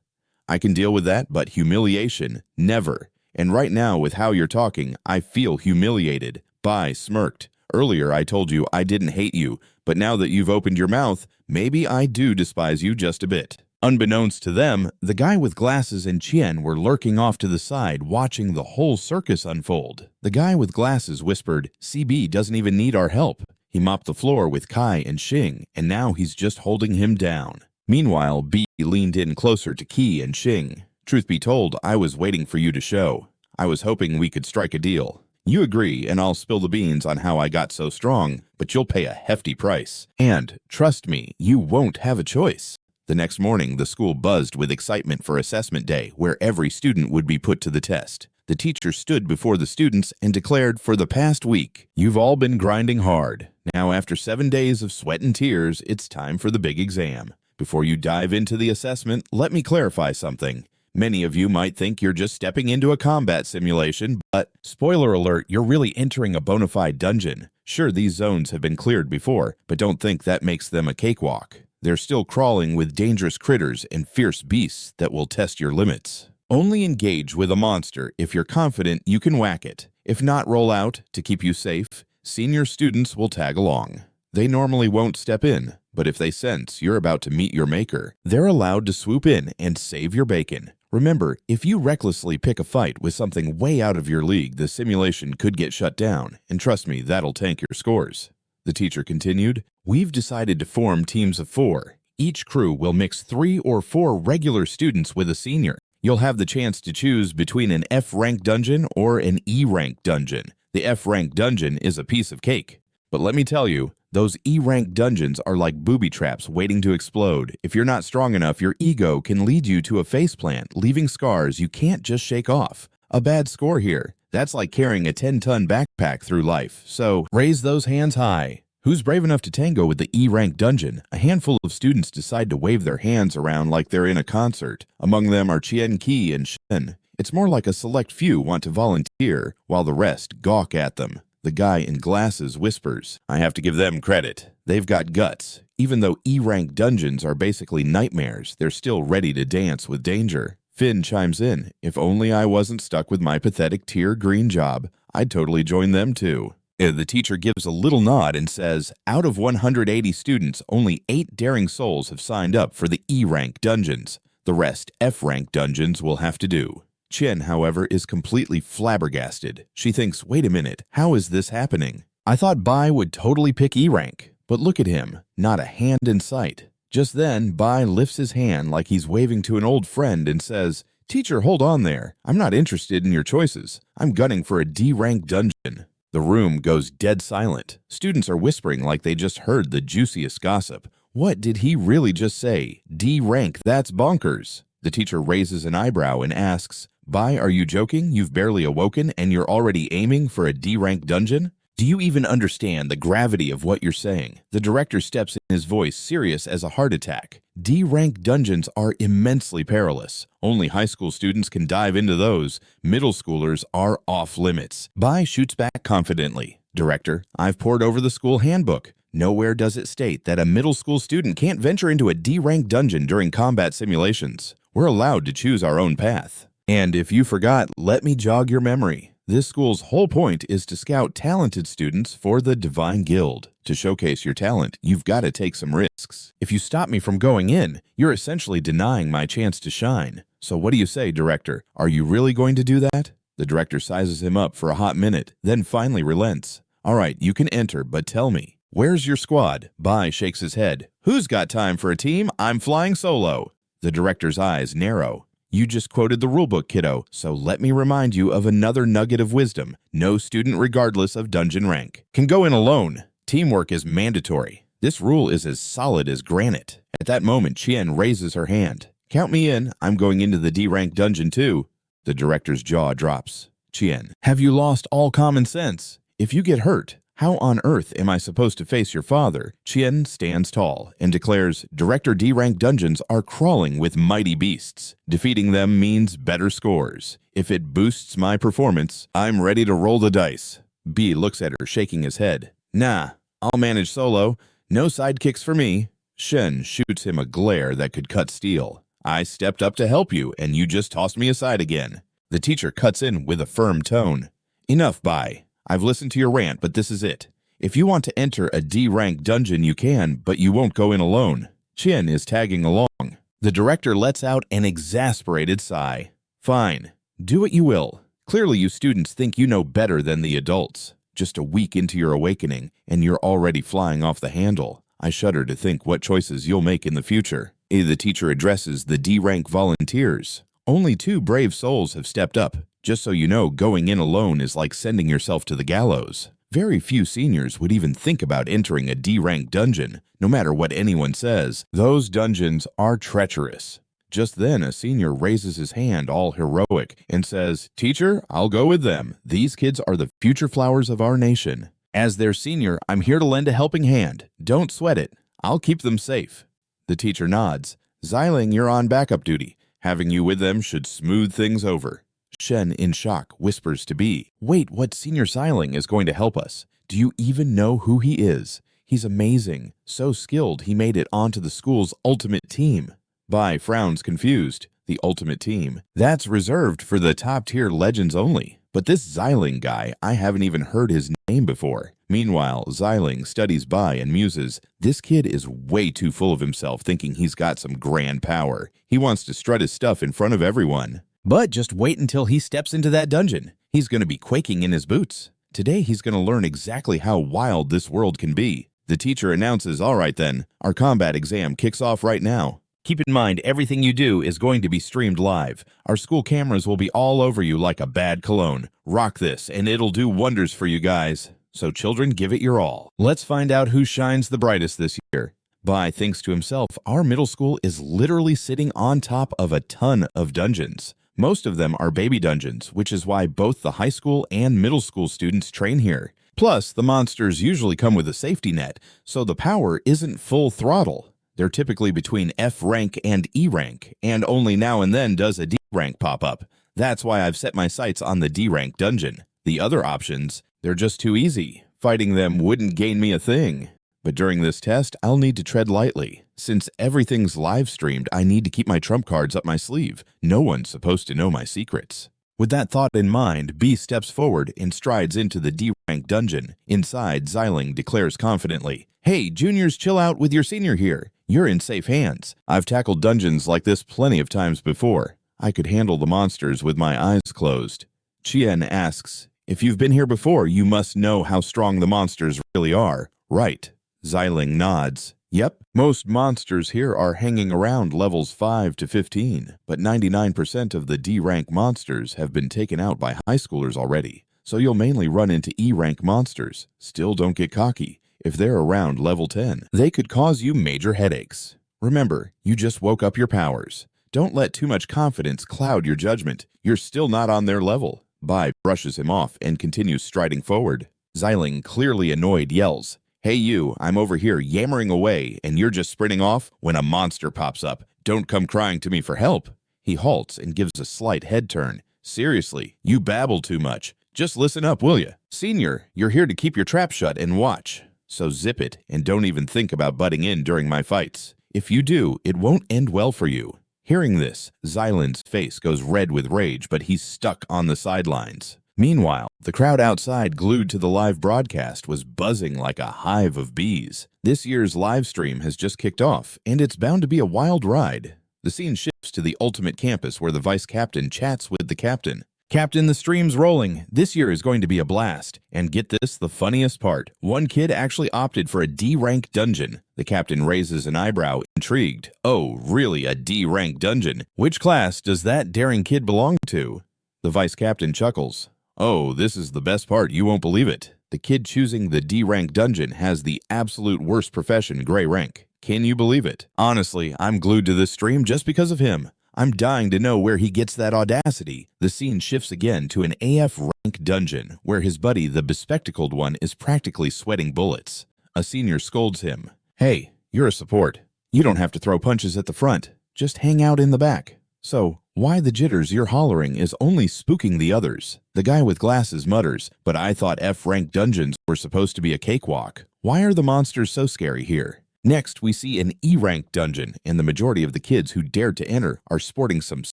I can deal with that, but humiliation, never. And right now, with how you're talking, I feel humiliated. Bai smirked. Earlier I told you I didn't hate you, but now that you've opened your mouth, maybe I do despise you just a bit. Unbeknownst to them, the guy with glasses and Chien were lurking off to the side, watching the whole circus unfold. The guy with glasses whispered, CB doesn't even need our help. He mopped the floor with Kai and Xing, and now he's just holding him down. Meanwhile, B leaned in closer to Qi and Xing. Truth be told, I was waiting for you to show. I was hoping we could strike a deal. You agree, and I'll spill the beans on how I got so strong, but you'll pay a hefty price. And, trust me, you won't have a choice. The next morning, the school buzzed with excitement for assessment day, where every student would be put to the test. The teacher stood before the students and declared, "For the past week, you've all been grinding hard. Now, after 7 days of sweat and tears, it's time for the big exam. Before you dive into the assessment, let me clarify something. Many of you might think you're just stepping into a combat simulation, but spoiler alert, you're really entering a bona fide dungeon. Sure, these zones have been cleared before, but don't think that makes them a cakewalk. They're still crawling with dangerous critters and fierce beasts that will test your limits. Only engage with a monster if you're confident you can whack it. If not, roll out. To keep you safe, senior students will tag along. They normally won't step in, but if they sense you're about to meet your maker, they're allowed to swoop in and save your bacon. Remember, if you recklessly pick a fight with something way out of your league, the simulation could get shut down, and trust me, that'll tank your scores." The teacher continued, "We've decided to form teams of 4. Each crew will mix 3 or 4 regular students with a senior. You'll have the chance to choose between an F-rank dungeon or an E-rank dungeon. The F-rank dungeon is a piece of cake. But let me tell you, those E-rank dungeons are like booby traps waiting to explode. If you're not strong enough, your ego can lead you to a faceplant, leaving scars you can't just shake off. A bad score here. That's like carrying a 10-ton backpack through life. So raise those hands high. Who's brave enough to tango with the E-rank dungeon?" A handful of students decide to wave their hands around like they're in a concert. Among them are Chien Ki and Shen. It's more like a select few want to volunteer, while the rest gawk at them. The guy in glasses whispers, "I have to give them credit. They've got guts. Even though E-rank dungeons are basically nightmares, they're still ready to dance with danger." Finn chimes in, "If only I wasn't stuck with my pathetic tier green job, I'd totally join them too." The teacher gives a little nod and says, "Out of 180 students, only 8 daring souls have signed up for the E-rank dungeons. The rest F-rank dungeons will have to do." Chen, however, is completely flabbergasted. She thinks, "Wait a minute, how is this happening? I thought Bayi would totally pick E-rank. But look at him, not a hand in sight." Just then, Bayi lifts his hand like he's waving to an old friend and says, "Teacher, hold on there. I'm not interested in your choices. I'm gunning for a D-rank dungeon." The room goes dead silent. Students are whispering like they just heard the juiciest gossip. What did he really just say? D-rank, that's bonkers. The teacher raises an eyebrow and asks, "Bayi, are you joking? You've barely awoken and you're already aiming for a D-rank dungeon? Do you even understand the gravity of what you're saying?" The director steps in, his voice serious as a heart attack. D-rank dungeons are immensely perilous. Only high school students can dive into those. Middle schoolers are off limits. Bayi shoots back confidently. "Director, I've pored over the school handbook. Nowhere does it state that a middle school student can't venture into a D-rank dungeon during combat simulations. We're allowed to choose our own path. And if you forgot, let me jog your memory. This school's whole point is to scout talented students for the Divine Guild. To showcase your talent, you've got to take some risks. If you stop me from going in, you're essentially denying my chance to shine. So what do you say, Director? Are you really going to do that?" The director sizes him up for a hot minute, then finally relents. "All right, you can enter, but tell me, where's your squad?" Bayi shakes his head. "Who's got time for a team? I'm flying solo." The director's eyes narrow. "You just quoted the rulebook, kiddo, so let me remind you of another nugget of wisdom. No student, regardless of dungeon rank, can go in alone. Teamwork is mandatory. This rule is as solid as granite." At that moment, Chien raises her hand. "Count me in. I'm going into the D-rank dungeon too." The director's jaw drops. "Chien, have you lost all common sense? If you get hurt, how on earth am I supposed to face your father?" Chien stands tall and declares, "Director, D-rank dungeons are crawling with mighty beasts. Defeating them means better scores. If it boosts my performance, I'm ready to roll the dice." B looks at her, shaking his head. "Nah, I'll manage solo. No sidekicks for me." Shen shoots him a glare that could cut steel. "I stepped up to help you, and you just tossed me aside again." The teacher cuts in with a firm tone. "Enough, Bayi. I've listened to your rant, but this is it. If you want to enter a D-rank dungeon, you can, but you won't go in alone." Chien is tagging along. The director lets out an exasperated sigh. "Fine. Do what you will. Clearly you students think you know better than the adults. Just a week into your awakening, and you're already flying off the handle. I shudder to think what choices you'll make in the future." The teacher addresses the D-rank volunteers. "Only 2 brave souls have stepped up. Just so you know, going in alone is like sending yourself to the gallows. Very few seniors would even think about entering a D-rank dungeon, no matter what anyone says. Those dungeons are treacherous. Just then, a senior raises his hand all heroic and says, "Teacher, I'll go with them. These kids are the future flowers of our nation. As their senior, I'm here to lend a helping hand. Don't sweat it. I'll keep them safe." The teacher nods. "Xiling, you're on backup duty. Having you with them should smooth things over." Shen, in shock, whispers to Bee, "Wait, what Senior Xiling is going to help us? Do you even know who he is? He's amazing. So skilled he made it onto the school's ultimate team." Bayi frowns confused. The ultimate team? That's reserved for the top-tier legends only. But this Xiling guy, I haven't even heard his name before. Meanwhile, Xiling studies Bayi and muses, "This kid is way too full of himself thinking he's got some grand power. He wants to strut his stuff in front of everyone. But just wait until he steps into that dungeon. He's going to be quaking in his boots. Today he's going to learn exactly how wild this world can be." The teacher announces, "All right then, our combat exam kicks off right now. Keep in mind, everything you do is going to be streamed live. Our school cameras will be all over you like a bad cologne. Rock this, and it'll do wonders for you guys. So children, give it your all. Let's find out who shines the brightest this year." Bayi thinks to himself, our middle school is literally sitting on top of a ton of dungeons. Most of them are baby dungeons, which is why both the high school and middle school students train here. Plus, the monsters usually come with a safety net, so the power isn't full throttle. They're typically between F rank and E rank, and only now and then does a D rank pop up. That's why I've set my sights on the D rank dungeon. The other options, they're just too easy. Fighting them wouldn't gain me a thing. But during this test, I'll need to tread lightly. Since everything's live streamed, I need to keep my trump cards up my sleeve. No one's supposed to know my secrets. With that thought in mind, B steps forward and strides into the D-rank dungeon. Inside, Xiling declares confidently, "Hey, juniors, chill out with your senior here. You're in safe hands. I've tackled dungeons like this plenty of times before. I could handle the monsters with my eyes closed." Chien asks, "If you've been here before, you must know how strong the monsters really are, right?" Xiling nods. "Yep, most monsters here are hanging around levels 5 to 15, but 99% of the D-rank monsters have been taken out by high schoolers already, so you'll mainly run into E-rank monsters. Still, don't get cocky. If they're around level 10, they could cause you major headaches. Remember, you just woke up your powers. Don't let too much confidence cloud your judgment. You're still not on their level." Bayi brushes him off and continues striding forward. Xiling, clearly annoyed, yells, "Hey you, I'm over here yammering away and you're just sprinting off when a monster pops up. Don't come crying to me for help." He halts and gives a slight head turn. "Seriously, you babble too much. Just listen up, will ya? Senior, you're here to keep your trap shut and watch. So zip it and don't even think about butting in during my fights. If you do, it won't end well for you." Hearing this, Xyling's face goes red with rage, but he's stuck on the sidelines. Meanwhile, the crowd outside glued to the live broadcast was buzzing like a hive of bees. This year's live stream has just kicked off, and it's bound to be a wild ride. The scene shifts to the ultimate campus where the vice captain chats with the captain. "Captain, the stream's rolling. This year is going to be a blast. And get this, the funniest part. One kid actually opted for a D-rank dungeon." The captain raises an eyebrow, intrigued. "Oh, really, a D-rank dungeon? Which class does that daring kid belong to?" The vice captain chuckles. "Oh, this is the best part. You won't believe it. The kid choosing the D-rank dungeon has the absolute worst profession, gray rank. Can you believe it? Honestly, I'm glued to this stream just because of him. I'm dying to know where he gets that audacity." The scene shifts again to an AF rank dungeon, where his buddy, the bespectacled one, is practically sweating bullets. A senior scolds him. "Hey, you're a support. You don't have to throw punches at the front. Just hang out in the back." "So, why the jitters you're hollering is only spooking the others." The guy with glasses mutters, "But I thought F-rank dungeons were supposed to be a cakewalk. Why are the monsters so scary here?" Next, we see an E-rank dungeon, and the majority of the kids who dared to enter are sporting some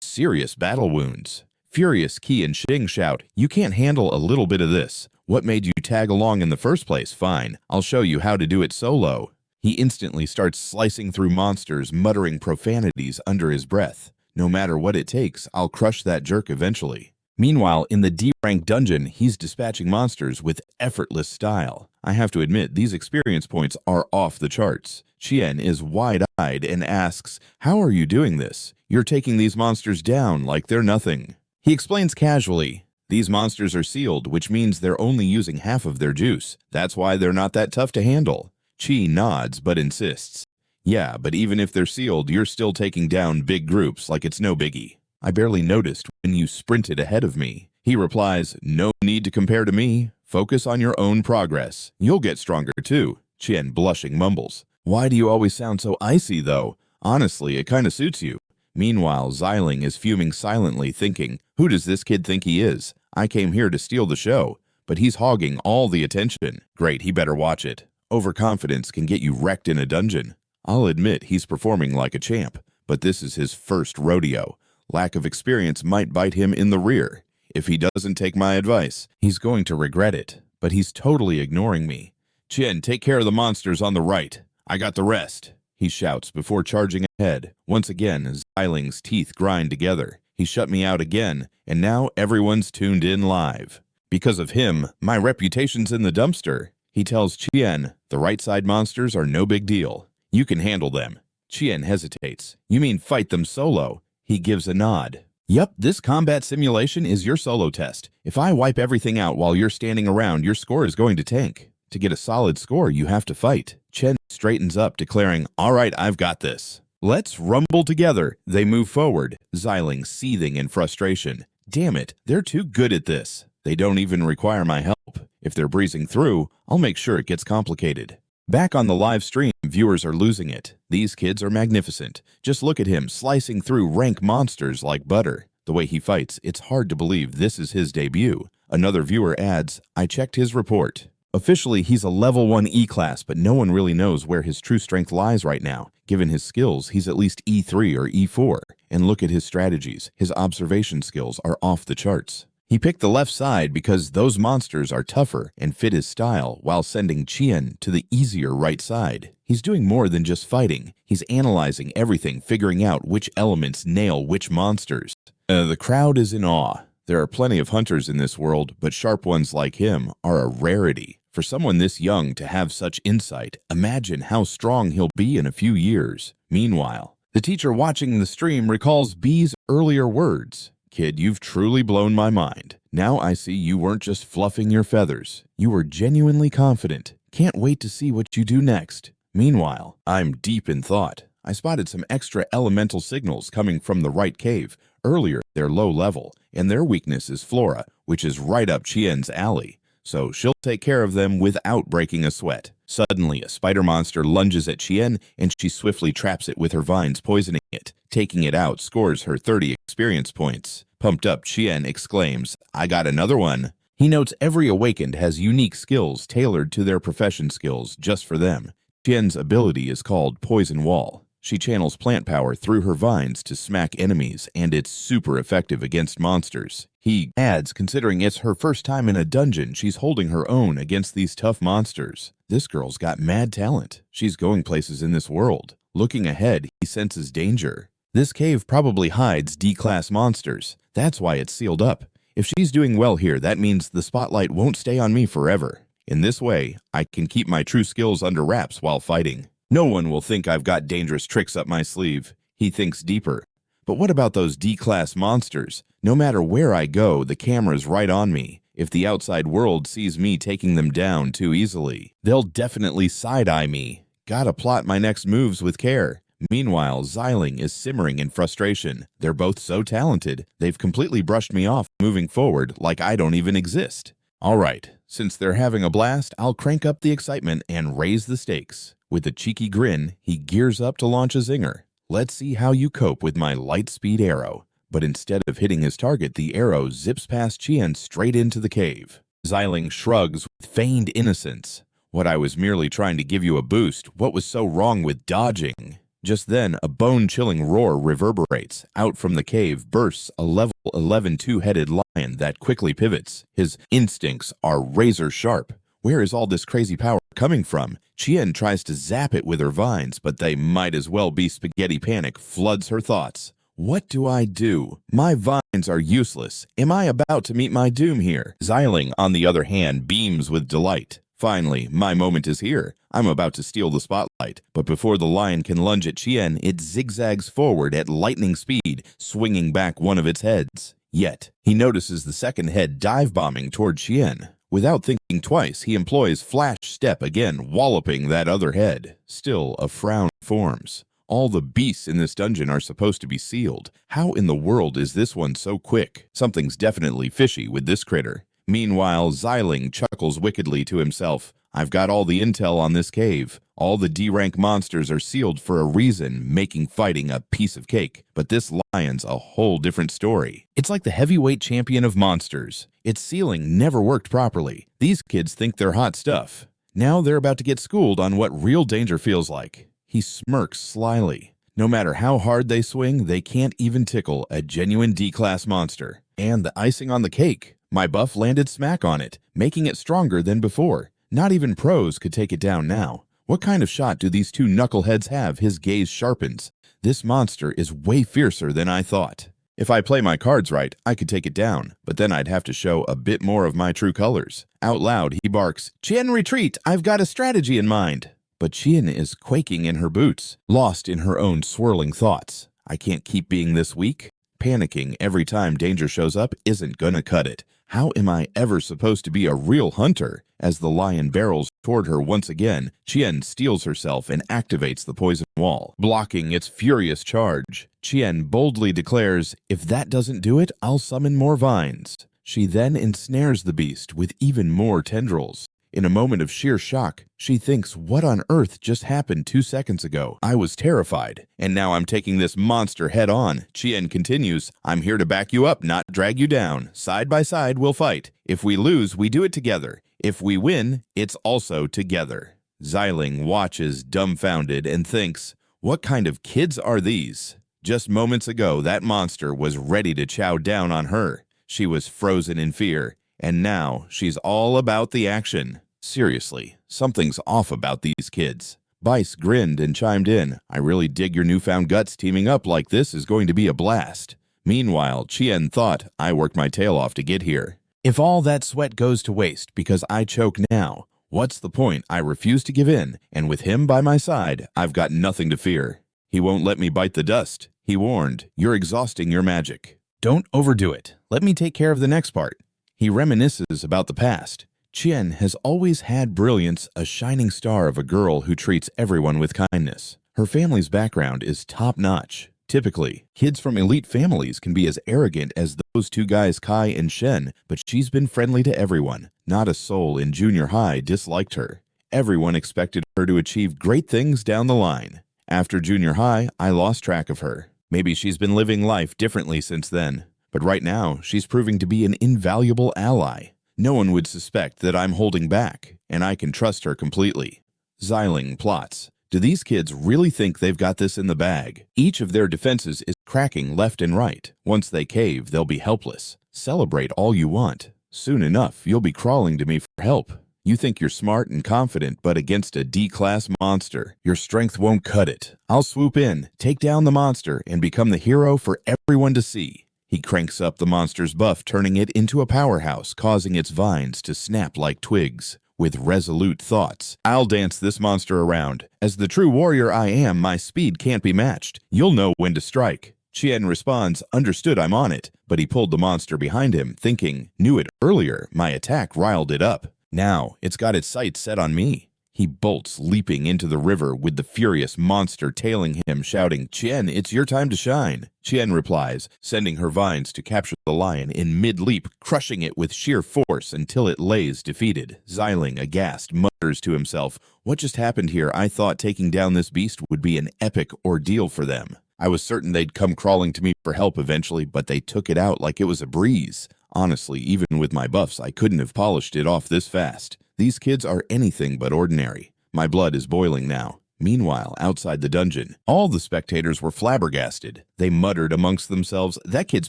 serious battle wounds. Furious Qi and Xing shout, "You can't handle a little bit of this. What made you tag along in the first place? Fine, I'll show you how to do it solo." He instantly starts slicing through monsters, muttering profanities under his breath. "No matter what it takes, I'll crush that jerk eventually." Meanwhile, in the D-rank dungeon, he's dispatching monsters with effortless style. I have to admit, these experience points are off the charts. Chien is wide-eyed and asks, "How are you doing this? You're taking these monsters down like they're nothing." He explains casually, These monsters are sealed, which means they're only using half of their juice. That's why they're not that tough to handle. Chi nods but insists. Yeah, but even if they're sealed, you're still taking down big groups like it's no biggie. I barely noticed when you sprinted ahead of me. He replies, no need to compare to me. Focus on your own progress. You'll get stronger too. Qian blushing mumbles. Why do you always sound so icy though? Honestly, it kinda suits you. Meanwhile, Xiling is fuming silently thinking, who does this kid think he is? I came here to steal the show, but he's hogging all the attention. Great, he better watch it. Overconfidence can get you wrecked in a dungeon. I'll admit he's performing like a champ, but this is his first rodeo. Lack of experience might bite him in the rear. If he doesn't take my advice, he's going to regret it, but he's totally ignoring me. Qian, take care of the monsters on the right. I got the rest, he shouts before charging ahead. Once again, Xiling's teeth grind together. He shut me out again, and now everyone's tuned in live. Because of him, my reputation's in the dumpster. He tells Qian, the right side monsters are no big deal. You can handle them. Qian hesitates. You mean fight them solo? He gives a nod. Yep, this combat simulation is your solo test. If I wipe everything out while you're standing around, your score is going to tank. To get a solid score, you have to fight. Chen straightens up, declaring, all right, I've got this. Let's rumble together. They move forward, Xiling seething in frustration. Damn it, they're too good at this. They don't even require my help. If they're breezing through, I'll make sure it gets complicated. Back on the live stream, viewers are losing it. These kids are magnificent. Just look at him slicing through rank monsters like butter. The way he fights, it's hard to believe this is his debut. Another viewer adds, I checked his report. Officially, he's a level 1 E-class, but no one really knows where his true strength lies right now. Given his skills, he's at least E3 or E4. And look at his strategies. His observation skills are off the charts. He picked the left side because those monsters are tougher and fit his style, while sending Qian to the easier right side. He's doing more than just fighting. He's analyzing everything, figuring out which elements nail which monsters. The crowd is in awe. There are plenty of hunters in this world, but sharp ones like him are a rarity. For someone this young to have such insight, imagine how strong he'll be in a few years. Meanwhile, the teacher watching the stream recalls B's earlier words. Kid, you've truly blown my mind. Now I see you weren't just fluffing your feathers. You were genuinely confident. Can't wait to see what you do next. Meanwhile, I'm deep in thought. I spotted some extra elemental signals coming from the right cave. Earlier, they're low level, and their weakness is Flora, which is right up Qian's alley. So she'll take care of them without breaking a sweat. Suddenly, a spider monster lunges at Qian, and she swiftly traps it with her vines, poisoning it. Taking it out scores her 30 experience points. Pumped up, Qian exclaims, I got another one. He notes every awakened has unique skills tailored to their profession skills just for them. Qian's ability is called Poison Wall. She channels plant power through her vines to smack enemies, and it's super effective against monsters. He adds, considering it's her first time in a dungeon, she's holding her own against these tough monsters. This girl's got mad talent. She's going places in this world. Looking ahead, he senses danger. This cave probably hides D-class monsters. That's why it's sealed up. If she's doing well here, that means the spotlight won't stay on me forever. In this way, I can keep my true skills under wraps while fighting. No one will think I've got dangerous tricks up my sleeve. He thinks deeper. But what about those D-class monsters? No matter where I go, the camera's right on me. If the outside world sees me taking them down too easily, they'll definitely side-eye me. Gotta plot my next moves with care. Meanwhile, Xiling is simmering in frustration. They're both so talented, they've completely brushed me off moving forward like I don't even exist. All right, since they're having a blast, I'll crank up the excitement and raise the stakes. With a cheeky grin, he gears up to launch a zinger. Let's see how you cope with my light-speed arrow. But instead of hitting his target, the arrow zips past Qian straight into the cave. Xiling shrugs with feigned innocence. What, I was merely trying to give you a boost. What was so wrong with dodging? Just then, a bone-chilling roar reverberates. Out from the cave bursts a level 11 two-headed lion that quickly pivots. His instincts are razor-sharp. Where is all this crazy power coming from? Qian tries to zap it with her vines, but they might as well be spaghetti. Panic floods her thoughts. What do I do? My vines are useless. Am I about to meet my doom here? Xiling, on the other hand, beams with delight. Finally, my moment is here. I'm about to steal the spotlight. But before the lion can lunge at Qian, it zigzags forward at lightning speed, swinging back one of its heads. Yet, he notices the second head dive-bombing toward Chien. Without thinking twice, he employs Flash Step again, walloping that other head. Still, a frown forms. All the beasts in this dungeon are supposed to be sealed. How in the world is this one so quick? Something's definitely fishy with this critter. Meanwhile, Xiling chuckles wickedly to himself. I've got all the intel on this cave. All the D-rank monsters are sealed for a reason, making fighting a piece of cake. But this lion's a whole different story. It's like the heavyweight champion of monsters. Its sealing never worked properly. These kids think they're hot stuff. Now they're about to get schooled on what real danger feels like. He smirks slyly. No matter how hard they swing, they can't even tickle a genuine D-class monster. And the icing on the cake, my buff landed smack on it, making it stronger than before. Not even pros could take it down now. What kind of shot do these two knuckleheads have? His gaze sharpens. This monster is way fiercer than I thought. If I play my cards right, I could take it down, but then I'd have to show a bit more of my true colors. Out loud, he barks, "Chien, retreat! I've got a strategy in mind!" But Chien is quaking in her boots, lost in her own swirling thoughts. I can't keep being this weak. Panicking every time danger shows up isn't gonna cut it. How am I ever supposed to be a real hunter? As the lion barrels toward her once again, Chien steels herself and activates the poison wall, blocking its furious charge. Chien boldly declares, "If that doesn't do it, I'll summon more vines." She then ensnares the beast with even more tendrils. In a moment of sheer shock, she thinks, what on earth just happened 2 seconds ago? I was terrified, and now I'm taking this monster head on. Chien continues, "I'm here to back you up, not drag you down. Side by side, we'll fight. If we lose, we do it together. If we win, it's also together." Xiling watches dumbfounded and thinks, what kind of kids are these? Just moments ago, that monster was ready to chow down on her. She was frozen in fear, and now she's all about the action. Seriously, something's off about these kids. Bice grinned and chimed in, "I really dig your newfound guts. Teaming up like this is going to be a blast." Meanwhile, Chien thought, I worked my tail off to get here. If all that sweat goes to waste because I choke now, what's the point? I refuse to give in, and with him by my side, I've got nothing to fear. He won't let me bite the dust. He warned, "You're exhausting your magic. Don't overdo it. Let me take care of the next part." He reminisces about the past. Chien has always had brilliance, a shining star of a girl who treats everyone with kindness. Her family's background is top-notch. Typically, kids from elite families can be as arrogant as those two guys Kai and Shen, but she's been friendly to everyone. Not a soul in junior high disliked her. Everyone expected her to achieve great things down the line. After junior high, I lost track of her. Maybe she's been living life differently since then. But right now, she's proving to be an invaluable ally. No one would suspect that I'm holding back, and I can trust her completely. Xiling plots. Do these kids really think they've got this in the bag? Each of their defenses is cracking left and right. Once they cave, they'll be helpless. Celebrate all you want. Soon enough, you'll be crawling to me for help. You think you're smart and confident, but against a D-class monster, your strength won't cut it. I'll swoop in, take down the monster, and become the hero for everyone to see. He cranks up the monster's buff, turning it into a powerhouse, causing its vines to snap like twigs. With resolute thoughts, I'll dance this monster around. As the true warrior I am, my speed can't be matched. You'll know when to strike. Chien responds, understood, I'm on it. But he pulled the monster behind him, thinking, knew it earlier, my attack riled it up. Now, it's got its sights set on me. He bolts, leaping into the river with the furious monster tailing him, shouting, Chien, it's your time to shine. Chien replies, sending her vines to capture the lion in mid-leap, crushing it with sheer force until it lays defeated. Xiling, aghast, mutters to himself, what just happened here? I thought taking down this beast would be an epic ordeal for them. I was certain they'd come crawling to me for help eventually, but they took it out like it was a breeze. Honestly, even with my buffs, I couldn't have polished it off this fast. These kids are anything but ordinary. My blood is boiling now. Meanwhile, outside the dungeon, all the spectators were flabbergasted. They muttered amongst themselves, that kid's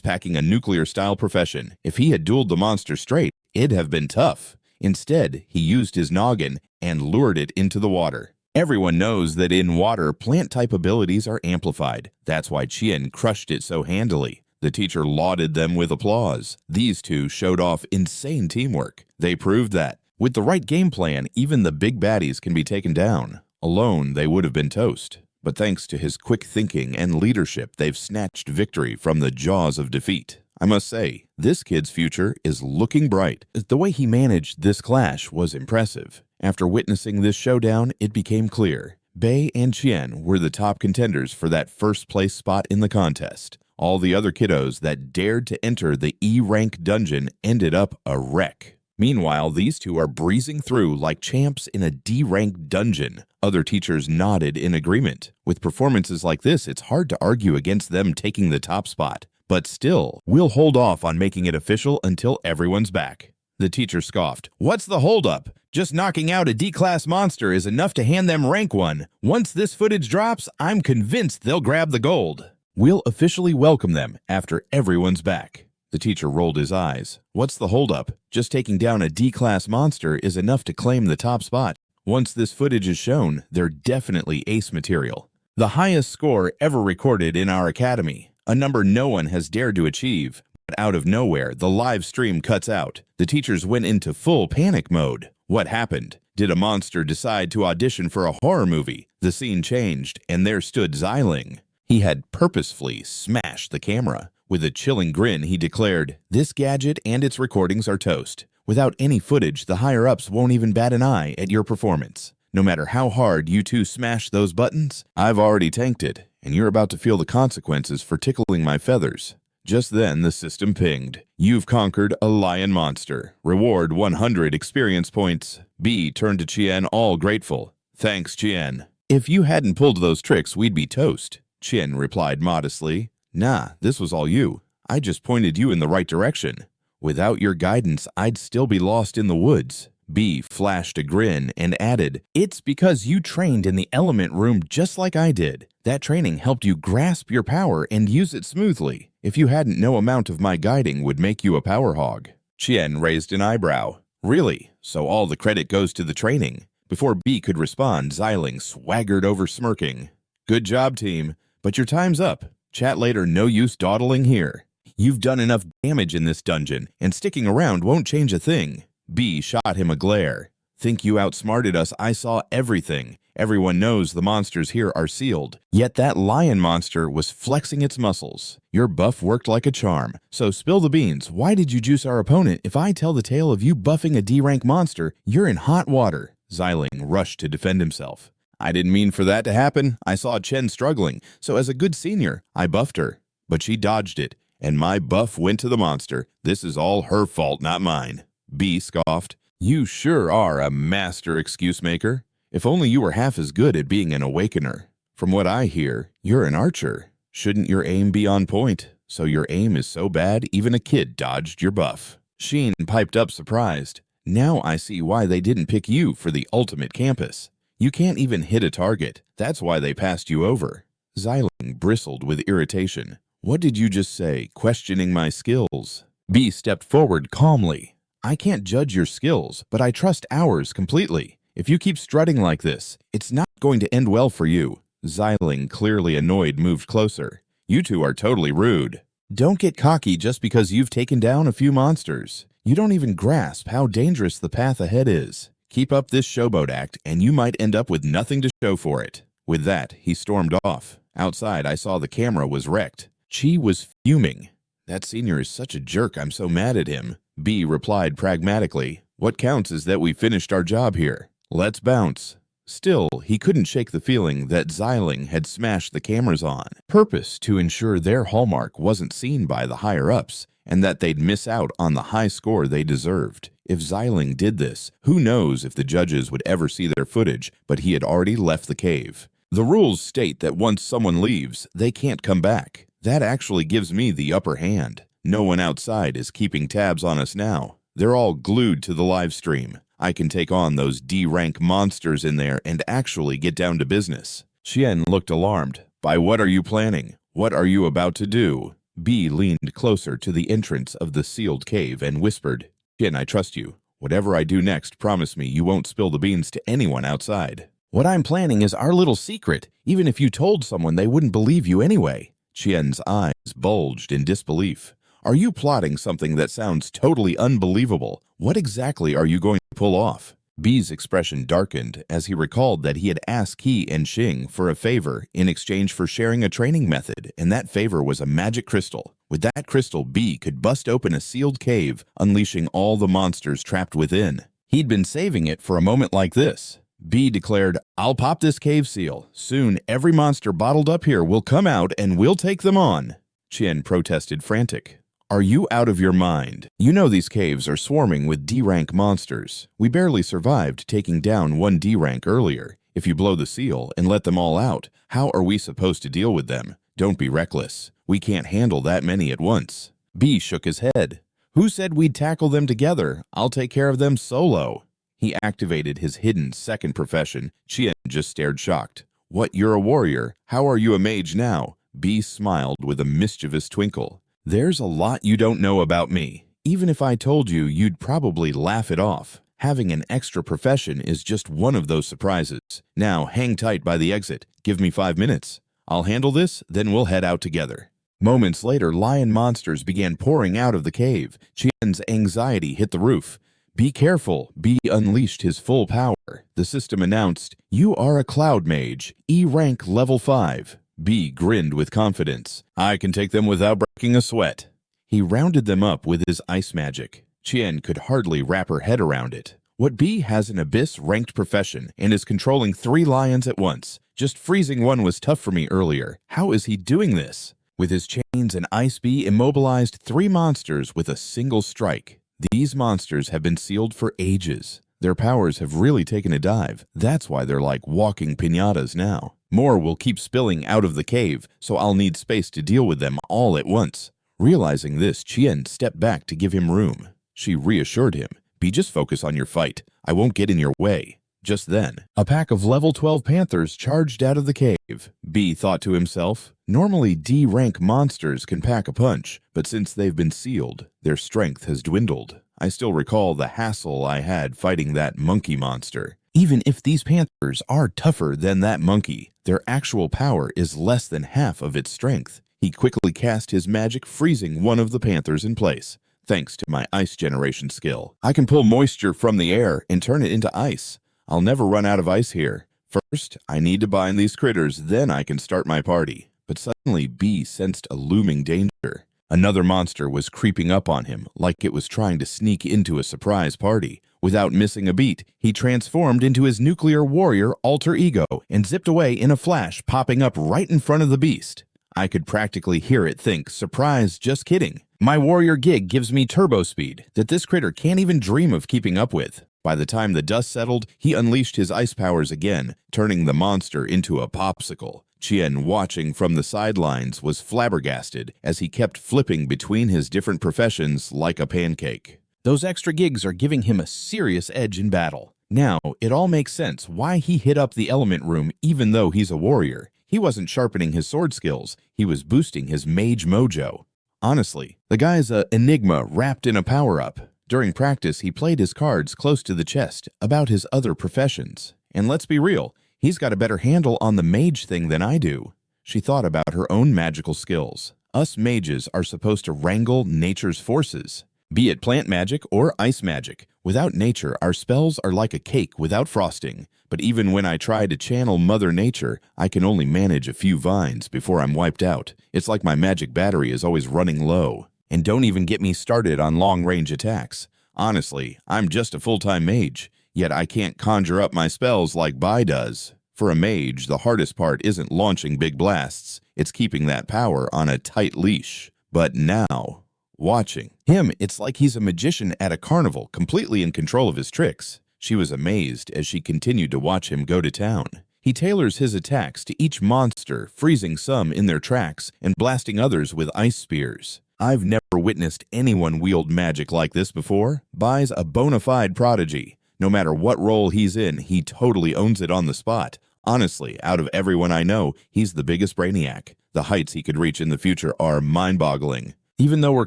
packing a nuclear-style profession. If he had dueled the monster straight, it'd have been tough. Instead, he used his noggin and lured it into the water. Everyone knows that in water, plant-type abilities are amplified. That's why Chien crushed it so handily. The teacher lauded them with applause. These two showed off insane teamwork. They proved that, with the right game plan, even the big baddies can be taken down. Alone, they would have been toast. But thanks to his quick thinking and leadership, they've snatched victory from the jaws of defeat. I must say, this kid's future is looking bright. The way he managed this clash was impressive. After witnessing this showdown, it became clear. Bayi and Chien were the top contenders for that first place spot in the contest. All the other kiddos that dared to enter the E-rank dungeon ended up a wreck. Meanwhile, these two are breezing through like champs in a D-rank dungeon. Other teachers nodded in agreement. With performances like this, it's hard to argue against them taking the top spot. But still, we'll hold off on making it official until everyone's back. The teacher scoffed. What's the holdup? Just knocking out a D-class monster is enough to hand them rank 1. Once this footage drops, I'm convinced they'll grab the gold. We'll officially welcome them after everyone's back. The teacher rolled his eyes. What's the holdup? Just taking down a D-class monster is enough to claim the top spot. Once this footage is shown, they're definitely ace material. The highest score ever recorded in our academy. A number no one has dared to achieve. But out of nowhere, the live stream cuts out. The teachers went into full panic mode. What happened? Did a monster decide to audition for a horror movie? The scene changed, and there stood Xiling. He had purposefully smashed the camera. With a chilling grin, he declared, "This gadget and its recordings are toast. Without any footage, the higher-ups won't even bat an eye at your performance. No matter how hard you two smash those buttons, I've already tanked it, and you're about to feel the consequences for tickling my feathers." Just then, the system pinged. You've conquered a lion monster. Reward 100 experience points. B turned to Chien all grateful. Thanks, Chien. If you hadn't pulled those tricks, we'd be toast. Chien replied modestly. Nah, this was all you. I just pointed you in the right direction. Without your guidance, I'd still be lost in the woods. B flashed a grin and added, It's because you trained in the element room just like I did. That training helped you grasp your power and use it smoothly. If you hadn't, no amount of my guiding would make you a power hog. Chien raised an eyebrow. Really? So all the credit goes to the training? Before B could respond, Xiling swaggered over smirking. Good job, team, but your time's up. Chat later, no use dawdling here. You've done enough damage in this dungeon, and sticking around won't change a thing. B shot him a glare. Think you outsmarted us? I saw everything. Everyone knows the monsters here are sealed. Yet that lion monster was flexing its muscles. Your buff worked like a charm. So spill the beans. Why did you juice our opponent? If I tell the tale of you buffing a D-rank monster, you're in hot water. Xiling rushed to defend himself. I didn't mean for that to happen. I saw Chen struggling, so as a good senior, I buffed her. But she dodged it, and my buff went to the monster. This is all her fault, not mine. B scoffed. You sure are a master excuse maker. If only you were half as good at being an awakener. From what I hear, you're an archer. Shouldn't your aim be on point? So your aim is so bad, even a kid dodged your buff. Sheen piped up surprised. Now I see why they didn't pick you for the ultimate campus. You can't even hit a target. That's why they passed you over. Xiling bristled with irritation. What did you just say, questioning my skills? B stepped forward calmly. I can't judge your skills, but I trust ours completely. If you keep strutting like this, it's not going to end well for you. Xiling, clearly annoyed, moved closer. You two are totally rude. Don't get cocky just because you've taken down a few monsters. You don't even grasp how dangerous the path ahead is. Keep up this showboat act, and you might end up with nothing to show for it. With that, he stormed off. Outside, I saw the camera was wrecked. Chi was fuming. That senior is such a jerk, I'm so mad at him. B replied pragmatically. What counts is that we finished our job here. Let's bounce. Still, he couldn't shake the feeling that Xiling had smashed the cameras on purpose to ensure their hallmark wasn't seen by the higher-ups and that they'd miss out on the high score they deserved. If Xiling did this, who knows if the judges would ever see their footage, but he had already left the cave. The rules state that once someone leaves, they can't come back. That actually gives me the upper hand. No one outside is keeping tabs on us now. They're all glued to the live stream. I can take on those D-rank monsters in there and actually get down to business. Chien looked alarmed. By what are you planning? What are you about to do? B leaned closer to the entrance of the sealed cave and whispered, Chien, I trust you. Whatever I do next, promise me you won't spill the beans to anyone outside. What I'm planning is our little secret. Even if you told someone, they wouldn't believe you anyway. Chien's eyes bulged in disbelief. Are you plotting something that sounds totally unbelievable? What exactly are you going to pull off? B's expression darkened as he recalled that he had asked Qi and Xing for a favor in exchange for sharing a training method, and that favor was a magic crystal. With that crystal, B could bust open a sealed cave, unleashing all the monsters trapped within. He'd been saving it for a moment like this. B declared, "I'll pop this cave seal. Soon, every monster bottled up here will come out and we'll take them on." Chien protested, frantic. "Are you out of your mind? You know these caves are swarming with D-rank monsters. We barely survived taking down one D-rank earlier. If you blow the seal and let them all out, how are we supposed to deal with them? Don't be reckless. We can't handle that many at once." B shook his head. "Who said we'd tackle them together? I'll take care of them solo." He activated his hidden second profession. Chien just stared shocked. "What, you're a warrior? How are you a mage now?" B smiled with a mischievous twinkle. "There's a lot you don't know about me. Even if I told you, you'd probably laugh it off. Having an extra profession is just one of those surprises. Now, hang tight by the exit. Give me 5 minutes. I'll handle this, then we'll head out together." Moments later, lion monsters began pouring out of the cave. Chien's anxiety hit the roof. "Be careful." B unleashed his full power. The system announced, "You are a cloud mage, E rank level 5. B grinned with confidence. "I can take them without breaking a sweat." He rounded them up with his ice magic. Chien could hardly wrap her head around it. What, B has an abyss-ranked profession and is controlling 3 lions at once. Just freezing one was tough for me earlier. How is he doing this? With his chains and ice, B immobilized 3 monsters with a single strike. These monsters have been sealed for ages. Their powers have really taken a dive. That's why they're like walking piñatas now. More will keep spilling out of the cave, so I'll need space to deal with them all at once. Realizing this, Chien stepped back to give him room. She reassured him, "B, just focus on your fight. I won't get in your way." Just then, a pack of level 12 panthers charged out of the cave. B thought to himself, normally D-rank monsters can pack a punch, but since they've been sealed, their strength has dwindled. I still recall the hassle I had fighting that monkey monster. Even if these panthers are tougher than that monkey, their actual power is less than half of its strength. He quickly cast his magic, freezing one of the panthers in place. Thanks to my ice generation skill, I can pull moisture from the air and turn it into ice. I'll never run out of ice here. First, I need to bind these critters, then I can start my party. But suddenly, B sensed a looming danger. Another monster was creeping up on him, like it was trying to sneak into a surprise party. Without missing a beat, he transformed into his nuclear warrior alter ego and zipped away in a flash, popping up right in front of the beast. I could practically hear it think, "Surprise, just kidding. My warrior gig gives me turbo speed that this critter can't even dream of keeping up with." By the time the dust settled, he unleashed his ice powers again, turning the monster into a popsicle. Chien, watching from the sidelines, was flabbergasted as he kept flipping between his different professions like a pancake. Those extra gigs are giving him a serious edge in battle. Now, it all makes sense why he hit up the element room even though he's a warrior. He wasn't sharpening his sword skills, he was boosting his mage mojo. Honestly, the guy's an enigma wrapped in a power-up. During practice, he played his cards close to the chest about his other professions. And let's be real, he's got a better handle on the mage thing than I do. She thought about her own magical skills. Us mages are supposed to wrangle nature's forces, be it plant magic or ice magic. Without nature, our spells are like a cake without frosting. But even when I try to channel Mother Nature, I can only manage a few vines before I'm wiped out. It's like my magic battery is always running low. And don't even get me started on long-range attacks. Honestly, I'm just a full-time mage, yet I can't conjure up my spells like Bayi does. For a mage, the hardest part isn't launching big blasts, it's keeping that power on a tight leash. But now, watching him, it's like he's a magician at a carnival, completely in control of his tricks. She was amazed as she continued to watch him go to town. He tailors his attacks to each monster, freezing some in their tracks and blasting others with ice spears. I've never witnessed anyone wield magic like this before. Bayi's a bona fide prodigy. No matter what role he's in, he totally owns it on the spot. Honestly, out of everyone I know, he's the biggest brainiac. The heights he could reach in the future are mind-boggling. Even though we're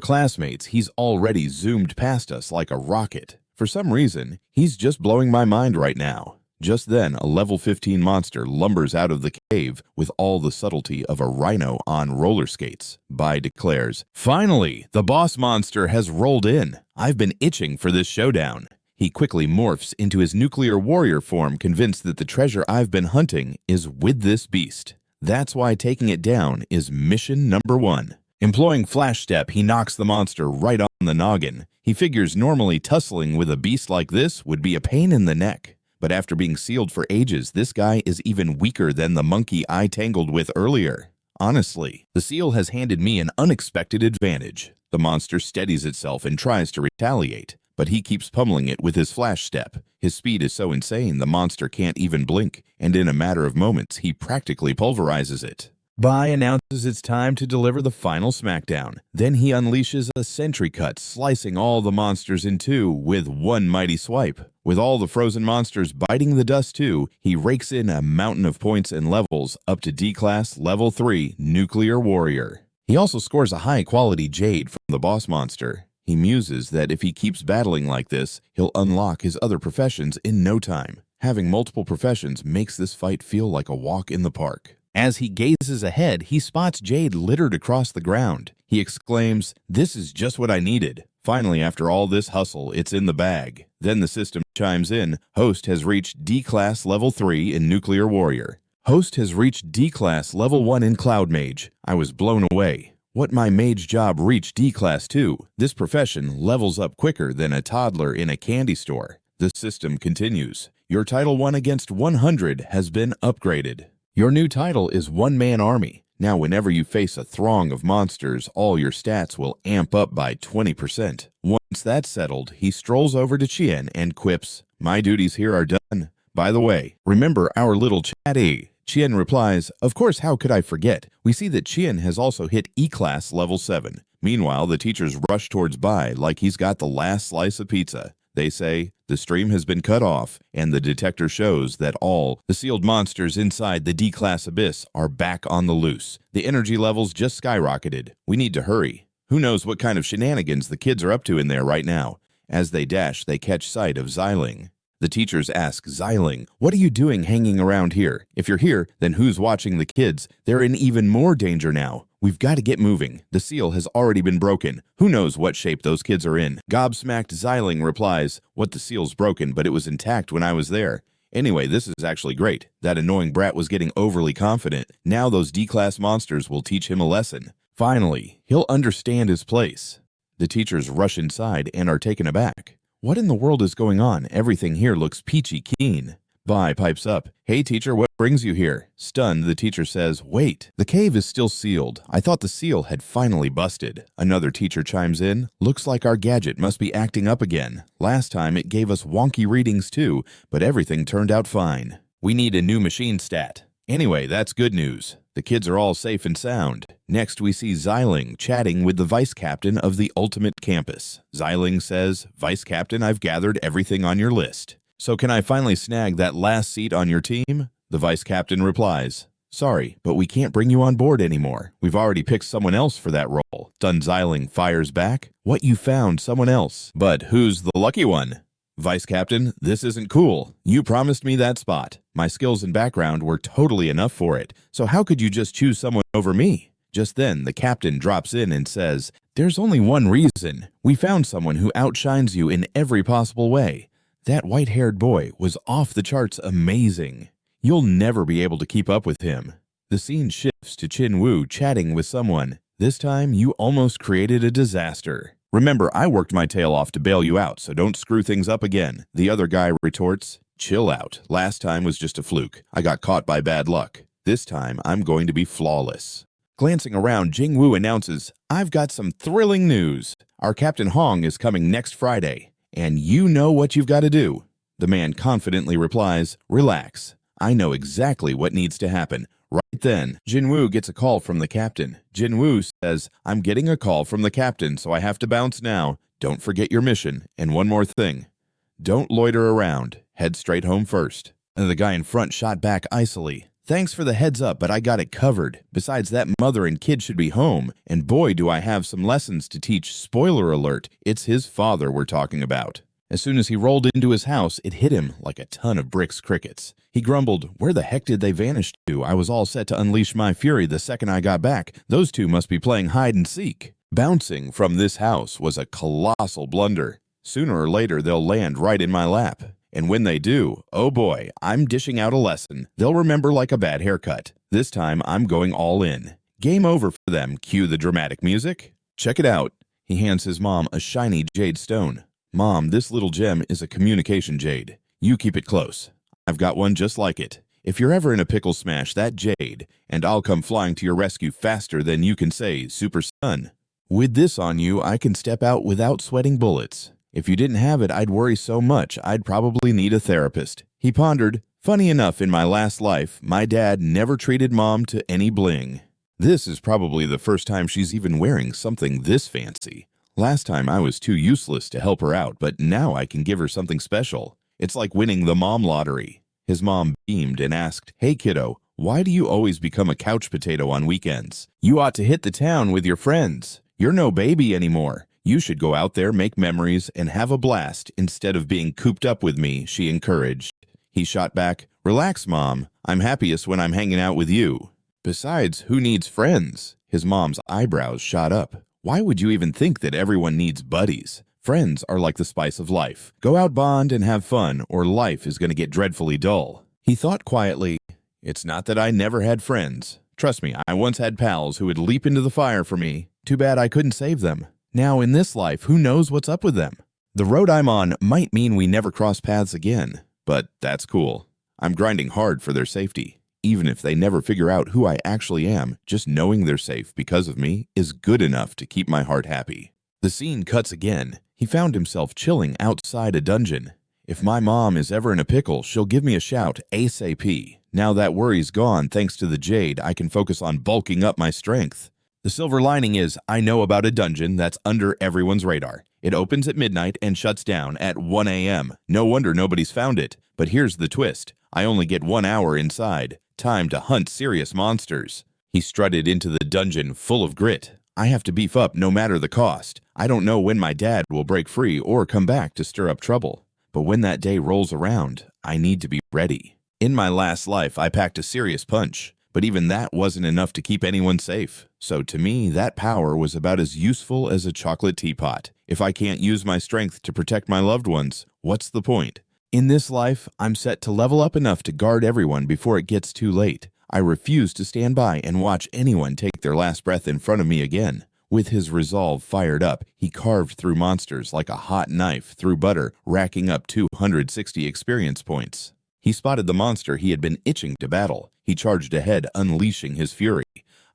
classmates, he's already zoomed past us like a rocket. For some reason, he's just blowing my mind right now. Just then, a level 15 monster lumbers out of the cave with all the subtlety of a rhino on roller skates. Bayi declares, "Finally, the boss monster has rolled in. I've been itching for this showdown." He quickly morphs into his nuclear warrior form, convinced that the treasure I've been hunting is with this beast. That's why taking it down is mission number 1. Employing Flash Step, he knocks the monster right on the noggin. He figures normally tussling with a beast like this would be a pain in the neck. But after being sealed for ages, this guy is even weaker than the monkey I tangled with earlier. Honestly, the seal has handed me an unexpected advantage. The monster steadies itself and tries to retaliate, but he keeps pummeling it with his Flash Step. His speed is so insane the monster can't even blink, and in a matter of moments he practically pulverizes it. Bayi announces it's time to deliver the final smackdown. Then he unleashes a sentry cut, slicing all the monsters in two with one mighty swipe. With all the frozen monsters biting the dust too, he rakes in a mountain of points and levels up to D-Class Level 3 Nuclear Warrior. He also scores a high-quality Jade from the boss monster. He muses that if he keeps battling like this, he'll unlock his other professions in no time. Having multiple professions makes this fight feel like a walk in the park. As he gazes ahead, he spots Jade littered across the ground. He exclaims, "This is just what I needed." Finally, after all this hustle, it's in the bag. Then the system chimes in. Host has reached D-Class Level 3 in Nuclear Warrior. Host has reached D-Class Level 1 in Cloud Mage. I was blown away. What my mage job reached D-Class 2. This profession levels up quicker than a toddler in a candy store. The system continues. Your title 1 against 100 has been upgraded. Your new title is One-Man Army. Now whenever you face a throng of monsters, all your stats will amp up by 20%. Once that's settled, he strolls over to Chien and quips, "My duties here are done. By the way, remember our little chatty?" Chien replies, "Of course, how could I forget?" We see that Chien has also hit E-Class Level 7. Meanwhile, the teachers rush towards Bayi like he's got the last slice of pizza. They say, the stream has been cut off, and the detector shows that all the sealed monsters inside the D-Class Abyss are back on the loose. The energy levels just skyrocketed. We need to hurry. Who knows what kind of shenanigans the kids are up to in there right now. As they dash, they catch sight of Xiling. The teachers ask Xiling, "What are you doing hanging around here? If you're here, then who's watching the kids? They're in even more danger now. We've got to get moving. The seal has already been broken. Who knows what shape those kids are in?" Gobsmacked Xiling replies, "What, the seal's broken, but it was intact when I was there. Anyway, this is actually great. That annoying brat was getting overly confident. Now those D-Class monsters will teach him a lesson. Finally, he'll understand his place." The teachers rush inside and are taken aback. What in the world is going on? Everything here looks peachy keen. Bayi pipes up, "Hey teacher, what brings you here?" Stunned, the teacher says, "Wait, the cave is still sealed. I thought the seal had finally busted." Another teacher chimes in, "Looks like our gadget must be acting up again. Last time it gave us wonky readings too, but everything turned out fine. We need a new machine stat. Anyway, that's good news. The kids are all safe and sound." Next, we see Xiling chatting with the vice captain of the Ultimate Campus. Xiling says, "Vice Captain, I've gathered everything on your list. So can I finally snag that last seat on your team?" The vice captain replies, "Sorry, but we can't bring you on board anymore. We've already picked someone else for that role." Stunned Xiling fires back, "What, you found someone else? But who's the lucky one?" "Vice Captain, this isn't cool. You promised me that spot. My skills and background were totally enough for it, so how could you just choose someone over me?" Just then, the captain drops in and says, "There's only one reason. We found someone who outshines you in every possible way. That white-haired boy was off the charts amazing. You'll never be able to keep up with him." The scene shifts to Chin Woo chatting with someone. "This time, you almost created a disaster. Remember, I worked my tail off to bail you out, so don't screw things up again." The other guy retorts, "Chill out. Last time was just a fluke. I got caught by bad luck. This time, I'm going to be flawless." Glancing around, Jing Woo announces, "I've got some thrilling news. Our Captain Hong is coming next Friday, and you know what you've got to do." The man confidently replies, "Relax. I know exactly what needs to happen." Right then, Jin Woo gets a call from the captain. Jin Woo says, "I'm getting a call from the captain, so I have to bounce now. Don't forget your mission. And one more thing. Don't loiter around. Head straight home first." And the guy in front shot back icily, "Thanks for the heads up, but I got it covered. Besides, that mother and kid should be home, and boy do I have some lessons to teach. Spoiler alert, it's his father we're talking about." As soon as he rolled into his house, it hit him like a ton of bricks crickets. He grumbled, "Where the heck did they vanish to? I was all set to unleash my fury the second I got back. Those two must be playing hide and seek." Bouncing from this house was a colossal blunder. Sooner or later, they'll land right in my lap. And when they do, oh boy, I'm dishing out a lesson they'll remember like a bad haircut. This time, I'm going all in. Game over for them. Cue the dramatic music. Check it out. He hands his mom a shiny jade stone. Mom, this little gem is a communication jade. You keep it close. I've got one just like it. If you're ever in a pickle, smash that jade, and I'll come flying to your rescue faster than you can say, Super Son. With this on you, I can step out without sweating bullets. If you didn't have it, I'd worry so much I'd probably need a therapist. He pondered. Funny enough, in my last life, my dad never treated Mom to any bling. This is probably the first time she's even wearing something this fancy. Last time I was too useless to help her out, but now I can give her something special. It's like winning the mom lottery. His mom beamed and asked, Hey kiddo, why do you always become a couch potato on weekends? You ought to hit the town with your friends. You're no baby anymore. You should go out there, make memories, and have a blast instead of being cooped up with me, she encouraged. He shot back, Relax, Mom. I'm happiest when I'm hanging out with you. Besides, who needs friends? His mom's eyebrows shot up. Why would you even think that everyone needs buddies? Friends are like the spice of life. Go out, bond, and have fun, or life is going to get dreadfully dull. He thought quietly, It's not that I never had friends. Trust me, I once had pals who would leap into the fire for me. Too bad I couldn't save them. Now in this life, who knows what's up with them? The road I'm on might mean we never cross paths again, but that's cool. I'm grinding hard for their safety. Even if they never figure out who I actually am, just knowing they're safe because of me is good enough to keep my heart happy. The scene cuts again. He found himself chilling outside a dungeon. If my mom is ever in a pickle, she'll give me a shout ASAP. Now that worry's gone thanks to the jade, I can focus on bulking up my strength. The silver lining is I know about a dungeon that's under everyone's radar. It opens at midnight and shuts down at 1 a.m. No wonder nobody's found it. But here's the twist. I only get 1 hour inside. Time to hunt serious monsters. He strutted into the dungeon full of grit. I have to beef up no matter the cost. I don't know when my dad will break free or come back to stir up trouble. But when that day rolls around, I need to be ready. In my last life, I packed a serious punch. But even that wasn't enough to keep anyone safe. So to me, that power was about as useful as a chocolate teapot. If I can't use my strength to protect my loved ones, what's the point? In this life, I'm set to level up enough to guard everyone before it gets too late. I refuse to stand by and watch anyone take their last breath in front of me again. With his resolve fired up, he carved through monsters like a hot knife through butter, racking up 260 experience points. He spotted the monster he had been itching to battle. He charged ahead, unleashing his fury.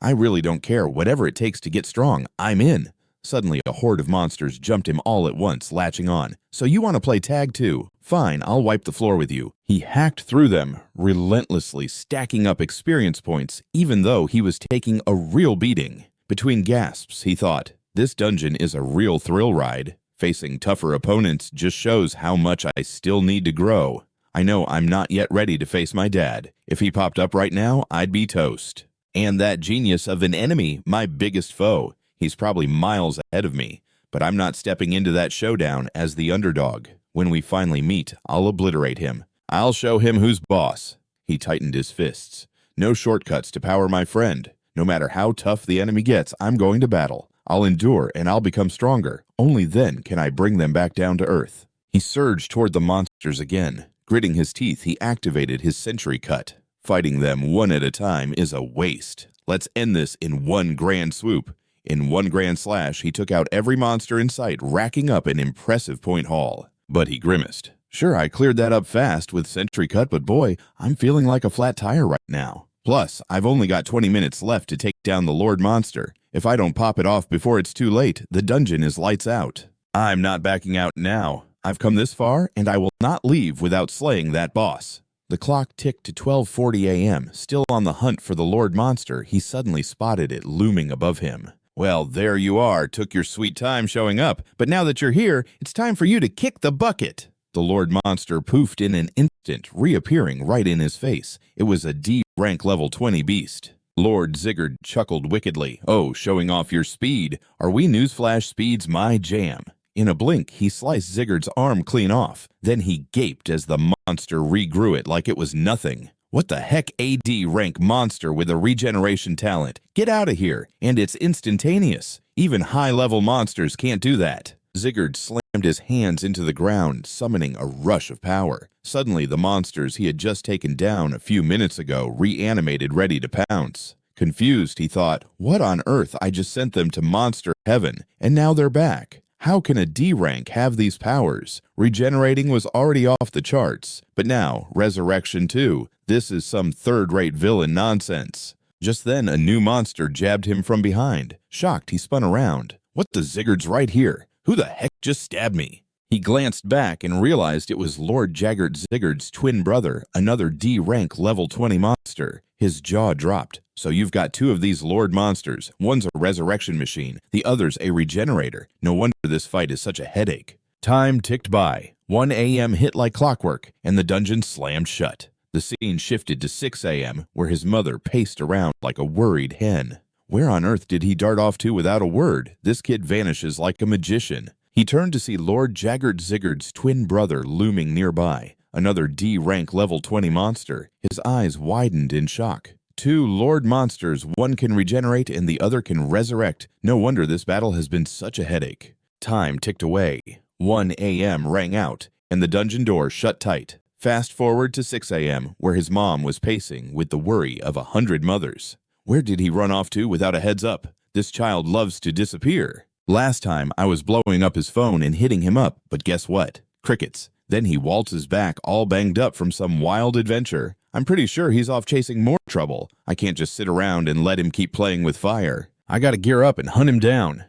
I really don't care. Whatever it takes to get strong, I'm in. Suddenly, a horde of monsters jumped him all at once, latching on. So you want to play tag too? Fine, I'll wipe the floor with you. He hacked through them, relentlessly stacking up experience points, even though he was taking a real beating. Between gasps, he thought, this dungeon is a real thrill ride. Facing tougher opponents just shows how much I still need to grow. I know I'm not yet ready to face my dad. If he popped up right now, I'd be toast. And that genius of an enemy, my biggest foe. He's probably miles ahead of me, but I'm not stepping into that showdown as the underdog. When we finally meet, I'll obliterate him. I'll show him who's boss. He tightened his fists. No shortcuts to power, my friend. No matter how tough the enemy gets, I'm going to battle. I'll endure and I'll become stronger. Only then can I bring them back down to earth. He surged toward the monsters again. Gritting his teeth, he activated his sentry cut. Fighting them one at a time is a waste. Let's end this in one grand swoop. In one grand slash, he took out every monster in sight, racking up an impressive point haul. But he grimaced. Sure, I cleared that up fast with sentry cut, but boy, I'm feeling like a flat tire right now. Plus, I've only got 20 minutes left to take down the Lord Monster. If I don't pop it off before it's too late, the dungeon is lights out. I'm not backing out now. I've come this far, and I will not leave without slaying that boss. The clock ticked to 12:40 a.m. Still on the hunt for the Lord Monster, he suddenly spotted it looming above him. Well, there you are. Took your sweet time showing up, but now that you're here, it's time for you to kick the bucket. The Lord Monster poofed in an instant, reappearing right in his face. It was a D-rank level 20 beast. Lord Zigguard chuckled wickedly. Oh, showing off your speed. Are we newsflash speeds my jam? In a blink, he sliced Zigguard's arm clean off. Then he gaped as the monster regrew it like it was nothing. What the heck, AD rank monster with a regeneration talent? Get out of here. And it's instantaneous. Even high-level monsters can't do that. Zigguard slammed his hands into the ground, summoning a rush of power. Suddenly, the monsters he had just taken down a few minutes ago reanimated, ready to pounce. Confused, he thought, what on earth? I just sent them to monster heaven, and now they're back. How can a D rank have these powers? Regenerating was already off the charts, but now, Resurrection too. This is some third-rate villain nonsense. Just then, a new monster jabbed him from behind. Shocked, he spun around. What the Ziggurat's right here? Who the heck just stabbed me? He glanced back and realized it was Lord Jaggert Ziggurat's twin brother, another D-rank level 20 monster. His jaw dropped. So you've got two of these Lord monsters. One's a resurrection machine, the other's a regenerator. No wonder this fight is such a headache. Time ticked by. 1 a.m. hit like clockwork, and the dungeon slammed shut. The scene shifted to 6 a.m., where his mother paced around like a worried hen. Where on earth did he dart off to without a word? This kid vanishes like a magician. He turned to see Lord Jaggert Ziggurat's twin brother looming nearby, another D-rank level 20 monster. His eyes widened in shock. Two Lord monsters, one can regenerate and the other can resurrect. No wonder this battle has been such a headache. Time ticked away. 1 a.m. rang out, and the dungeon door shut tight. Fast forward to 6 a.m., where his mom was pacing with the worry of 100 mothers. Where did he run off to without a heads up? This child loves to disappear. Last time, I was blowing up his phone and hitting him up, but guess what? Crickets. Then he waltzes back all banged up from some wild adventure. I'm pretty sure he's off chasing more trouble. I can't just sit around and let him keep playing with fire. I gotta gear up and hunt him down.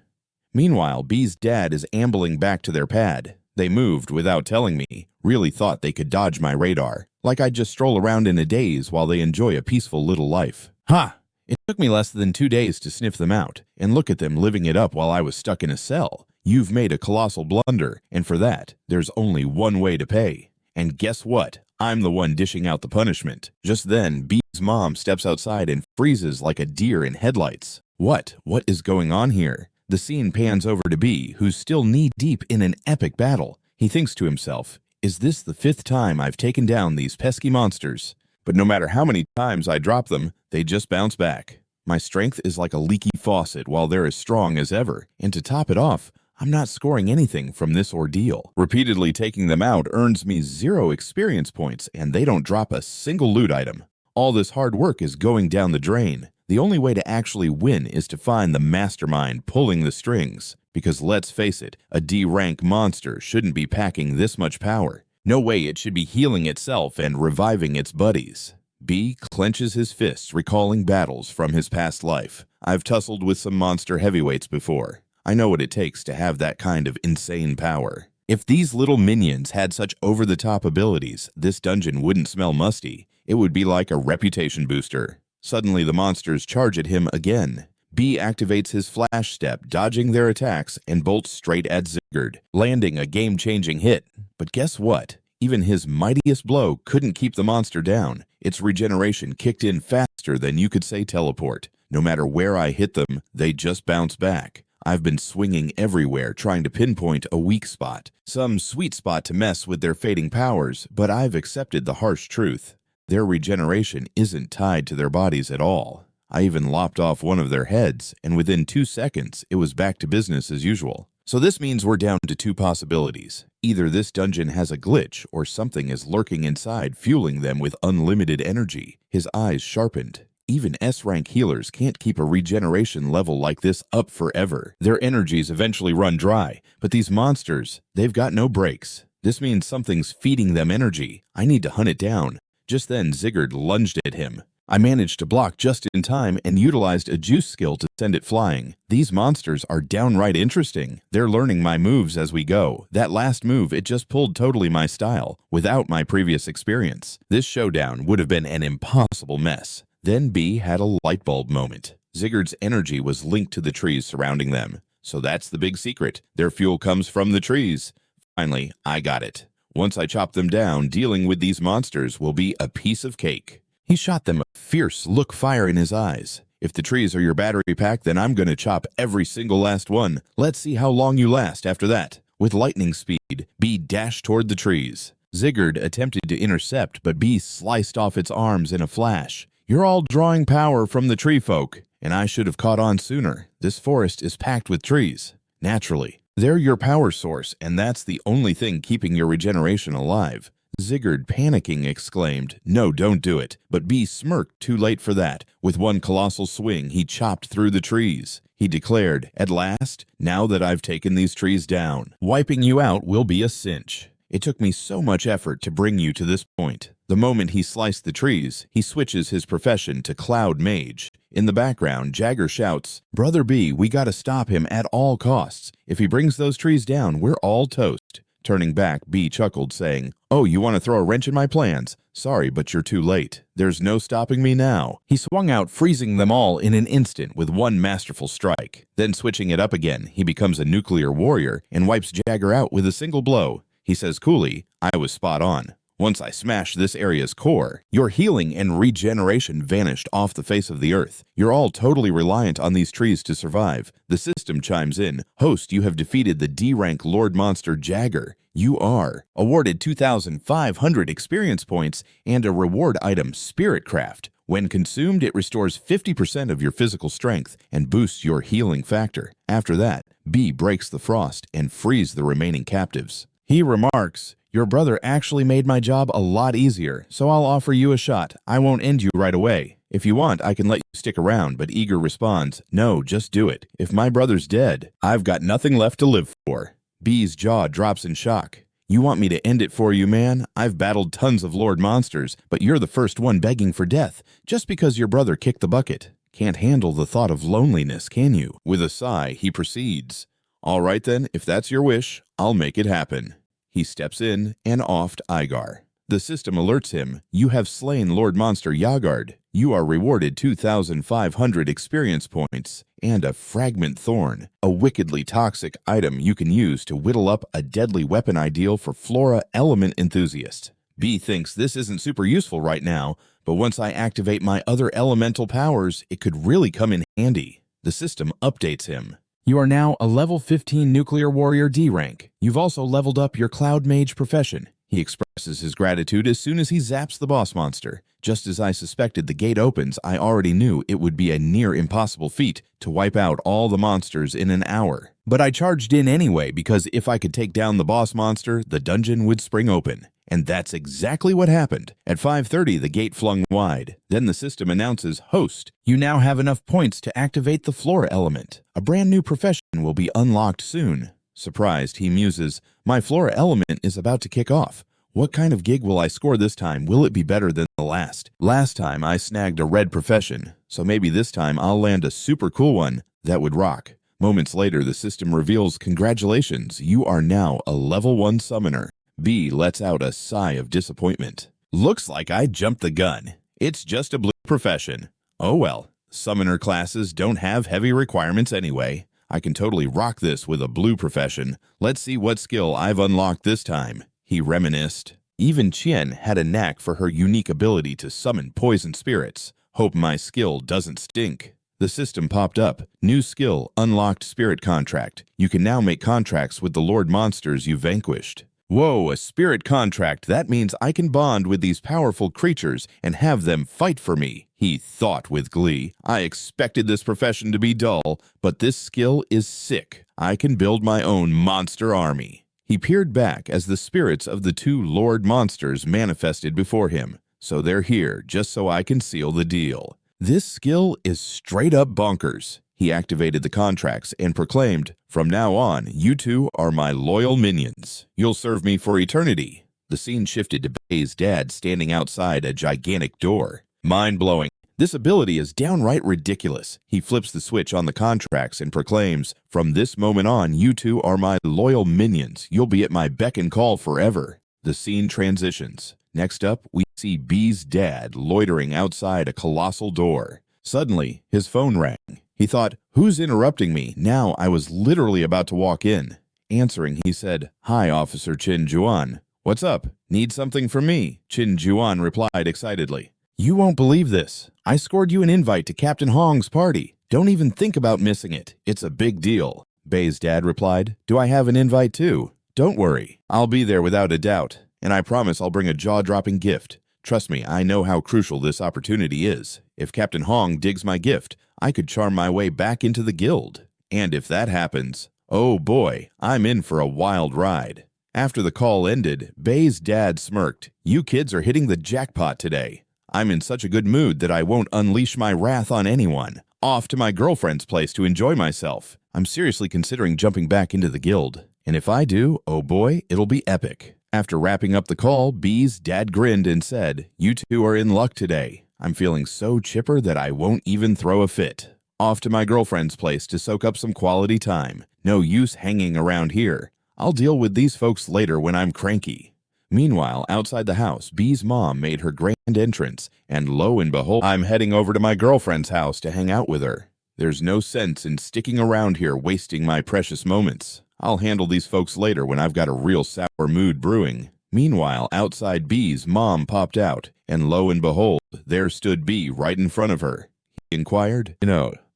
Meanwhile, B's dad is ambling back to their pad. They moved without telling me. Really thought they could dodge my radar. Like I'd just stroll around in a daze while they enjoy a peaceful little life. Ha! It took me less than 2 days to sniff them out. And look at them living it up while I was stuck in a cell. You've made a colossal blunder, and for that, there's only one way to pay. And guess what? I'm the one dishing out the punishment. Just then, B's mom steps outside and freezes like a deer in headlights. What is going on here? The scene pans over to B, who's still knee-deep in an epic battle. He thinks to himself, is this the 5th time I've taken down these pesky monsters? But no matter how many times I drop them, they just bounce back. My strength is like a leaky faucet while they're as strong as ever. And to top it off, I'm not scoring anything from this ordeal. Repeatedly taking them out earns me 0 experience points, and they don't drop a single loot item. All this hard work is going down the drain. The only way to actually win is to find the mastermind pulling the strings. Because let's face it, a D-rank monster shouldn't be packing this much power. No way it should be healing itself and reviving its buddies. B clenches his fists, recalling battles from his past life. I've tussled with some monster heavyweights before. I know what it takes to have that kind of insane power. If these little minions had such over-the-top abilities, this dungeon wouldn't smell musty. It would be like a reputation booster. Suddenly, the monsters charge at him again. B activates his flash step, dodging their attacks, and bolts straight at Ziggurat, landing a game-changing hit. But guess what? Even his mightiest blow couldn't keep the monster down. Its regeneration kicked in faster than you could say teleport. No matter where I hit them, they just bounce back. I've been swinging everywhere trying to pinpoint a weak spot, some sweet spot to mess with their fading powers, but I've accepted the harsh truth. Their regeneration isn't tied to their bodies at all. I even lopped off one of their heads, and within 2 seconds, it was back to business as usual. So this means we're down to 2 possibilities. Either this dungeon has a glitch, or something is lurking inside, fueling them with unlimited energy. His eyes sharpened. Even S-rank healers can't keep a regeneration level like this up forever. Their energies eventually run dry, but these monsters, they've got no breaks. This means something's feeding them energy. I need to hunt it down. Just then, Ziggurat lunged at him. I managed to block just in time and utilized a juice skill to send it flying. These monsters are downright interesting. They're learning my moves as we go. That last move, it just pulled totally my style, without my previous experience. This showdown would have been an impossible mess. Then B had a light bulb moment. Ziggurat's energy was linked to the trees surrounding them. So that's the big secret. Their fuel comes from the trees. Finally, I got it. Once I chop them down, dealing with these monsters will be a piece of cake. He shot them, a fierce look fire in his eyes. If the trees are your battery pack, then I'm gonna chop every single last one. Let's see how long you last after that. With lightning speed, B dashed toward the trees. Ziggurat attempted to intercept, but B sliced off its arms in a flash. You're all drawing power from the tree folk, and I should have caught on sooner. This forest is packed with trees. Naturally, they're your power source, and that's the only thing keeping your regeneration alive. Zigguard, panicking, exclaimed, "No, don't do it." But B smirked, too late for that. With one colossal swing, he chopped through the trees. He declared, "At last, now that I've taken these trees down, wiping you out will be a cinch. It took me so much effort to bring you to this point." The moment he sliced the trees, he switches his profession to Cloud Mage. In the background, Jagger shouts, "Brother B, we gotta stop him at all costs. If he brings those trees down, we're all toast." Turning back, B chuckled, saying, "Oh, you want to throw a wrench in my plans? Sorry, but you're too late. There's no stopping me now." He swung out, freezing them all in an instant with one masterful strike. Then switching it up again, he becomes a nuclear warrior and wipes Jagger out with a single blow. He says coolly, "I was spot on. Once I smashed this area's core, your healing and regeneration vanished off the face of the earth. You're all totally reliant on these trees to survive." The system chimes in, "Host, you have defeated the D-rank Lord Monster Jagger. You are awarded 2,500 experience points and a reward item, Spirit Craft. When consumed, it restores 50% of your physical strength and boosts your healing factor. After that, B breaks the frost and frees the remaining captives." He remarks, "Your brother actually made my job a lot easier, so I'll offer you a shot. I won't end you right away. If you want, I can let you stick around," but Eager responds, "No, just do it. If my brother's dead, I've got nothing left to live for." B's jaw drops in shock. "You want me to end it for you, man? I've battled tons of Lord Monsters, but you're the first one begging for death, just because your brother kicked the bucket. Can't handle the thought of loneliness, can you?" With a sigh, he proceeds, "All right then, if that's your wish, I'll make it happen." He steps in and offed Igar. The system alerts him, "You have slain Lord Monster Yagard. You are rewarded 2,500 experience points and a fragment thorn, a wickedly toxic item you can use to whittle up a deadly weapon ideal for Flora element enthusiasts." B thinks this isn't super useful right now, but once I activate my other elemental powers, it could really come in handy. The system updates him. "You are now a level 15 Nuclear Warrior D rank. You've also leveled up your Cloud Mage profession." He expresses his gratitude as soon as he zaps the boss monster. "Just as I suspected the gate opens, I already knew it would be a near impossible feat to wipe out all the monsters in an hour. But I charged in anyway because if I could take down the boss monster, the dungeon would spring open." And that's exactly what happened. At 5:30, the gate flung wide. Then the system announces, "Host, you now have enough points to activate the Flora element. A brand new profession will be unlocked soon." Surprised, he muses, "My Flora element is about to kick off. What kind of gig will I score this time? Will it be better than the last? Last time I snagged a red profession, so maybe this time I'll land a super cool one that would rock." Moments later, the system reveals, "Congratulations, you are now a level 1 summoner." B lets out a sigh of disappointment. "Looks like I jumped the gun. It's just a blue profession. Oh well, summoner classes don't have heavy requirements anyway. I can totally rock this with a blue profession. Let's see what skill I've unlocked this time." He reminisced. Even Qian had a knack for her unique ability to summon poison spirits. "Hope my skill doesn't stink." The system popped up. "New skill, unlocked spirit contract. You can now make contracts with the Lord Monsters you vanquished." Whoa, a spirit contract. That means I can bond with these powerful creatures and have them fight for me, he thought with glee. I expected this profession to be dull, but this skill is sick. I can build my own monster army. He peered back as the spirits of the two Lord Monsters manifested before him. So they're here, just so I can seal the deal. This skill is straight up bonkers. He activated the contracts and proclaimed, "From now on, you two are my loyal minions. You'll serve me for eternity." The scene shifted to Bayi's dad standing outside a gigantic door. Mind-blowing. This ability is downright ridiculous. He flips the switch on the contracts and proclaims, "From this moment on, you two are my loyal minions. You'll be at my beck and call forever." The scene transitions. Next up, we see B's dad loitering outside a colossal door. Suddenly, his phone rang. He thought, "Who's interrupting me? Now I was literally about to walk in." Answering, he said, "Hi, Officer Qin Juan. What's up? Need something from me?" Qin Juan replied excitedly. "You won't believe this. I scored you an invite to Captain Hong's party. Don't even think about missing it. It's a big deal." Bay's dad replied, "Do I have an invite too?" "Don't worry. I'll be there without a doubt. And I promise I'll bring a jaw-dropping gift. Trust me, I know how crucial this opportunity is. If Captain Hong digs my gift, I could charm my way back into the guild. And if that happens, oh boy, I'm in for a wild ride." After the call ended, Bayi's dad smirked. "You kids are hitting the jackpot today. I'm in such a good mood that I won't unleash my wrath on anyone. Off to my girlfriend's place to enjoy myself. I'm seriously considering jumping back into the guild. And if I do, oh boy, it'll be epic." After wrapping up the call, B's dad grinned and said, "You two are in luck today. I'm feeling so chipper that I won't even throw a fit. Off to my girlfriend's place to soak up some quality time. No use hanging around here. I'll deal with these folks later when I'm cranky." Meanwhile, outside the house, B's mom made her grand entrance, and lo and behold, "I'm heading over to my girlfriend's house to hang out with her. There's no sense in sticking around here wasting my precious moments. I'll handle these folks later when I've got a real sour mood brewing." Meanwhile, outside, B's mom popped out, and lo and behold, there stood B right in front of her. He inquired,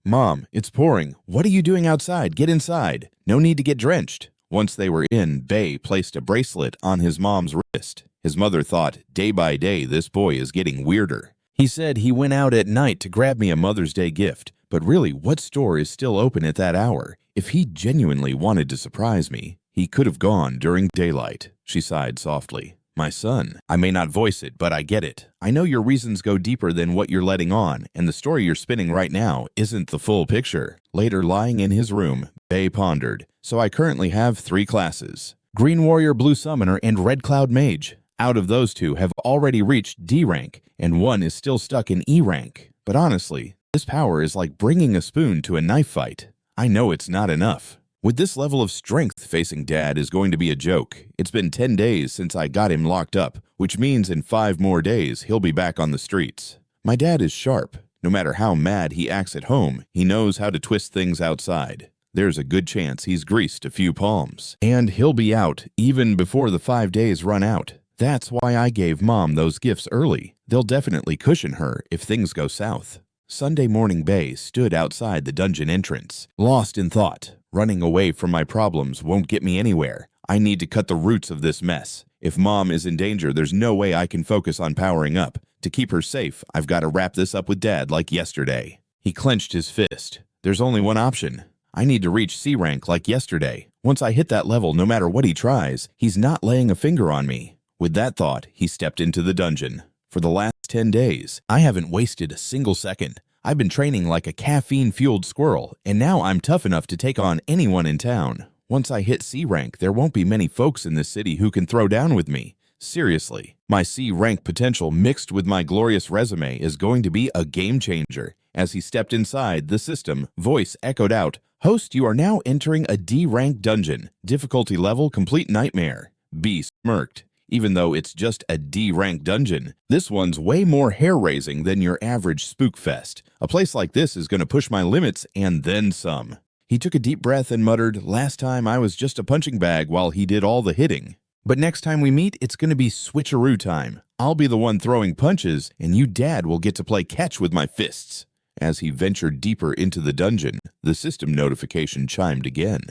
"Mom, it's pouring. What are you doing outside? Get inside. No need to get drenched." Once they were in, Bayi placed a bracelet on his mom's wrist. His mother thought, day by day, this boy is getting weirder. He said he went out at night to grab me a Mother's Day gift, but really, what store is still open at that hour? If he genuinely wanted to surprise me, he could have gone during daylight. She sighed softly. "My son, I may not voice it, but I get it. I know your reasons go deeper than what you're letting on, and the story you're spinning right now isn't the full picture." Later, lying in his room, Bayi pondered, "So I currently have 3 classes. Green Warrior, Blue Summoner, and Red Cloud Mage. Out of those 2 have already reached D rank, and 1 is still stuck in E rank. But honestly, this power is like bringing a spoon to a knife fight. I know it's not enough. With this level of strength, facing Dad is going to be a joke. It's been 10 days since I got him locked up, which means in 5 more days he'll be back on the streets. My dad is sharp. No matter how mad he acts at home, he knows how to twist things outside. There's a good chance he's greased a few palms. And he'll be out even before the 5 days run out. That's why I gave Mom those gifts early. They'll definitely cushion her if things go south." Sunday morning, Bayi stood outside the dungeon entrance, lost in thought. "Running away from my problems won't get me anywhere. I need to cut the roots of this mess. If Mom is in danger, there's no way I can focus on powering up. To keep her safe, I've got to wrap this up with Dad like yesterday." He clenched his fist. "There's only one option. I need to reach C rank like yesterday. Once I hit that level, no matter what he tries, he's not laying a finger on me." With that thought, he stepped into the dungeon. "For the last 10 days, I haven't wasted a single second. I've been training like a caffeine-fueled squirrel, and now I'm tough enough to take on anyone in town. Once I hit C rank, there won't be many folks in this city who can throw down with me. Seriously, my C rank potential mixed with my glorious resume is going to be a game changer." As he stepped inside, the system voice echoed out, "Host, you are now entering a D rank dungeon. Difficulty level complete nightmare." B smirked. "Even though it's just a D rank dungeon, this one's way more hair-raising than your average spook fest. A place like this is going to push my limits and then some." He took a deep breath and muttered, "Last time I was just a punching bag while he did all the hitting. But next time we meet, it's going to be switcheroo time. I'll be the one throwing punches, and you Dad will get to play catch with my fists." As he ventured deeper into the dungeon, the system notification chimed again.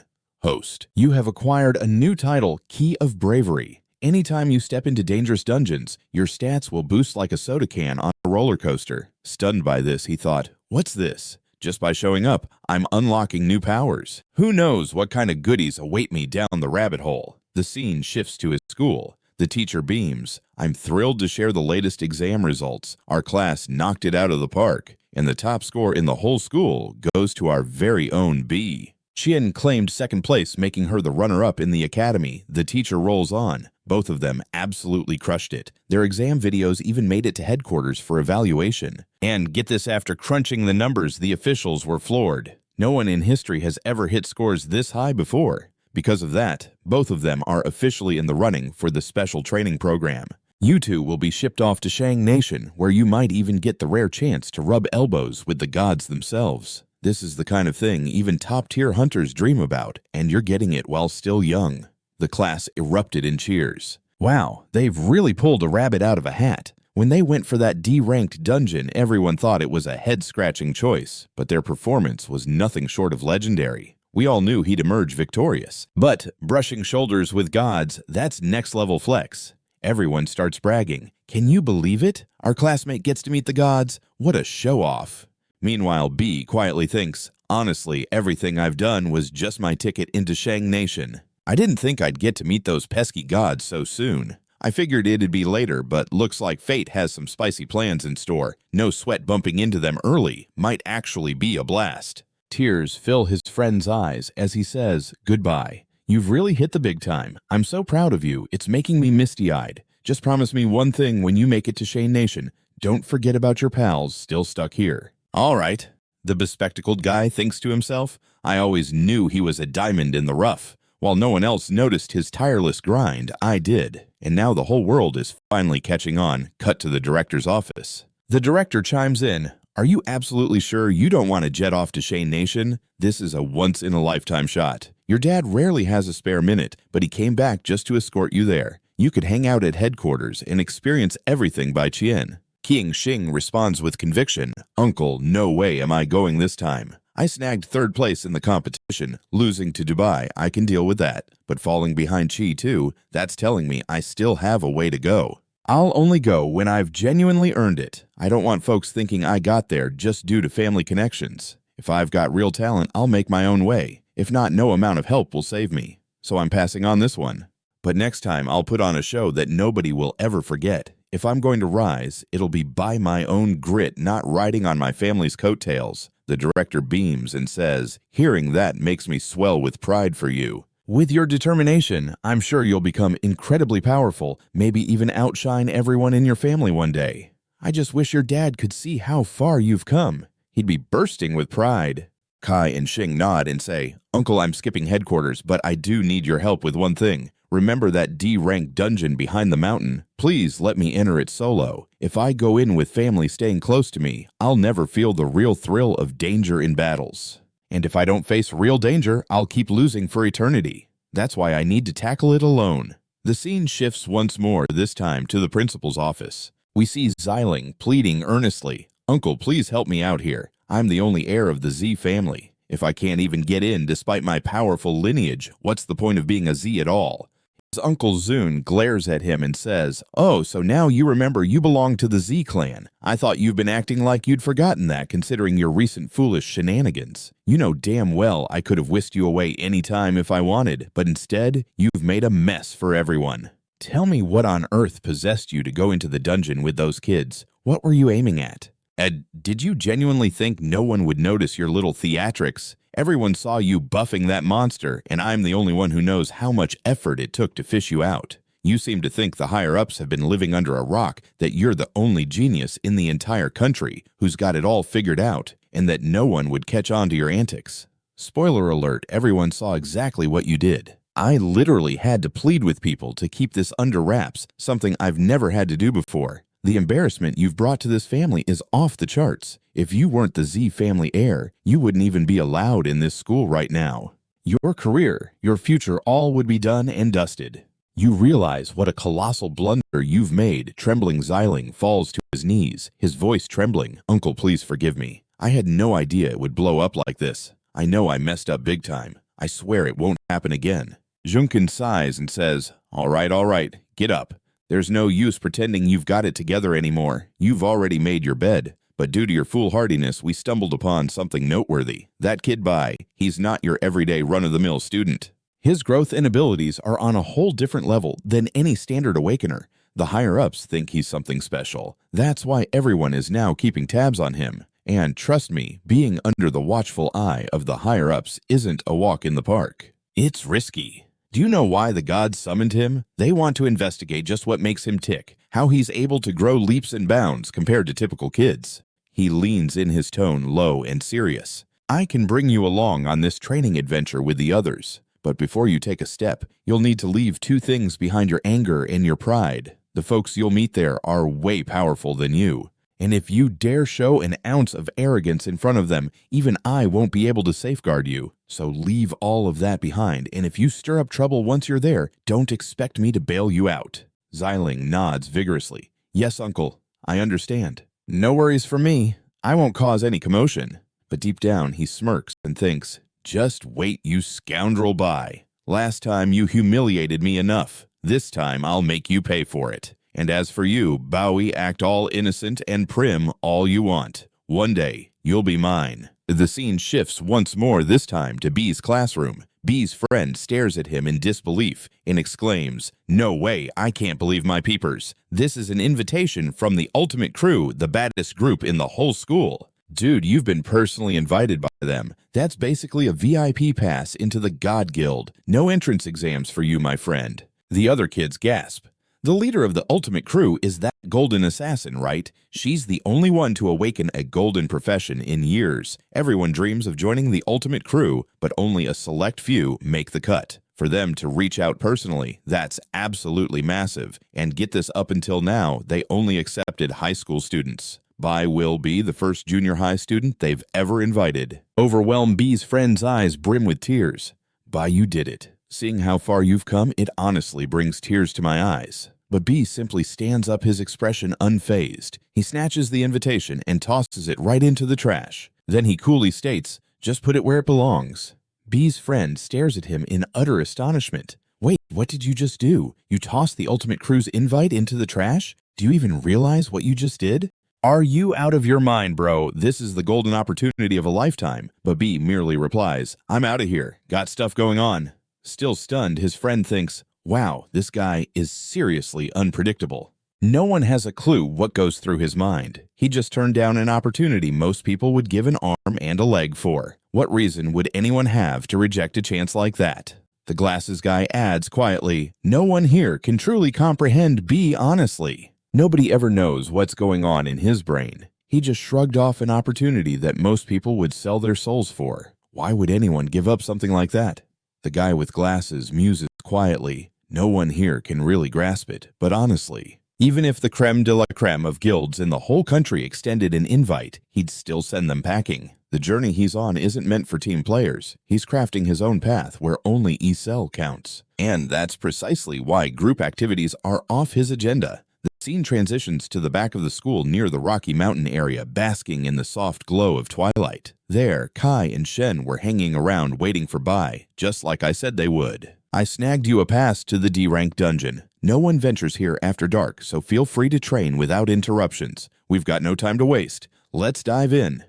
"Host, you have acquired a new title, Key of Bravery. Anytime you step into dangerous dungeons, your stats will boost like a soda can on a roller coaster." Stunned by this, he thought, "What's this? Just by showing up, I'm unlocking new powers. Who knows what kind of goodies await me down the rabbit hole?" The scene shifts to his school. The teacher beams. "I'm thrilled to share the latest exam results. Our class knocked it out of the park, and the top score in the whole school goes to our very own B." Chien claimed second place, making her the runner-up in the academy. The teacher rolls on. Both of them absolutely crushed it. Their exam videos even made it to headquarters for evaluation. And get this, after crunching the numbers, the officials were floored. No one in history has ever hit scores this high before. Because of that, both of them are officially in the running for the special training program. You two will be shipped off to Shang Nation, where you might even get the rare chance to rub elbows with the gods themselves. This is the kind of thing even top-tier hunters dream about, and you're getting it while still young. The class erupted in cheers. Wow, they've really pulled a rabbit out of a hat. When they went for that D-ranked dungeon, everyone thought it was a head-scratching choice, but their performance was nothing short of legendary. We all knew he'd emerge victorious. But brushing shoulders with gods, that's next-level flex. Everyone starts bragging. "Can you believe it? Our classmate gets to meet the gods. What a show-off." Meanwhile, B quietly thinks, "Honestly, everything I've done was just my ticket into Shang Nation." I didn't think I'd get to meet those pesky gods so soon. I figured it'd be later, but looks like fate has some spicy plans in store. No sweat bumping into them early might actually be a blast. Tears fill his friend's eyes as he says goodbye. You've really hit the big time. I'm so proud of you. It's making me misty-eyed. Just promise me one thing when you make it to Shane Nation. Don't forget about your pals still stuck here. All right, the bespectacled guy thinks to himself. I always knew he was a diamond in the rough. While no one else noticed his tireless grind, I did. And now the whole world is finally catching on. Cut to the director's office. The director chimes in. Are you absolutely sure you don't want to jet off to Shane Nation? This is a once-in-a-lifetime shot. Your dad rarely has a spare minute, but he came back just to escort you there. You could hang out at headquarters and experience everything by Chien. King Xing responds with conviction. Uncle, no way am I going this time. I snagged third place in the competition. Losing to Dubai, I can deal with that. But falling behind Chi too, that's telling me I still have a way to go. I'll only go when I've genuinely earned it. I don't want folks thinking I got there just due to family connections. If I've got real talent, I'll make my own way. If not, no amount of help will save me. So I'm passing on this one. But next time, I'll put on a show that nobody will ever forget. If I'm going to rise, it'll be by my own grit, not riding on my family's coattails. The director beams and says, hearing that makes me swell with pride for you. With your determination, I'm sure you'll become incredibly powerful, maybe even outshine everyone in your family one day. I just wish your dad could see how far you've come. He'd be bursting with pride. Kai and Xing nod and say, Uncle, I'm skipping headquarters, but I do need your help with one thing. Remember that D-rank dungeon behind the mountain? Please let me enter it solo. If I go in with family staying close to me, I'll never feel the real thrill of danger in battles. And if I don't face real danger, I'll keep losing for eternity. That's why I need to tackle it alone. The scene shifts once more, this time to the principal's office. We see Xiling pleading earnestly, Uncle, please help me out here. I'm the only heir of the Z family. If I can't even get in despite my powerful lineage, what's the point of being a Z at all? His uncle Zun glares at him and says, Oh, so now you remember you belong to the Z clan. I thought you've been acting like you'd forgotten that, considering your recent foolish shenanigans. You know damn well I could have whisked you away any time if I wanted, but instead, you've made a mess for everyone. Tell me what on earth possessed you to go into the dungeon with those kids. What were you aiming at? Ed, did you genuinely think no one would notice your little theatrics? Everyone saw you buffing that monster, and I'm the only one who knows how much effort it took to fish you out. You seem to think the higher-ups have been living under a rock, that you're the only genius in the entire country who's got it all figured out, and that no one would catch on to your antics. Spoiler alert, everyone saw exactly what you did. I literally had to plead with people to keep this under wraps, something I've never had to do before. The embarrassment you've brought to this family is off the charts. If you weren't the Z family heir, you wouldn't even be allowed in this school right now. Your career, your future, all would be done and dusted. You realize what a colossal blunder you've made. Trembling Xiling falls to his knees, his voice trembling. Uncle, please forgive me. I had no idea it would blow up like this. I know I messed up big time. I swear it won't happen again. Junkin sighs and says, all right, get up. There's no use pretending you've got it together anymore. You've already made your bed. But due to your foolhardiness, we stumbled upon something noteworthy. That kid Bayi, he's not your everyday run-of-the-mill student. His growth and abilities are on a whole different level than any standard awakener. The higher-ups think he's something special. That's why everyone is now keeping tabs on him. And trust me, being under the watchful eye of the higher-ups isn't a walk in the park. It's risky. Do you know why the gods summoned him? They want to investigate just what makes him tick, how he's able to grow leaps and bounds compared to typical kids. He leans in his tone low and serious. I can bring you along on this training adventure with the others, but before you take a step, you'll need to leave two things behind: your anger and your pride. The folks you'll meet there are way powerful than you. And if you dare show an ounce of arrogance in front of them, even I won't be able to safeguard you. So leave all of that behind, and if you stir up trouble once you're there, don't expect me to bail you out. Xiling nods vigorously. Yes, Uncle, I understand. No worries for me. I won't cause any commotion. But deep down, he smirks and thinks, just wait, you scoundrel Bayi. Last time you humiliated me enough. This time I'll make you pay for it. And as for you, Bayi, act all innocent and prim all you want. One day, you'll be mine. The scene shifts once more, this time to B's classroom. B's friend stares at him in disbelief and exclaims, "No way, I can't believe my peepers. This is an invitation from the ultimate crew, the baddest group in the whole school." Dude, you've been personally invited by them. That's basically a VIP pass into the God Guild. No entrance exams for you, my friend. The other kids gasp. The leader of the ultimate crew is that golden assassin, right? She's the only one to awaken a golden profession in years. Everyone dreams of joining the ultimate crew, but only a select few make the cut. For them to reach out personally, that's absolutely massive. And get this, up until now, they only accepted high school students. Bayi will be the first junior high student they've ever invited. Overwhelmed B's friend's eyes brim with tears. Bayi, you did it. Seeing how far you've come, it honestly brings tears to my eyes. But B simply stands up, his expression unfazed. He snatches the invitation and tosses it right into the trash. Then he coolly states, "Just put it where it belongs." B's friend stares at him in utter astonishment. "Wait, what did you just do? You tossed the ultimate crew's invite into the trash? Do you even realize what you just did?" "Are you out of your mind, bro? This is the golden opportunity of a lifetime." But B merely replies, "I'm out of here. Got stuff going on." Still stunned, his friend thinks, "Wow, this guy is seriously unpredictable." No one has a clue what goes through his mind. He just turned down an opportunity most people would give an arm and a leg for. What reason would anyone have to reject a chance like that? The glasses guy adds quietly, "No one here can truly comprehend B honestly." Nobody ever knows what's going on in his brain. He just shrugged off an opportunity that most people would sell their souls for. Why would anyone give up something like that? The guy with glasses muses quietly. No one here can really grasp it, but honestly, even if the creme de la creme of guilds in the whole country extended an invite, he'd still send them packing. The journey he's on isn't meant for team players. He's crafting his own path where only ESL counts. And that's precisely why group activities are off his agenda. The scene transitions to the back of the school near the Rocky Mountain area, basking in the soft glow of twilight. There, Kai and Shen were hanging around waiting for Bayi, just like I said they would. "I snagged you a pass to the D-rank dungeon. No one ventures here after dark, so feel free to train without interruptions. We've got no time to waste. Let's dive in."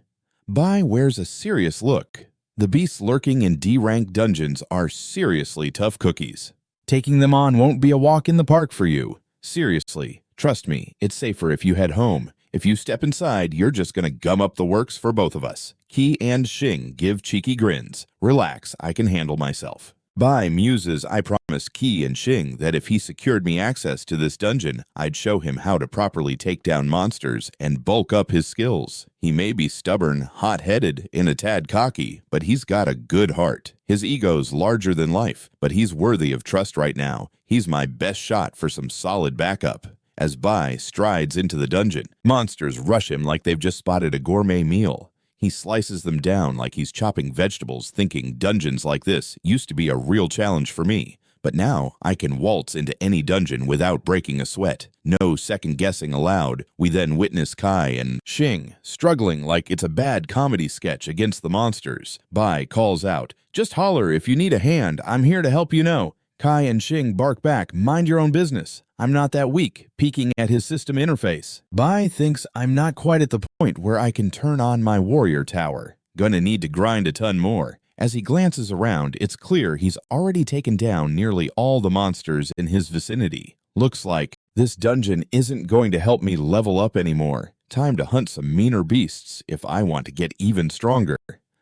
Bayi wears a serious look. The beasts lurking in D-rank dungeons are seriously tough cookies. Taking them on won't be a walk in the park for you. Seriously, trust me, it's safer if you head home. If you step inside, you're just gonna gum up the works for both of us. Qi and Xing give cheeky grins. "Relax, I can handle myself." Bayi muses, "I promised Qi and Xing that if he secured me access to this dungeon, I'd show him how to properly take down monsters and bulk up his skills. He may be stubborn, hot-headed, and a tad cocky, but he's got a good heart. His ego's larger than life, but he's worthy of trust right now. He's my best shot for some solid backup." As Bayi strides into the dungeon, monsters rush him like they've just spotted a gourmet meal. He slices them down like he's chopping vegetables, thinking dungeons like this used to be a real challenge for me. But now I can waltz into any dungeon without breaking a sweat. No second guessing allowed. We then witness Kai and Xing struggling like it's a bad comedy sketch against the monsters. Bayi calls out, "Just holler if you need a hand. I'm here to help you know." Kai and Xing bark back, "Mind your own business. I'm not that weak," peeking at his system interface. Bayi thinks I'm not quite at the point where I can turn on my warrior tower. Gonna need to grind a ton more. As he glances around, it's clear he's already taken down nearly all the monsters in his vicinity. Looks like this dungeon isn't going to help me level up anymore. Time to hunt some meaner beasts if I want to get even stronger.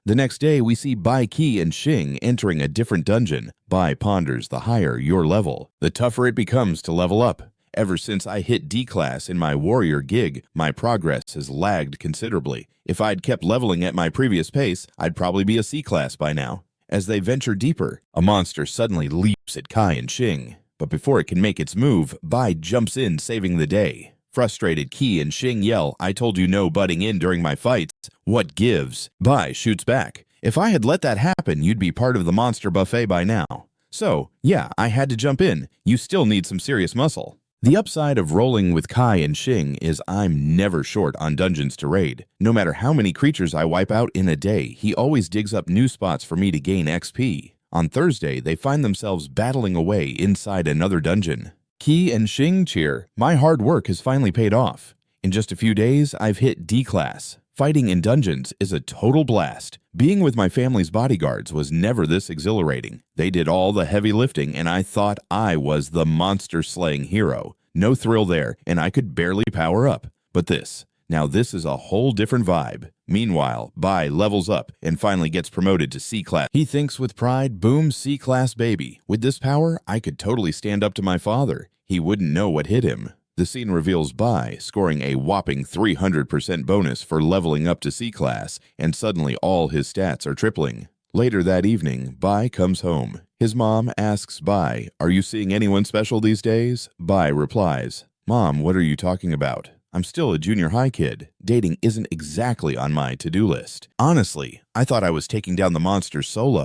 The next day, we see Bayi, Qi, and Xing entering a different dungeon. Bayi ponders, the higher your level, the tougher it becomes to level up. Ever since I hit D-class in my warrior gig, my progress has lagged considerably. If I'd kept leveling at my previous pace, I'd probably be a C-class by now. As they venture deeper, a monster suddenly leaps at Kai and Xing. But before it can make its move, Bayi jumps in, saving the day. Frustrated, Qi and Xing yell, "I told you no butting in during my fights. What gives?" Bayi shoots back, "If I had let that happen, you'd be part of the monster buffet by now. So, yeah, I had to jump in. You still need some serious muscle." The upside of rolling with Kai and Xing is I'm never short on dungeons to raid. No matter how many creatures I wipe out in a day, he always digs up new spots for me to gain XP. On Thursday, they find themselves battling away inside another dungeon. Qi and Xing cheer, "My hard work has finally paid off. In just a few days, I've hit D-class. Fighting in dungeons is a total blast. Being with my family's bodyguards was never this exhilarating. They did all the heavy lifting and I thought I was the monster-slaying hero. No thrill there, and I could barely power up. But this is a whole different vibe. Meanwhile, Bayi levels up and finally gets promoted to C-class. He thinks with pride, boom, C-class baby. With this power, I could totally stand up to my father. He wouldn't know what hit him. The scene reveals Bayi scoring a whopping 300% bonus for leveling up to C-class, and suddenly all his stats are tripling. Later that evening, Bayi comes home. His mom asks Bayi, "Are you seeing anyone special these days?" Bayi replies, "Mom, what are you talking about? I'm still a junior high kid. Dating isn't exactly on my to-do list. Honestly, I thought I was taking down the monsters solo.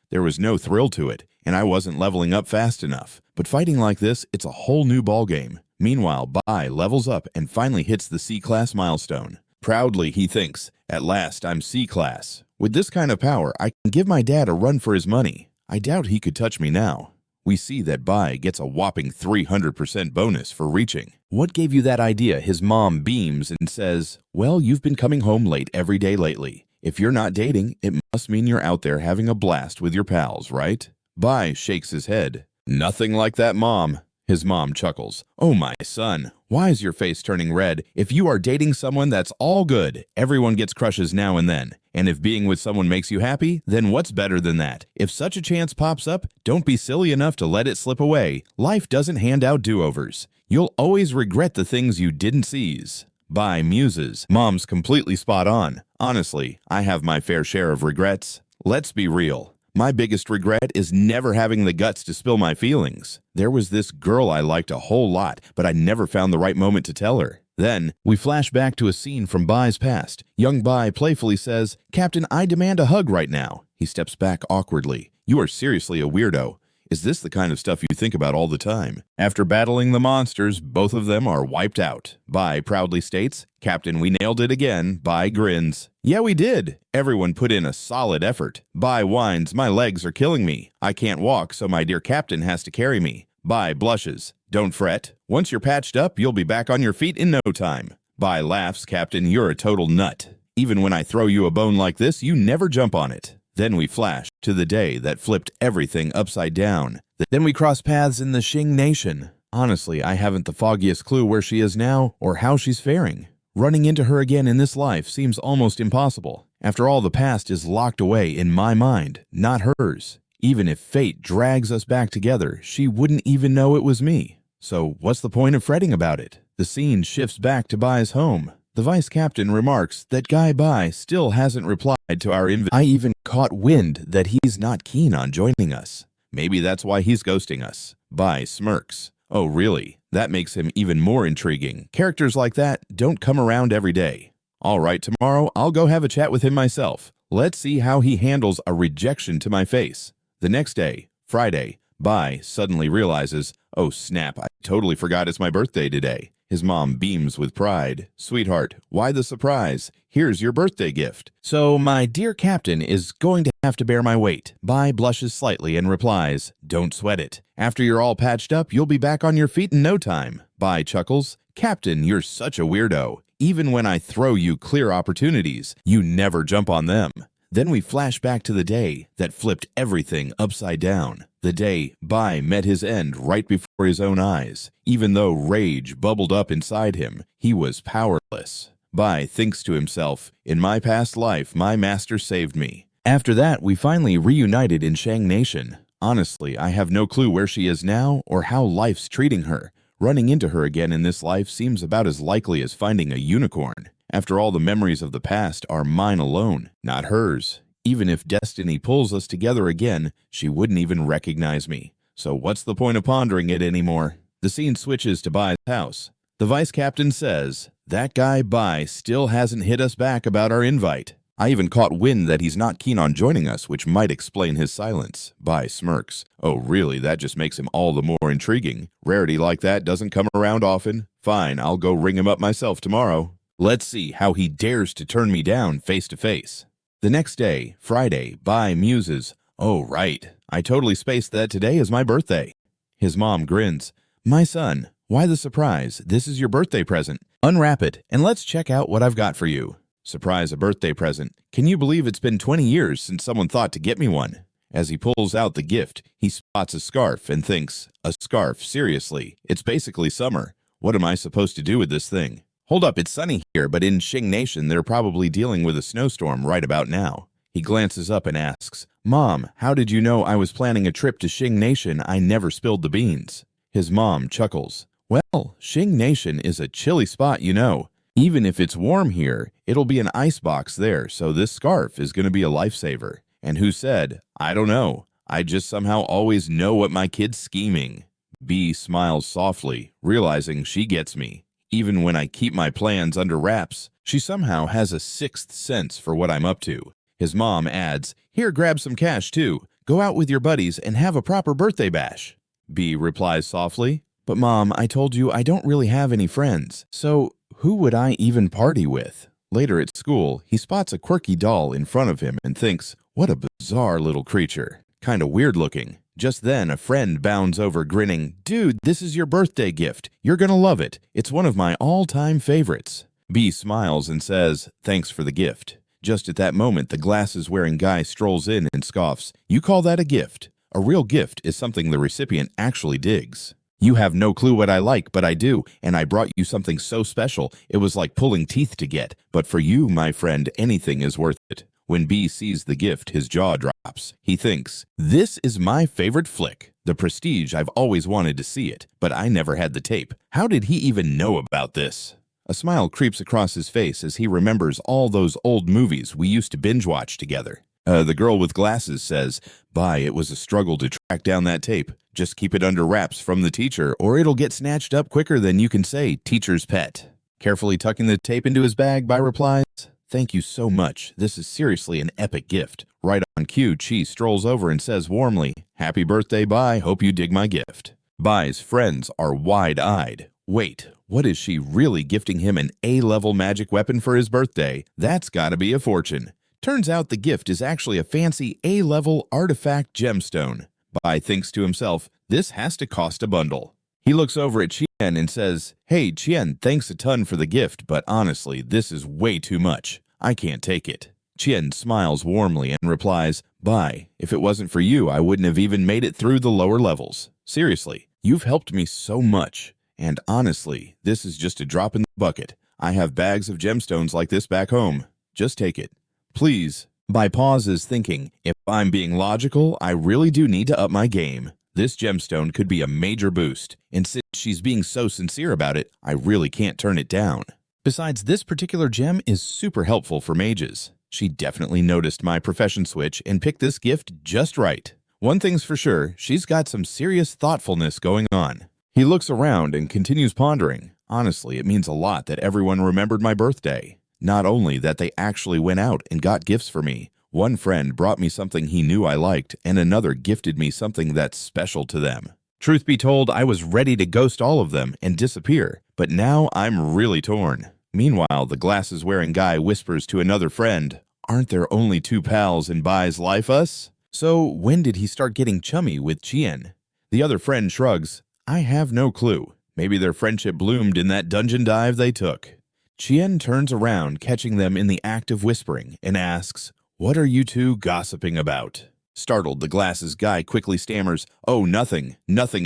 There was no thrill to it, and I wasn't leveling up fast enough. But fighting like this, it's a whole new ballgame." Meanwhile, Bayi levels up and finally hits the C-class milestone. Proudly, he thinks, "At last, I'm C-class. With this kind of power, I can give my dad a run for his money. I doubt he could touch me now." We see that Bayi gets a whopping 300% bonus for reaching. "What gave you that idea?" His mom beams and says, "Well, you've been coming home late every day lately. If you're not dating, it must mean you're out there having a blast with your pals, right?" Bayi shakes his head. "Nothing like that, Mom." His mom chuckles. "Oh, my son, why is your face turning red? If you are dating someone, that's all good. Everyone gets crushes now and then. And if being with someone makes you happy, then what's better than that? If such a chance pops up, don't be silly enough to let it slip away. Life doesn't hand out do-overs. You'll always regret the things you didn't seize." Bayi muses. "Mom's completely spot on. Honestly, I have my fair share of regrets. Let's be real. My biggest regret is never having the guts to spill my feelings. There was this girl I liked a whole lot, but I never found the right moment to tell her." Then, we flash back to a scene from Bayi's past. Young Bayi playfully says, "Captain, I demand a hug right now." He steps back awkwardly. "You are seriously a weirdo. Is this the kind of stuff you think about all the time?" After battling the monsters, both of them are wiped out. Bayi proudly states, "Captain, we nailed it again." Bayi grins. "Yeah, we did. Everyone put in a solid effort." Bayi whines, "My legs are killing me. I can't walk, so my dear captain has to carry me." Bayi blushes. "Don't fret. Once you're patched up, you'll be back on your feet in no time." Bayi laughs, "Captain, you're a total nut. Even when I throw you a bone like this, you never jump on it." Then we flash to the day that flipped everything upside down. Then we cross paths in the Xing Nation. Honestly, I haven't the foggiest clue where she is now or how she's faring. Running into her again in this life seems almost impossible. After all, the past is locked away in my mind, not hers. Even if fate drags us back together, she wouldn't even know it was me. So what's the point of fretting about it? The scene shifts back to Bayi's home. The vice captain remarks that Guy Bayi still hasn't replied to our invite. I even caught wind that he's not keen on joining us. Maybe that's why he's ghosting us. Bayi smirks. Oh, really? That makes him even more intriguing. Characters like that don't come around every day. All right, tomorrow I'll go have a chat with him myself. Let's see how he handles a rejection to my face. The next day, Friday, Bayi suddenly realizes, oh snap, I totally forgot it's my birthday today. His mom beams with pride. Sweetheart, why the surprise? Here's your birthday gift. So my dear captain is going to have to bear my weight. Bayi blushes slightly and replies, don't sweat it. After you're all patched up, you'll be back on your feet in no time. Bayi chuckles. Captain, you're such a weirdo. Even when I throw you clear opportunities, you never jump on them. Then we flash back to the day that flipped everything upside down. The day Bayi met his end right before his own eyes. Even though rage bubbled up inside him, he was powerless. Bayi thinks to himself, in my past life, my master saved me. After that, we finally reunited in Xing Nation. Honestly, I have no clue where she is now or how life's treating her. Running into her again in this life seems about as likely as finding a unicorn. After all, the memories of the past are mine alone, not hers. Even if destiny pulls us together again, she wouldn't even recognize me. So what's the point of pondering it anymore? The scene switches to Bayi's house. The vice captain says, that guy Bayi still hasn't hit us back about our invite. I even caught wind that he's not keen on joining us, which might explain his silence. Bayi smirks. Oh really, that just makes him all the more intriguing. Rarity like that doesn't come around often. Fine, I'll go ring him up myself tomorrow. Let's see how he dares to turn me down face to face. The next day, Friday, Bayi muses, oh right, I totally spaced that today is my birthday. His mom grins. My son, why the surprise? This is your birthday present. Unwrap it and let's check out what I've got for you. Surprise, a birthday present. Can you believe it's been 20 years since someone thought to get me one? As he pulls out the gift, he spots a scarf and thinks, a scarf, seriously? It's basically summer. What am I supposed to do with this thing? Hold up, it's sunny here, but in Xing Nation they're probably dealing with a snowstorm right about now. He glances up and asks, Mom, how did you know I was planning a trip to Xing Nation? I never spilled the beans. His mom chuckles. Well, Xing Nation is a chilly spot, you know. Even if it's warm here, it'll be an icebox there, so this scarf is going to be a lifesaver. And who said, I don't know. I just somehow always know what my kid's scheming. B smiles softly, realizing she gets me. Even when I keep my plans under wraps, she somehow has a sixth sense for what I'm up to. His mom adds, Here, grab some cash too. Go out with your buddies and have a proper birthday bash. B replies softly, But Mom, I told you I don't really have any friends, so who would I even party with? Later at school, he spots a quirky doll in front of him and thinks, what a bizarre little creature. Kinda weird looking. Just then, a friend bounds over grinning, Dude, this is your birthday gift. You're gonna love it. It's one of my all-time favorites. B smiles and says, Thanks for the gift. Just at that moment, the glasses-wearing guy strolls in and scoffs, You call that a gift? A real gift is something the recipient actually digs. You have no clue what I like, but I do, and I brought you something so special, it was like pulling teeth to get. But for you, my friend, anything is worth it. When B sees the gift, his jaw drops. He thinks, This is my favorite flick. The Prestige, I've always wanted to see it, but I never had the tape. How did he even know about this? A smile creeps across his face as he remembers all those old movies we used to binge-watch together. The girl with glasses says, Bayi, it was a struggle to track down that tape. Just keep it under wraps from the teacher, or it'll get snatched up quicker than you can say, teacher's pet. Carefully tucking the tape into his bag, Bayi replies, Thank you so much. This is seriously an epic gift. Right on cue, Chi strolls over and says warmly, Happy birthday, Bayi. Hope you dig my gift. Bayi's friends are wide-eyed. Wait, what is she really gifting him an A-level magic weapon for his birthday? That's gotta be a fortune. Turns out the gift is actually a fancy A-level artifact gemstone. Bayi thinks to himself, this has to cost a bundle. He looks over at Chien and says, Hey Chien, thanks a ton for the gift, but honestly, this is way too much. I can't take it. Chien smiles warmly and replies, Bayi, if it wasn't for you, I wouldn't have even made it through the lower levels. Seriously, you've helped me so much. And honestly, this is just a drop in the bucket. I have bags of gemstones like this back home. Just take it. Please. Bayi pauses thinking, if I'm being logical, I really do need to up my game. This gemstone could be a major boost, and since she's being so sincere about it, I really can't turn it down. Besides, this particular gem is super helpful for mages. She definitely noticed my profession switch and picked this gift just right. One thing's for sure, she's got some serious thoughtfulness going on. He looks around and continues pondering. Honestly, it means a lot that everyone remembered my birthday. Not only that they actually went out and got gifts for me. One friend brought me something he knew I liked, and another gifted me something that's special to them. Truth be told, I was ready to ghost all of them and disappear, but now I'm really torn. Meanwhile, the glasses-wearing guy whispers to another friend, Aren't there only two pals in Bai's life us? So when did he start getting chummy with Chien? The other friend shrugs, I have no clue. Maybe their friendship bloomed in that dungeon dive they took. Chien turns around, catching them in the act of whispering, and asks, What are you two gossiping about? Startled, the glasses guy quickly stammers, Oh, nothing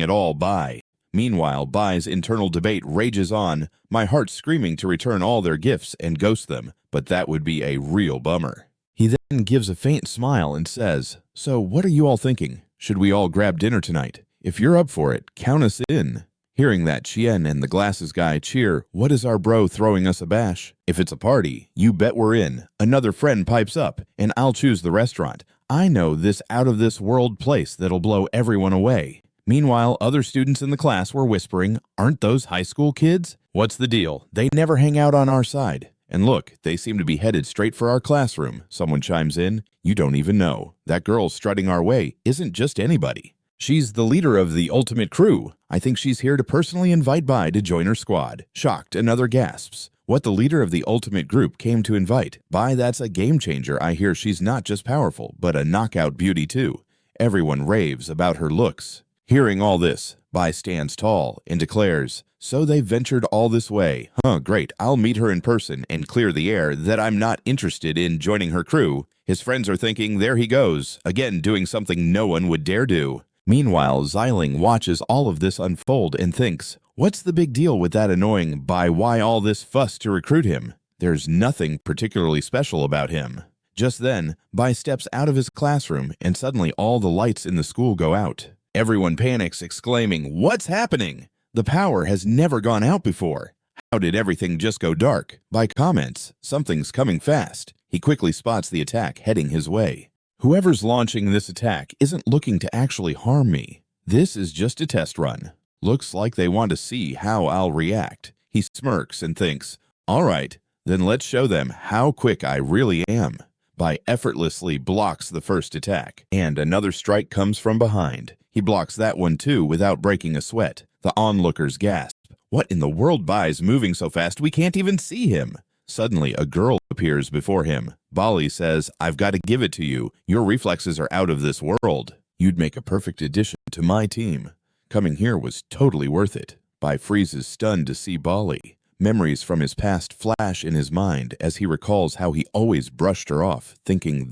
at all, Bayi. Meanwhile, Bai's internal debate rages on, my heart screaming to return all their gifts and ghost them, but that would be a real bummer. He then gives a faint smile and says, So what are you all thinking? Should we all grab dinner tonight? If you're up for it, count us in. Hearing that, Chien and the glasses guy cheer, What is our bro throwing us a bash? If it's a party, you bet we're in. Another friend pipes up, and I'll choose the restaurant. I know this out-of-this-world place that'll blow everyone away. Meanwhile, other students in the class were whispering, Aren't those high school kids? What's the deal? They never hang out on our side. And look, they seem to be headed straight for our classroom. Someone chimes in, You don't even know. That girl strutting our way isn't just anybody. She's the leader of the ultimate crew. I think she's here to personally invite Bayi to join her squad. Shocked, another gasps. What the leader of the ultimate group came to invite. Bayi, that's a game changer. I hear she's not just powerful, but a knockout beauty too. Everyone raves about her looks. Hearing all this, Bai stands tall and declares, "So they ventured all this way. Huh, great, I'll meet her in person and clear the air that I'm not interested in joining her crew." His friends are thinking, there he goes, again doing something no one would dare do. Meanwhile, Xiling watches all of this unfold and thinks, what's the big deal with that annoying Bai? Why all this fuss to recruit him? There's nothing particularly special about him. Just then, Bai steps out of his classroom and suddenly all the lights in the school go out. Everyone panics, exclaiming, "What's happening? The power has never gone out before. How did everything just go dark?" Bai comments, "Something's coming fast." He quickly spots the attack heading his way. Whoever's launching this attack isn't looking to actually harm me. This is just a test run. Looks like they want to see how I'll react. He smirks and thinks, all right, then let's show them how quick I really am. Bai effortlessly blocks the first attack, and another strike comes from behind. He blocks that one too without breaking a sweat. The onlookers gasp. What in the world? Bai's moving so fast we can't even see him. Suddenly, a girl appears before him. Bayi says, "I've got to give it to you. Your reflexes are out of this world. You'd make a perfect addition to my team. Coming here was totally worth it." Bai freezes stunned to see Bayi. Memories from his past flash in his mind as he recalls how he always brushed her off, thinking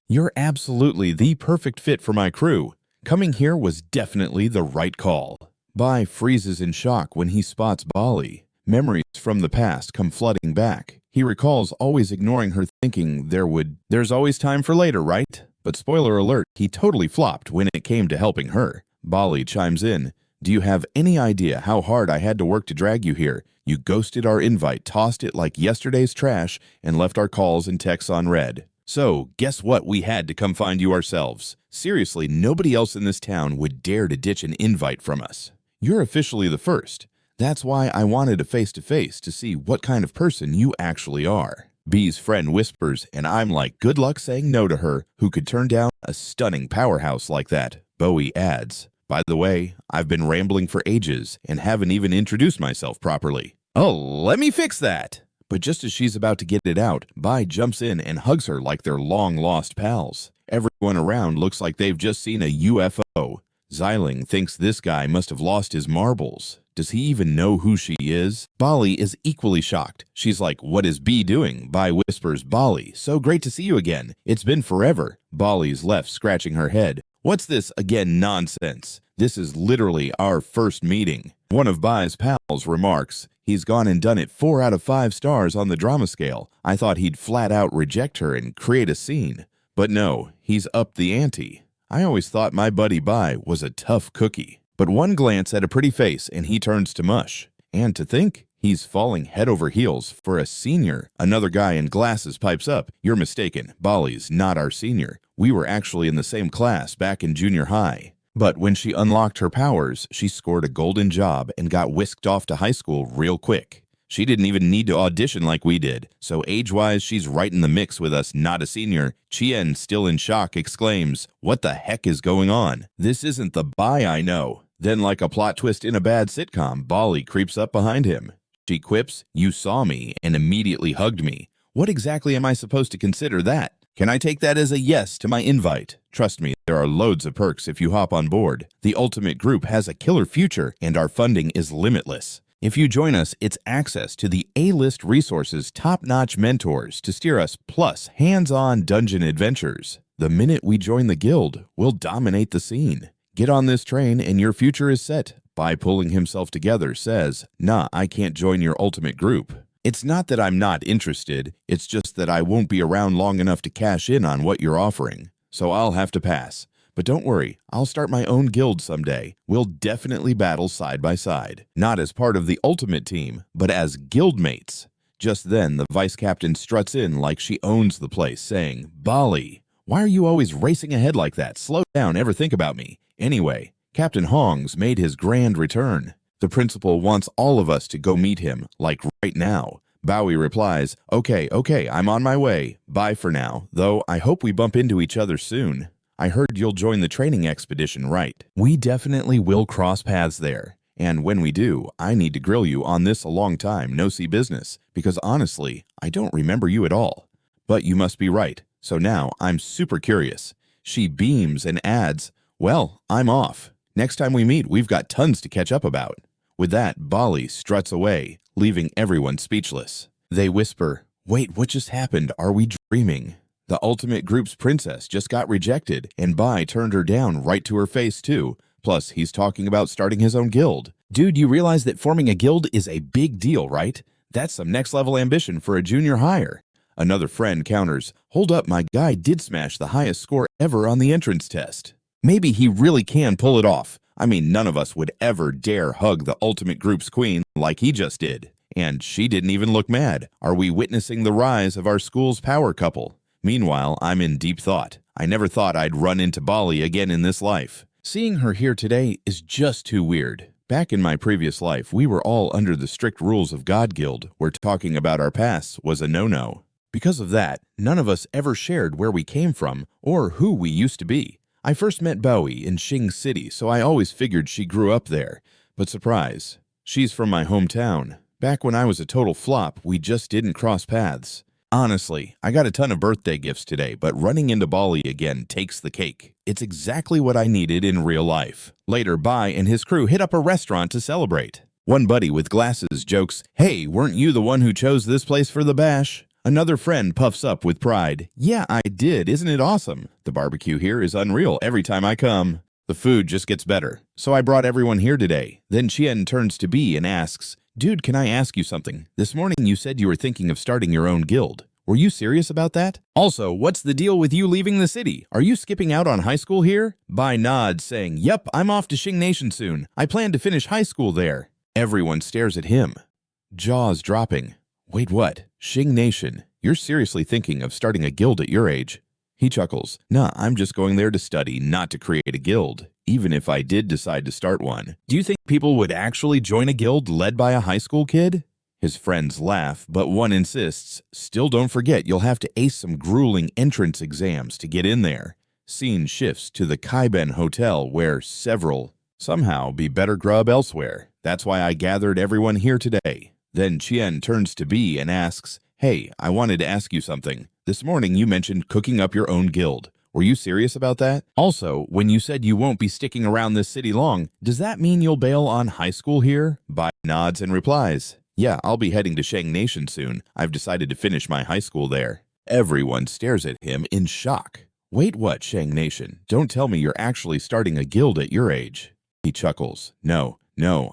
"You're absolutely the perfect fit for my crew. Coming here was definitely the right call." Bai freezes in shock when he spots Bayi. Memories from the past come flooding back. He recalls always ignoring her, thinking there's always time for later, right? But spoiler alert, he totally flopped when it came to helping her. Bayi chimes in, "Do you have any idea how hard I had to work to drag you here? You ghosted our invite, tossed it like yesterday's trash, and left our calls and texts on read. So, guess what? We had to come find you ourselves. Seriously, nobody else in this town would dare to ditch an invite from us. You're officially the first. That's why I wanted a face-to-face to see what kind of person you actually are." B's friend whispers, and I'm like, good luck saying no to her, who could turn down a stunning powerhouse like that. Bowie adds, "By the way, I've been rambling for ages and haven't even introduced myself properly." "Oh, let me fix that." But just as she's about to get it out, Bai jumps in and hugs her like they're long-lost pals. Everyone around looks like they've just seen a UFO. Xiling thinks this guy must have lost his marbles. Does he even know who she is? Bayi is equally shocked. She's like, "What is B doing?" Bai whispers, "Bayi, so great to see you again. It's been forever." Bali's left scratching her head. "What's this again nonsense? This is literally our first meeting." One of Bai's pals remarks, "He's gone and done it 4 out of 5 stars on the drama scale. I thought he'd flat out reject her and create a scene. But no, he's upped the ante. I always thought my buddy Bai was a tough cookie." But one glance at a pretty face and he turns to mush. And to think, he's falling head over heels for a senior. Another guy in glasses pipes up, "You're mistaken. Bali's not our senior. We were actually in the same class back in junior high." But when she unlocked her powers, she scored a golden job and got whisked off to high school real quick. She didn't even need to audition like we did, so age-wise she's right in the mix with us, not a senior. Chien, still in shock, exclaims, "What the heck is going on? This isn't the Bai I know." Then, like a plot twist in a bad sitcom, Bayi creeps up behind him. She quips, "You saw me," and immediately hugged me. What exactly am I supposed to consider that? Can I take that as a yes to my invite? Trust me, there are loads of perks if you hop on board. The Ultimate Group has a killer future, and our funding is limitless. If you join us, it's access to the A-list resources, top-notch mentors to steer us, plus hands-on dungeon adventures. The minute we join the guild, we'll dominate the scene. Get on this train and your future is set. Bai, pulling himself together, says, "Nah, I can't join your ultimate group. It's not that I'm not interested, it's just that I won't be around long enough to cash in on what you're offering. So I'll have to pass. But don't worry, I'll start my own guild someday. We'll definitely battle side by side. Not as part of the ultimate team, but as guildmates." Just then, the vice captain struts in like she owns the place, saying, "Bayi, why are you always racing ahead like that? Slow down, ever think about me." Anyway, Captain Hong's made his grand return. The principal wants all of us to go meet him, like right now. Bowie replies, okay, I'm on my way. Bye for now, though I hope we bump into each other soon. I heard you'll join the training expedition, right? We definitely will cross paths there. And when we do, I need to grill you on this a long time no-see business, because honestly, I don't remember you at all. But you must be right, so now I'm super curious. She beams and adds, "Well, I'm off. Next time we meet, we've got tons to catch up about." With that, Bayi struts away, leaving everyone speechless. They whisper, "Wait, what just happened? Are we dreaming?" The ultimate group's princess just got rejected, and Bayi turned her down right to her face too. Plus, he's talking about starting his own guild. Dude, you realize that forming a guild is a big deal, right? That's some next-level ambition for a junior hire. Another friend counters, "Hold up, my guy did smash the highest score ever on the entrance test. Maybe he really can pull it off. I mean, none of us would ever dare hug the ultimate group's queen like he just did. And she didn't even look mad. Are we witnessing the rise of our school's power couple?" Meanwhile, I'm in deep thought. I never thought I'd run into Bayi again in this life. Seeing her here today is just too weird. Back in my previous life, we were all under the strict rules of God Guild, where talking about our pasts was a no-no. Because of that, none of us ever shared where we came from or who we used to be. I first met Bayi in Xing City, so I always figured she grew up there. But surprise, she's from my hometown. Back when I was a total flop, we just didn't cross paths. Honestly, I got a ton of birthday gifts today, but running into Bayi again takes the cake. It's exactly what I needed in real life. Later, Bayi and his crew hit up a restaurant to celebrate. One buddy with glasses jokes, "Hey, weren't you the one who chose this place for the bash?" Another friend puffs up with pride, "Yeah, I did. Isn't it awesome? The barbecue here is unreal every time I come." The food just gets better. So I brought everyone here today. Then Chien turns to B and asks, "Dude, can I ask you something? This morning you said you were thinking of starting your own guild. Were you serious about that? Also, what's the deal with you leaving the city? Are you skipping out on high school here?" Bayi nods, saying, "Yep, I'm off to Xing Nation soon. I plan to finish high school there." Everyone stares at him, jaws dropping. "Wait, what? Xing Nation? You're seriously thinking of starting a guild at your age?" He chuckles. "Nah, I'm just going there to study, not to create a guild, even if I did decide to start one." "Do you think people would actually join a guild led by a high school kid?" His friends laugh, but one insists, "Still don't forget you'll have to ace some grueling entrance exams to get in there." Scene shifts to the Kaiben Hotel where several somehow be better grub elsewhere. That's why I gathered everyone here today. Then Chien turns to B and asks, "Hey, I wanted to ask you something. This morning you mentioned cooking up your own guild. Were you serious about that? Also, when you said you won't be sticking around this city long, does that mean you'll bail on high school here?" Bayi nods and replies, "Yeah, I'll be heading to Xing Nation soon. I've decided to finish my high school there." Everyone stares at him in shock. "Wait, what, Xing Nation? Don't tell me you're actually starting a guild at your age." He chuckles. No,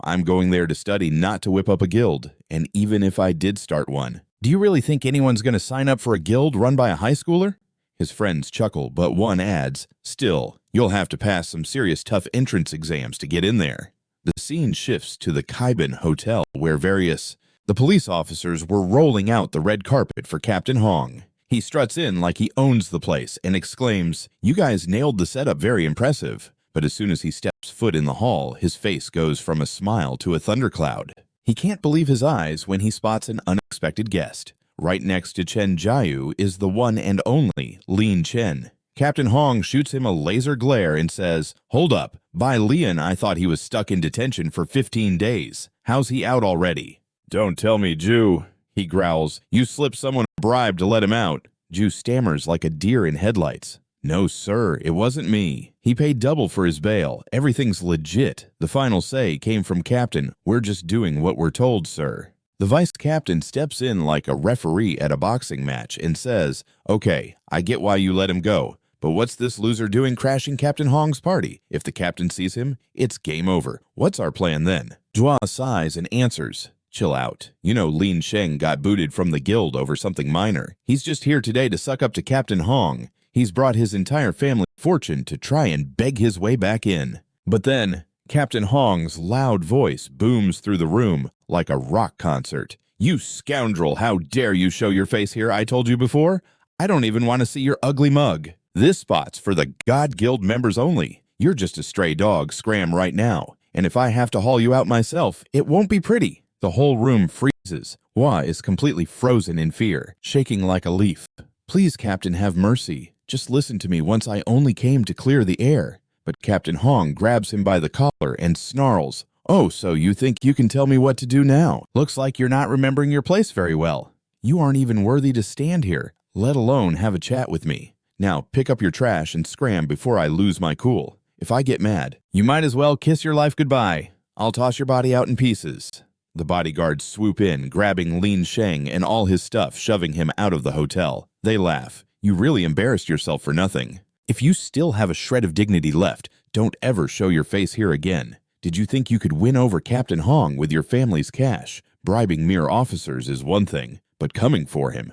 I'm going there to study, not to whip up a guild. And even if I did start one, do you really think anyone's going to sign up for a guild run by a high schooler?" His friends chuckle, but one adds, "Still, you'll have to pass some serious tough entrance exams to get in there." The scene shifts to the Kaiben Hotel where the police officers were rolling out the red carpet for Captain Hong. He struts in like he owns the place and exclaims, "You guys nailed the setup, very impressive." But as soon as he steps foot in the hall, his face goes from a smile to a thundercloud. He can't believe his eyes when he spots an unexpected guest. Right next to Chen Jiayu is the one and only Lin Chen. Captain Hong shoots him a laser glare and says, "Hold up, by Lian I thought he was stuck in detention for 15 days. How's he out already?" "Don't tell me, Ju," he growls. "You slipped someone a bribe to let him out." Ju stammers like a deer in headlights. "No, sir, it wasn't me. He paid double for his bail. Everything's legit. The final say came from Captain. We're just doing what we're told, sir." The vice captain steps in like a referee at a boxing match and says, "Okay, I get why you let him go. But what's this loser doing crashing Captain Hong's party? If the captain sees him, it's game over. What's our plan then?" Jua sighs and answers, "Chill out. You know Lin Sheng got booted from the guild over something minor. He's just here today to suck up to Captain Hong. He's brought his entire family fortune to try and beg his way back in." But then, Captain Hong's loud voice booms through the room like a rock concert. "You scoundrel, how dare you show your face here, I told you before? I don't even want to see your ugly mug. This spot's for the God Guild members only. You're just a stray dog, scram right now. And if I have to haul you out myself, it won't be pretty." The whole room freezes. Hua is completely frozen in fear, shaking like a leaf. "Please, Captain, have mercy. Just listen to me once. I only came to clear the air." But Captain Hong grabs him by the collar and snarls, "Oh, so you think you can tell me what to do now? Looks like you're not remembering your place very well. You aren't even worthy to stand here, let alone have a chat with me. Now pick up your trash and scram before I lose my cool." If I get mad, you might as well kiss your life goodbye. I'll toss your body out in pieces." The bodyguards swoop in, grabbing Lin Sheng and all his stuff, shoving him out of the hotel. They laugh. "You really embarrassed yourself for nothing. If you still have a shred of dignity left, don't ever show your face here again. Did you think you could win over Captain Hong with your family's cash? Bribing mere officers is one thing, but coming for him?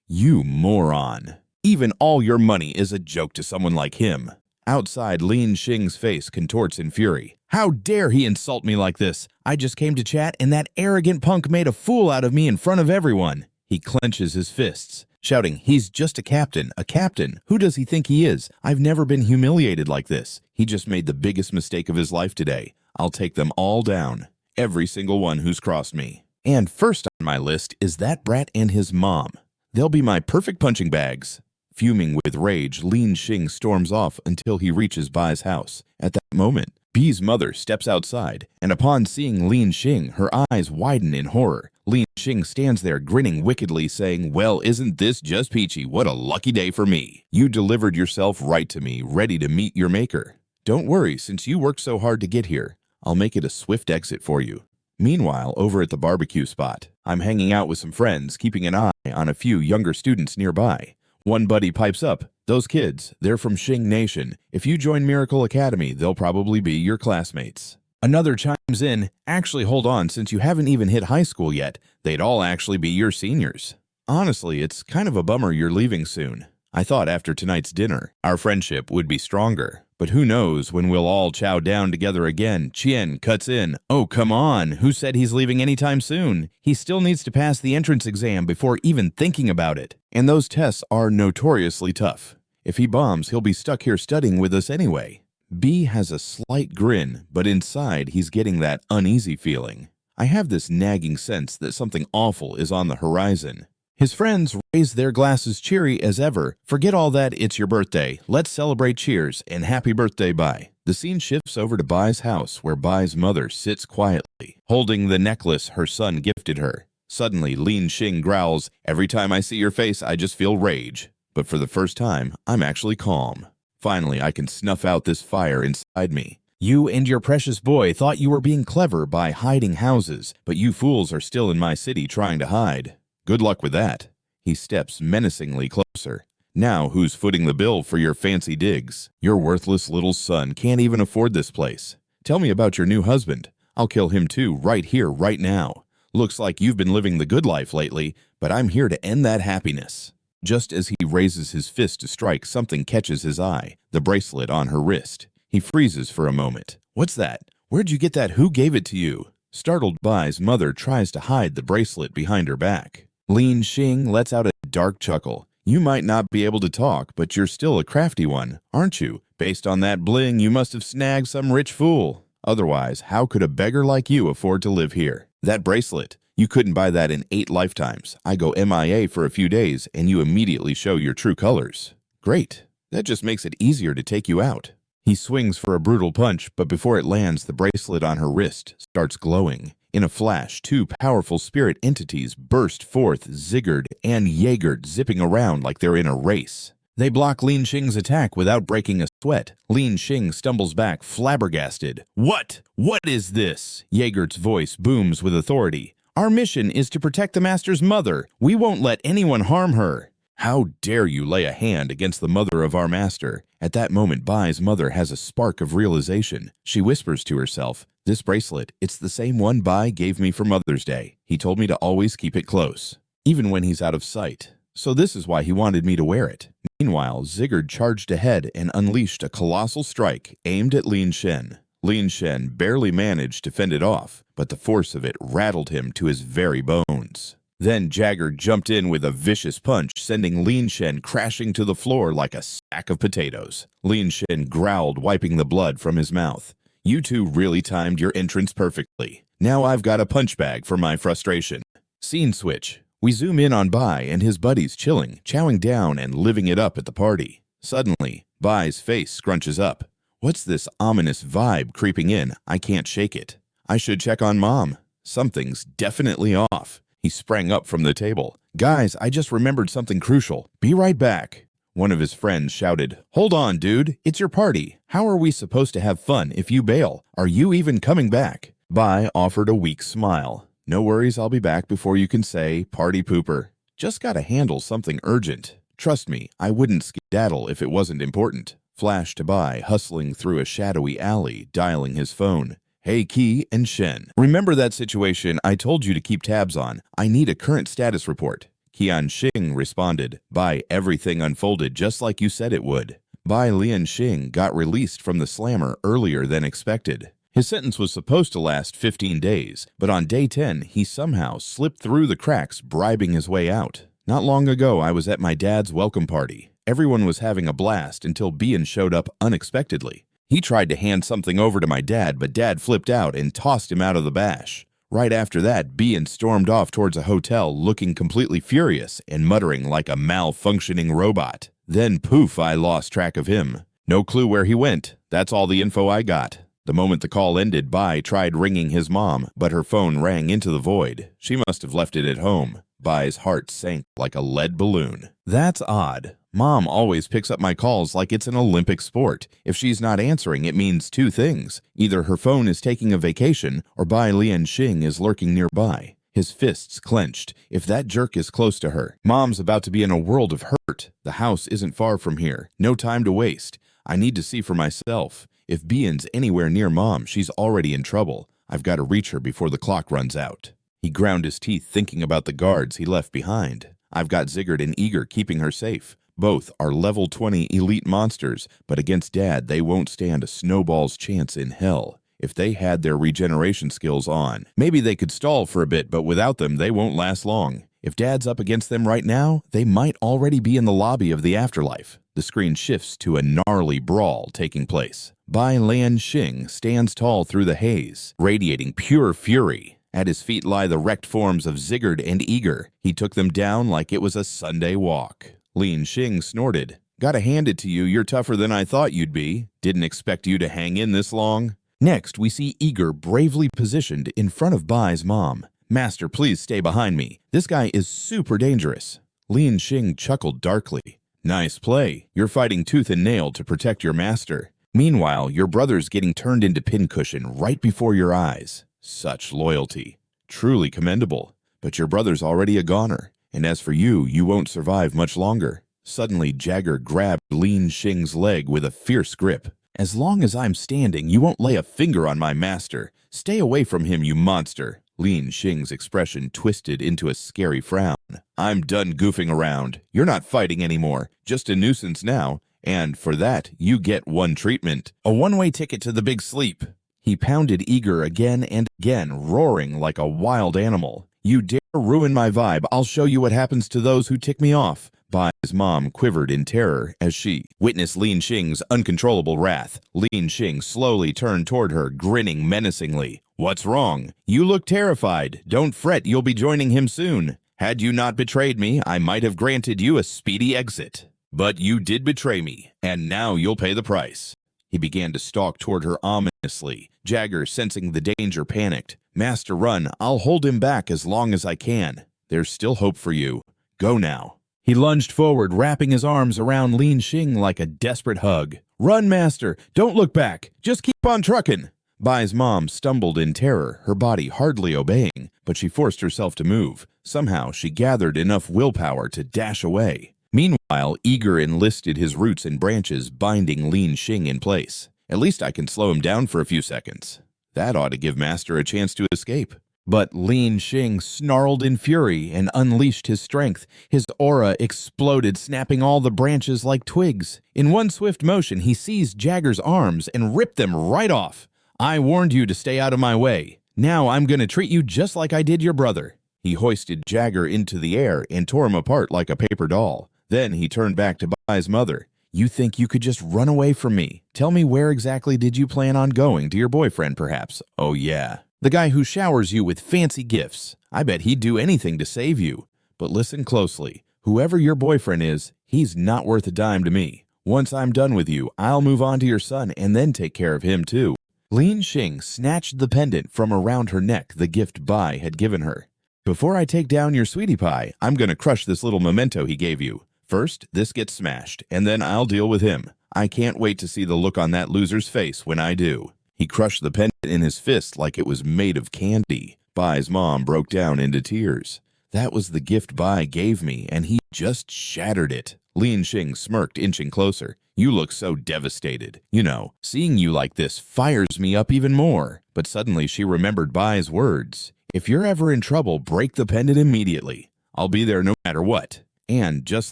You moron. Even all your money is a joke to someone like him." Outside, Lin Sheng's face contorts in fury. "How dare he insult me like this? I just came to chat and that arrogant punk made a fool out of me in front of everyone." He clenches his fists, shouting, "He's just a captain. A captain. Who does he think he is? I've never been humiliated like this. He just made the biggest mistake of his life today. I'll take them all down. Every single one who's crossed me. And first on my list is that brat and his mom. They'll be my perfect punching bags." Fuming with rage, Lin Sheng storms off until he reaches Bai's house. At that moment, B's mother steps outside, and upon seeing Lin Sheng, her eyes widen in horror. Lin Sheng stands there grinning wickedly, saying, "Well, isn't this just peachy? What a lucky day for me. You delivered yourself right to me, ready to meet your maker. Don't worry, since you worked so hard to get here, I'll make it a swift exit for you." Meanwhile, over at the barbecue spot, I'm hanging out with some friends, keeping an eye on a few younger students nearby. One buddy pipes up, "Those kids, they're from Xing Nation. If you join Miracle Academy, they'll probably be your classmates." Another chimes in, "Actually, hold on, since you haven't even hit high school yet, they'd all actually be your seniors. Honestly, it's kind of a bummer you're leaving soon. I thought after tonight's dinner, our friendship would be stronger. But who knows when we'll all chow down together again." Chien cuts in, "Oh, come on. Who said he's leaving anytime soon? He still needs to pass the entrance exam before even thinking about it. And those tests are notoriously tough. If he bombs, he'll be stuck here studying with us anyway." B has a slight grin, but inside he's getting that uneasy feeling. I have this nagging sense that something awful is on the horizon. His friends raise their glasses cheery as ever. "Forget all that, it's your birthday. Let's celebrate, cheers, and happy birthday, Bai." The scene shifts over to Bai's house, where Bai's mother sits quietly, holding the necklace her son gifted her. Suddenly, Lin Sheng growls, "Every time I see your face, I just feel rage. But for the first time, I'm actually calm. Finally, I can snuff out this fire inside me. You and your precious boy thought you were being clever by hiding houses, but you fools are still in my city trying to hide. Good luck with that." He steps menacingly closer. "Now who's footing the bill for your fancy digs? Your worthless little son can't even afford this place. Tell me about your new husband. I'll kill him too, right here, right now. Looks like you've been living the good life lately, but I'm here to end that happiness." Just as he raises his fist to strike, something catches his eye, the bracelet on her wrist. He freezes for a moment. "What's that? Where'd you get that? Who gave it to you?" Startled, Bai's mother tries to hide the bracelet behind her back. Lin Sheng lets out a dark chuckle. "You might not be able to talk, but you're still a crafty one, aren't you? Based on that bling, you must have snagged some rich fool. Otherwise, how could a beggar like you afford to live here? That bracelet, you couldn't buy that in 8 lifetimes. I go MIA for a few days, and you immediately show your true colors. Great. That just makes it easier to take you out." He swings for a brutal punch, but before it lands, the bracelet on her wrist starts glowing. In a flash, 2 powerful spirit entities burst forth, Zigguard and Jaegert, zipping around like they're in a race. They block Lin Sheng's attack without breaking a sweat. Lin Sheng stumbles back, flabbergasted. "What? What is this?" Jaegert's voice booms with authority. "Our mission is to protect the Master's mother. We won't let anyone harm her." "How dare you lay a hand against the mother of our master?" At that moment, Bai's mother has a spark of realization. She whispers to herself, "This bracelet, it's the same one Bai gave me for Mother's Day. He told me to always keep it close, even when he's out of sight. So this is why he wanted me to wear it." Meanwhile, Zigguard charged ahead and unleashed a colossal strike aimed at Lin Shen. Lin Shen barely managed to fend it off, but the force of it rattled him to his very bones. Then Jagger jumped in with a vicious punch, sending Lin Shen crashing to the floor like a sack of potatoes. Lin Shen growled, wiping the blood from his mouth. "You two really timed your entrance perfectly. Now I've got a punch bag for my frustration." Scene switch. We zoom in on Bai and his buddies chilling, chowing down and living it up at the party. Suddenly, Bai's face scrunches up. "What's this ominous vibe creeping in? I can't shake it. I should check on Mom. Something's definitely off." He sprang up from the table. "Guys, I just remembered something crucial. Be right back." One of his friends shouted, "Hold on, dude. It's your party. How are we supposed to have fun if you bail? Are you even coming back?" Bai offered a weak smile. "No worries, I'll be back before you can say, party pooper. Just gotta handle something urgent. Trust me, I wouldn't skedaddle if it wasn't important." Flash to Bai, hustling through a shadowy alley, dialing his phone. "Hey, Ki and Shen. Remember that situation I told you to keep tabs on? I need a current status report." Qian Xing responded, "Bai, everything unfolded just like you said it would." Bai Lian Xing got released from the slammer earlier than expected. His sentence was supposed to last 15 days, but on day 10, he somehow slipped through the cracks, bribing his way out. "Not long ago, I was at my dad's welcome party. Everyone was having a blast until Bian showed up unexpectedly. He tried to hand something over to my dad, but Dad flipped out and tossed him out of the bash. Right after that, Bian stormed off towards a hotel looking completely furious and muttering like a malfunctioning robot. Then poof, I lost track of him. No clue where he went. That's all the info I got." The moment the call ended, Bai tried ringing his mom, but her phone rang into the void. She must have left it at home. Bai's heart sank like a lead balloon. "That's odd. Mom always picks up my calls like it's an Olympic sport. If she's not answering, it means two things. Either her phone is taking a vacation, or Bai Lian Xing is lurking nearby." His fists clenched. If that jerk is close to her, Mom's about to be in a world of hurt. The house isn't far from here. No time to waste. I need to see for myself. If Bian's anywhere near Mom, she's already in trouble. I've got to reach her before the clock runs out. He ground his teeth thinking about the guards he left behind. I've got Ziggurat and Eager keeping her safe. Both are level 20 elite monsters, but against Dad, they won't stand a snowball's chance in hell. If they had their regeneration skills on, maybe they could stall for a bit, but without them, they won't last long. If Dad's up against them right now, they might already be in the lobby of the afterlife. The screen shifts to a gnarly brawl taking place. Bai Lian Xing stands tall through the haze, radiating pure fury. At his feet lie the wrecked forms of Ziggurat and Eager. He took them down like it was a Sunday walk. Lian Xing snorted. "Gotta hand it to you, you're tougher than I thought you'd be. Didn't expect you to hang in this long." Next, we see Eager bravely positioned in front of Bai's mom. "Master, please stay behind me. This guy is super dangerous." Lian Xing chuckled darkly. "Nice play. You're fighting tooth and nail to protect your master. Meanwhile, your brother's getting turned into pincushion right before your eyes. Such loyalty. Truly commendable. But your brother's already a goner. And as for you, you won't survive much longer." Suddenly, Jagger grabbed Lian Xing's leg with a fierce grip. "As long as I'm standing, you won't lay a finger on my master. Stay away from him, you monster." Lian Xing's expression twisted into a scary frown. "I'm done goofing around. You're not fighting anymore. Just a nuisance now. And for that, you get one treatment. A one-way ticket to the big sleep." He pounded Eager again and again, roaring like a wild animal. "You dare ruin my vibe. I'll show you what happens to those who tick me off." Bai's mom quivered in terror as she witnessed Lian Xing's uncontrollable wrath. Lian Xing slowly turned toward her, grinning menacingly. "What's wrong? You look terrified. Don't fret, you'll be joining him soon. Had you not betrayed me, I might have granted you a speedy exit. But you did betray me, and now you'll pay the price." He began to stalk toward her ominously. Jagger, sensing the danger, panicked. "Master, run. I'll hold him back as long as I can. There's still hope for you. Go now." He lunged forward, wrapping his arms around Lian Xing like a desperate hug. "Run, Master! Don't look back! Just keep on trucking!" Bai's mom stumbled in terror, her body hardly obeying, but she forced herself to move. Somehow, she gathered enough willpower to dash away. Meanwhile, Eager enlisted his roots and branches, binding Lian Xing in place. "At least I can slow him down for a few seconds. That ought to give Master a chance to escape." But Lian Xing snarled in fury and unleashed his strength. His aura exploded, snapping all the branches like twigs. In one swift motion, he seized Jagger's arms and ripped them right off. "I warned you to stay out of my way. Now I'm going to treat you just like I did your brother." He hoisted Jagger into the air and tore him apart like a paper doll. Then he turned back to Bai's mother. "You think you could just run away from me? Tell me, where exactly did you plan on going? To your boyfriend, perhaps?" "Oh, yeah. The guy who showers you with fancy gifts. I bet he'd do anything to save you. But listen closely. Whoever your boyfriend is, he's not worth a dime to me. Once I'm done with you, I'll move on to your son and then take care of him too." Lian Xing snatched the pendant from around her neck, the gift Bai had given her. "Before I take down your sweetie pie, I'm going to crush this little memento he gave you. First, this gets smashed, and then I'll deal with him. I can't wait to see the look on that loser's face when I do." He crushed the pendant in his fist like it was made of candy. Bai's mom broke down into tears. "That was the gift Bai gave me, and he just shattered it." Lin Xing smirked, inching closer. "You look so devastated. You know, seeing you like this fires me up even more." But suddenly she remembered Bai's words. "If you're ever in trouble, break the pendant immediately. I'll be there no matter what." And just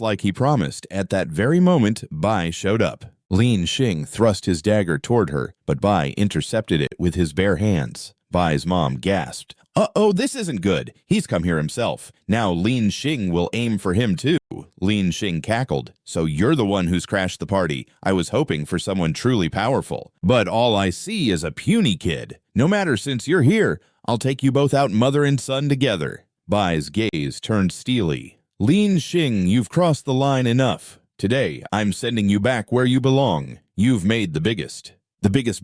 like he promised, at that very moment, Bai showed up. Lin Xing thrust his dagger toward her, but Bai intercepted it with his bare hands. Bai's mom gasped. "Uh-oh, this isn't good. He's come here himself. Now Lin Xing will aim for him too." Lin Xing cackled. "So you're the one who's crashed the party. I was hoping for someone truly powerful. But all I see is a puny kid. No matter, since you're here, I'll take you both out mother and son together." Bai's gaze turned steely. "Lin Xing, you've crossed the line enough. Today, I'm sending you back where you belong. You've made the biggest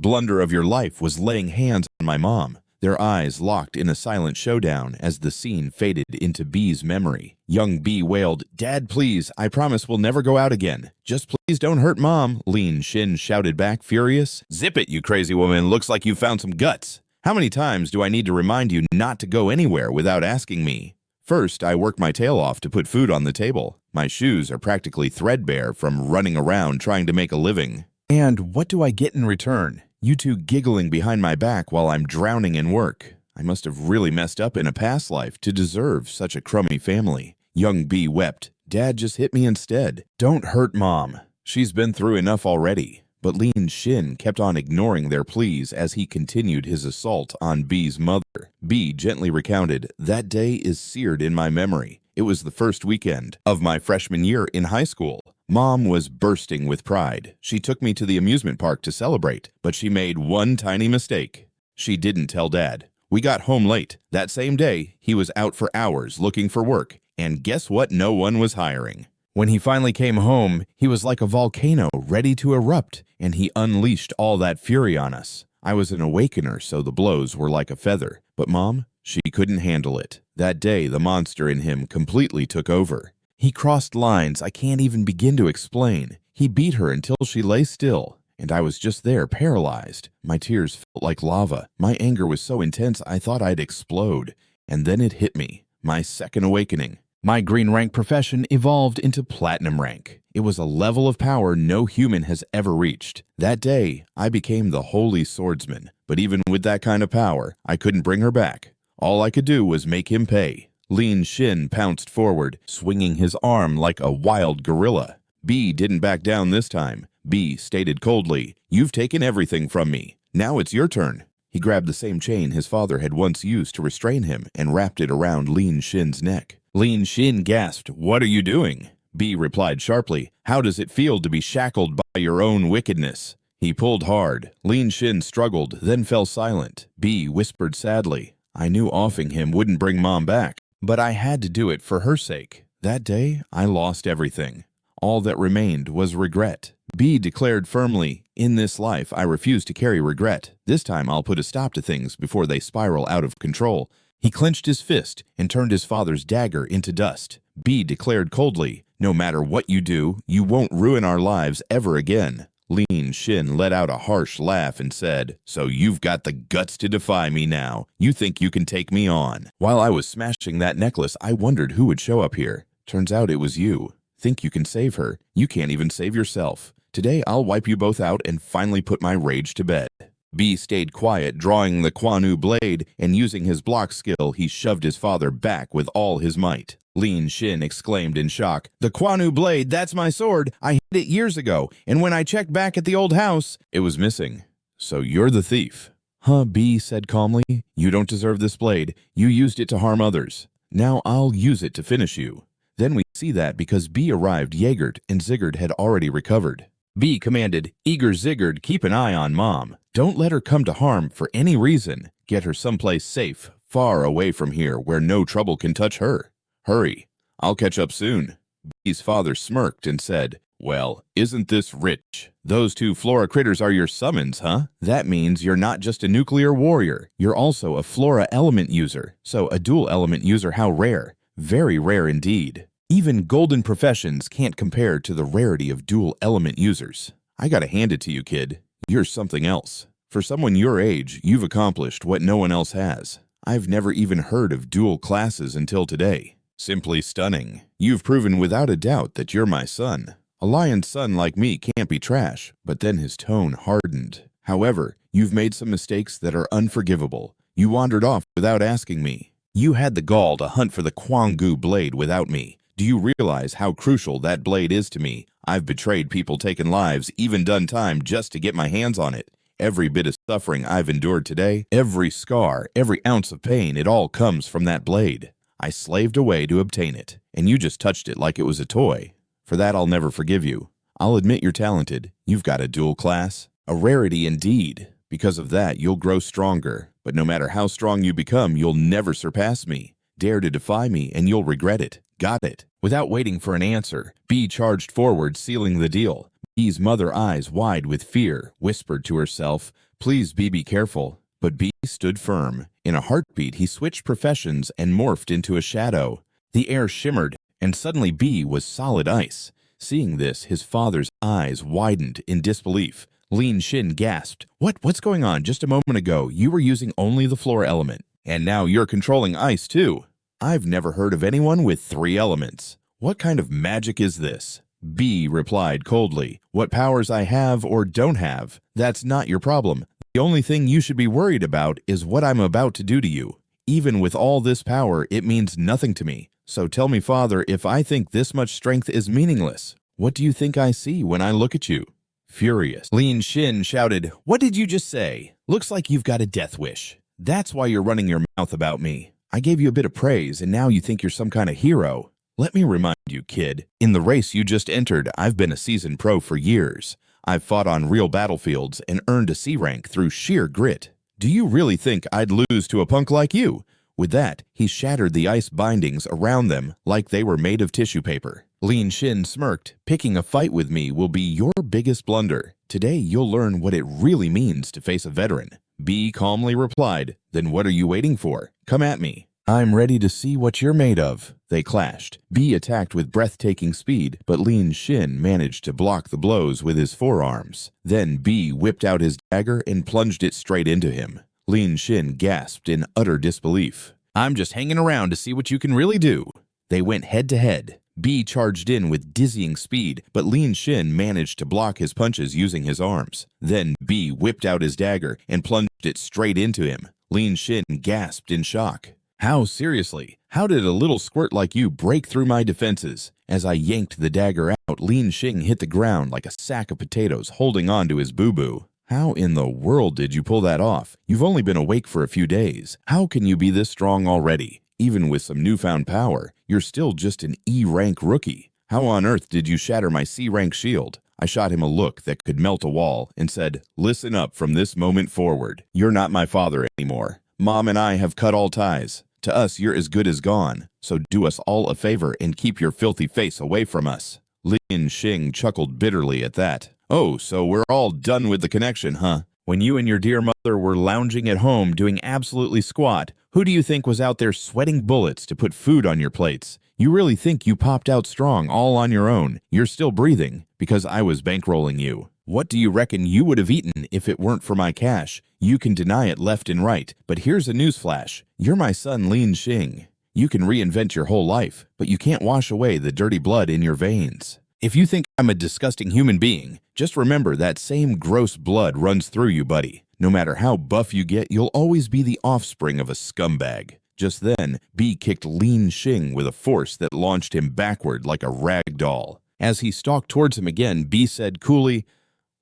blunder of your life was laying hands on my mom." Their eyes locked in a silent showdown as the scene faded into B's memory. Young B wailed, "Dad, please, I promise we'll never go out again. Just please don't hurt Mom." Lin Xin shouted back, furious. "Zip it, you crazy woman. Looks like you found some guts. How many times do I need to remind you not to go anywhere without asking me? First, I work my tail off to put food on the table. My shoes are practically threadbare from running around trying to make a living. And what do I get in return? You two giggling behind my back while I'm drowning in work. I must have really messed up in a past life to deserve such a crummy family." Young B wept. "Dad just hit me instead. Don't hurt Mom. She's been through enough already." But Lin Xin kept on ignoring their pleas as he continued his assault on B's mother. B gently recounted, "That day is seared in my memory. It was the first weekend of my freshman year in high school. Mom was bursting with pride. She took me to the amusement park to celebrate, but she made one tiny mistake. She didn't tell Dad. We got home late. That same day, he was out for hours looking for work, and guess what? No one was hiring. When he finally came home, he was like a volcano ready to erupt, and he unleashed all that fury on us. I was an awakener, so the blows were like a feather. But Mom, she couldn't handle it. That day, the monster in him completely took over. He crossed lines I can't even begin to explain. He beat her until she lay still, and I was just there, paralyzed. My tears felt like lava. My anger was so intense I thought I'd explode. And then it hit me, my second awakening. My green rank profession evolved into platinum rank. It was a level of power no human has ever reached. That day, I became the Holy Swordsman. But even with that kind of power, I couldn't bring her back. All I could do was make him pay." Lin Xin pounced forward, swinging his arm like a wild gorilla. B didn't back down this time. B stated coldly, "You've taken everything from me. Now it's your turn." He grabbed the same chain his father had once used to restrain him and wrapped it around Lin Xin's neck. Lin Xin gasped, "What are you doing?" B replied sharply, "How does it feel to be shackled by your own wickedness?" He pulled hard. Lin Xin struggled, then fell silent. B whispered sadly, "I knew offing him wouldn't bring Mom back. But I had to do it for her sake. That day, I lost everything. All that remained was regret." B declared firmly, "In this life, I refuse to carry regret. This time I'll put a stop to things before they spiral out of control." He clenched his fist and turned his father's dagger into dust. B declared coldly, "No matter what you do, you won't ruin our lives ever again." Lin Xin let out a harsh laugh and said, "So you've got the guts to defy me now. You think you can take me on." While I was smashing that necklace, I wondered who would show up here. Turns out it was you. Think you can save her? You can't even save yourself. Today I'll wipe you both out and finally put my rage to bed." B stayed quiet, drawing the Kwanu blade, and using his block skill, he shoved his father back with all his might. Lin Xin exclaimed in shock, "The Kwanu blade, that's my sword. I hid it years ago, and when I checked back at the old house, it was missing. So you're the thief." "Huh," B said calmly. "You don't deserve this blade. You used it to harm others. Now I'll use it to finish you." Then we see that because B arrived, Jaegert and Zigard had already recovered. B commanded, "Eager Zigard, keep an eye on Mom. Don't let her come to harm for any reason. Get her someplace safe, far away from here where no trouble can touch her. Hurry, I'll catch up soon." B's father smirked and said, "Well, isn't this rich? Those two flora critters are your summons, huh? That means you're not just a nuclear warrior. You're also a flora element user. So a dual element user, how rare. Very rare indeed." Even golden professions can't compare to the rarity of dual element users. I gotta hand it to you, kid. You're something else. For someone your age, you've accomplished what no one else has. I've never even heard of dual classes until today. Simply stunning. You've proven without a doubt that you're my son. A lion's son like me can't be trash, but then his tone hardened. However, you've made some mistakes that are unforgivable. You wandered off without asking me. You had the gall to hunt for the Kwanggu blade without me. Do you realize how crucial that blade is to me? I've betrayed people, taken lives, even done time just to get my hands on it. Every bit of suffering I've endured today, every scar, every ounce of pain, it all comes from that blade. I slaved away to obtain it, and you just touched it like it was a toy. For that, I'll never forgive you. I'll admit you're talented. You've got a dual class. A rarity indeed. Because of that, you'll grow stronger. But no matter how strong you become, you'll never surpass me. Dare to defy me, and you'll regret it. Got it. Without waiting for an answer, B charged forward, sealing the deal. B's mother, eyes wide with fear, whispered to herself, "Please, B, be careful." But B stood firm. In a heartbeat, he switched professions and morphed into a shadow. The air shimmered, and suddenly B was solid ice. Seeing this, his father's eyes widened in disbelief. Lin Shin gasped, What's going on? Just a moment ago, you were using only the floor element, and now you're controlling ice too. I've never heard of anyone with 3 elements. What kind of magic is this? B replied coldly, "What powers I have or don't have, that's not your problem. The only thing you should be worried about is what I'm about to do to you. Even with all this power, it means nothing to me. So tell me, Father, if I think this much strength is meaningless, what do you think I see when I look at you?" Furious, Lin Shin shouted, "What did you just say? Looks like you've got a death wish. That's why you're running your mouth about me. I gave you a bit of praise, and now you think you're some kind of hero. Let me remind you, kid, in the race you just entered, I've been a seasoned pro for years. I've fought on real battlefields and earned a C rank through sheer grit. Do you really think I'd lose to a punk like you?" With that, he shattered the ice bindings around them like they were made of tissue paper. Lin Shin smirked. "Picking a fight with me will be your biggest blunder. Today you'll learn what it really means to face a veteran." B calmly replied, "Then what are you waiting for? Come at me. I'm ready to see what you're made of." They clashed. B attacked with breathtaking speed, but Lin Shin managed to block the blows with his forearms. Then B whipped out his dagger and plunged it straight into him. Lin Shin gasped in utter disbelief. "I'm just hanging around to see what you can really do." They went head to head. B charged in with dizzying speed, but Lin Shin managed to block his punches using his arms. Then B whipped out his dagger and plunged it straight into him. Lin Shin gasped in shock. "How, seriously? How did a little squirt like you break through my defenses?" As I yanked the dagger out, Lin Shin hit the ground like a sack of potatoes holding on to his boo-boo. "How in the world did you pull that off? You've only been awake for a few days. How can you be this strong already? Even with some newfound power, you're still just an E-rank rookie. How on earth did you shatter my C-rank shield?" I shot him a look that could melt a wall and said, "Listen up from this moment forward. You're not my father anymore. Mom and I have cut all ties. To us, you're as good as gone. So do us all a favor and keep your filthy face away from us." Lin Shin chuckled bitterly at that. "Oh, so we're all done with the connection, huh? When you and your dear mother were lounging at home doing absolutely squat, who do you think was out there sweating bullets to put food on your plates? You really think you popped out strong all on your own? You're still breathing because I was bankrolling you. What do you reckon you would have eaten if it weren't for my cash? You can deny it left and right, but here's a newsflash. You're my son Lin Shin. You can reinvent your whole life, but you can't wash away the dirty blood in your veins. If you think I'm a disgusting human being, just remember that same gross blood runs through you, buddy. No matter how buff you get, you'll always be the offspring of a scumbag." Just then, B kicked Lin Shin with a force that launched him backward like a rag doll. As he stalked towards him again, B said coolly,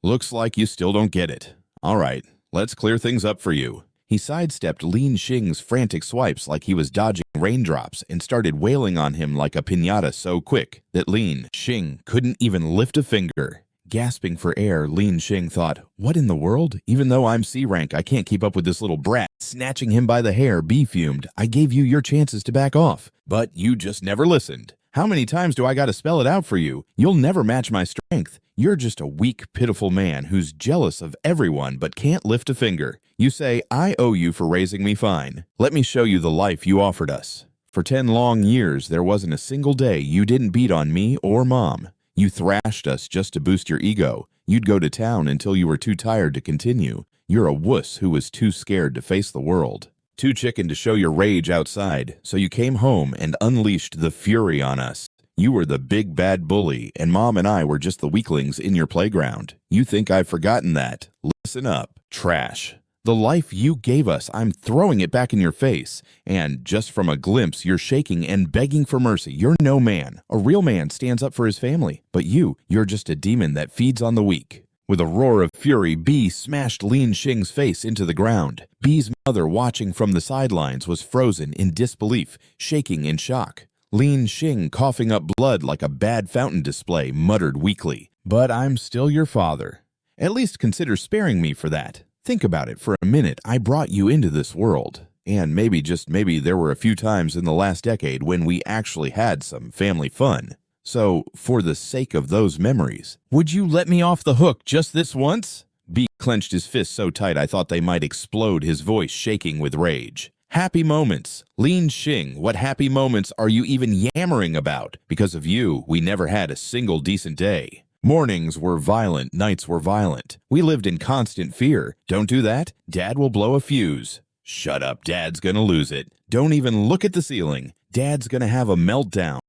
"Looks like you still don't get it. All right, let's clear things up for you." He sidestepped Lin Shin's frantic swipes like he was dodging raindrops and started wailing on him like a piñata so quick that Lin Shin couldn't even lift a finger. Gasping for air, Lin Shin thought, "What in the world? Even though I'm C-rank, I can't keep up with this little brat." Snatching him by the hair, B fumed, "I gave you your chances to back off, but you just never listened. How many times do I gotta spell it out for you? You'll never match my strength. You're just a weak, pitiful man who's jealous of everyone but can't lift a finger. You say, I owe you for raising me fine. Let me show you the life you offered us." For 10 long years, there wasn't a single day you didn't beat on me or Mom. You thrashed us just to boost your ego. You'd go to town until you were too tired to continue. You're a wuss who was too scared to face the world. Too chicken to show your rage outside, so you came home and unleashed the fury on us. You were the big bad bully, and Mom and I were just the weaklings in your playground. You think I've forgotten that? Listen up. Trash. The life you gave us, I'm throwing it back in your face. And just from a glimpse, you're shaking and begging for mercy. You're no man. A real man stands up for his family. But you're just a demon that feeds on the weak. With a roar of fury, Bee smashed Lin Xing's face into the ground. Bee's mother, watching from the sidelines, was frozen in disbelief, shaking in shock. Lin Xing, coughing up blood like a bad fountain display, muttered weakly, "But I'm still your father. At least consider sparing me for that. Think about it for a minute. I brought you into this world. And maybe, just maybe, there were a few times in the last decade when we actually had some family fun. So, for the sake of those memories, would you let me off the hook just this once?" B clenched his fists so tight I thought they might explode, his voice shaking with rage. Happy moments. Lin Xing, what happy moments are you even yammering about? Because of you, we never had a single decent day. Mornings were violent, nights were violent. We lived in constant fear. Don't do that, Dad will blow a fuse. Shut up, Dad's gonna lose it. Don't even look at the ceiling. Dad's gonna have a meltdown.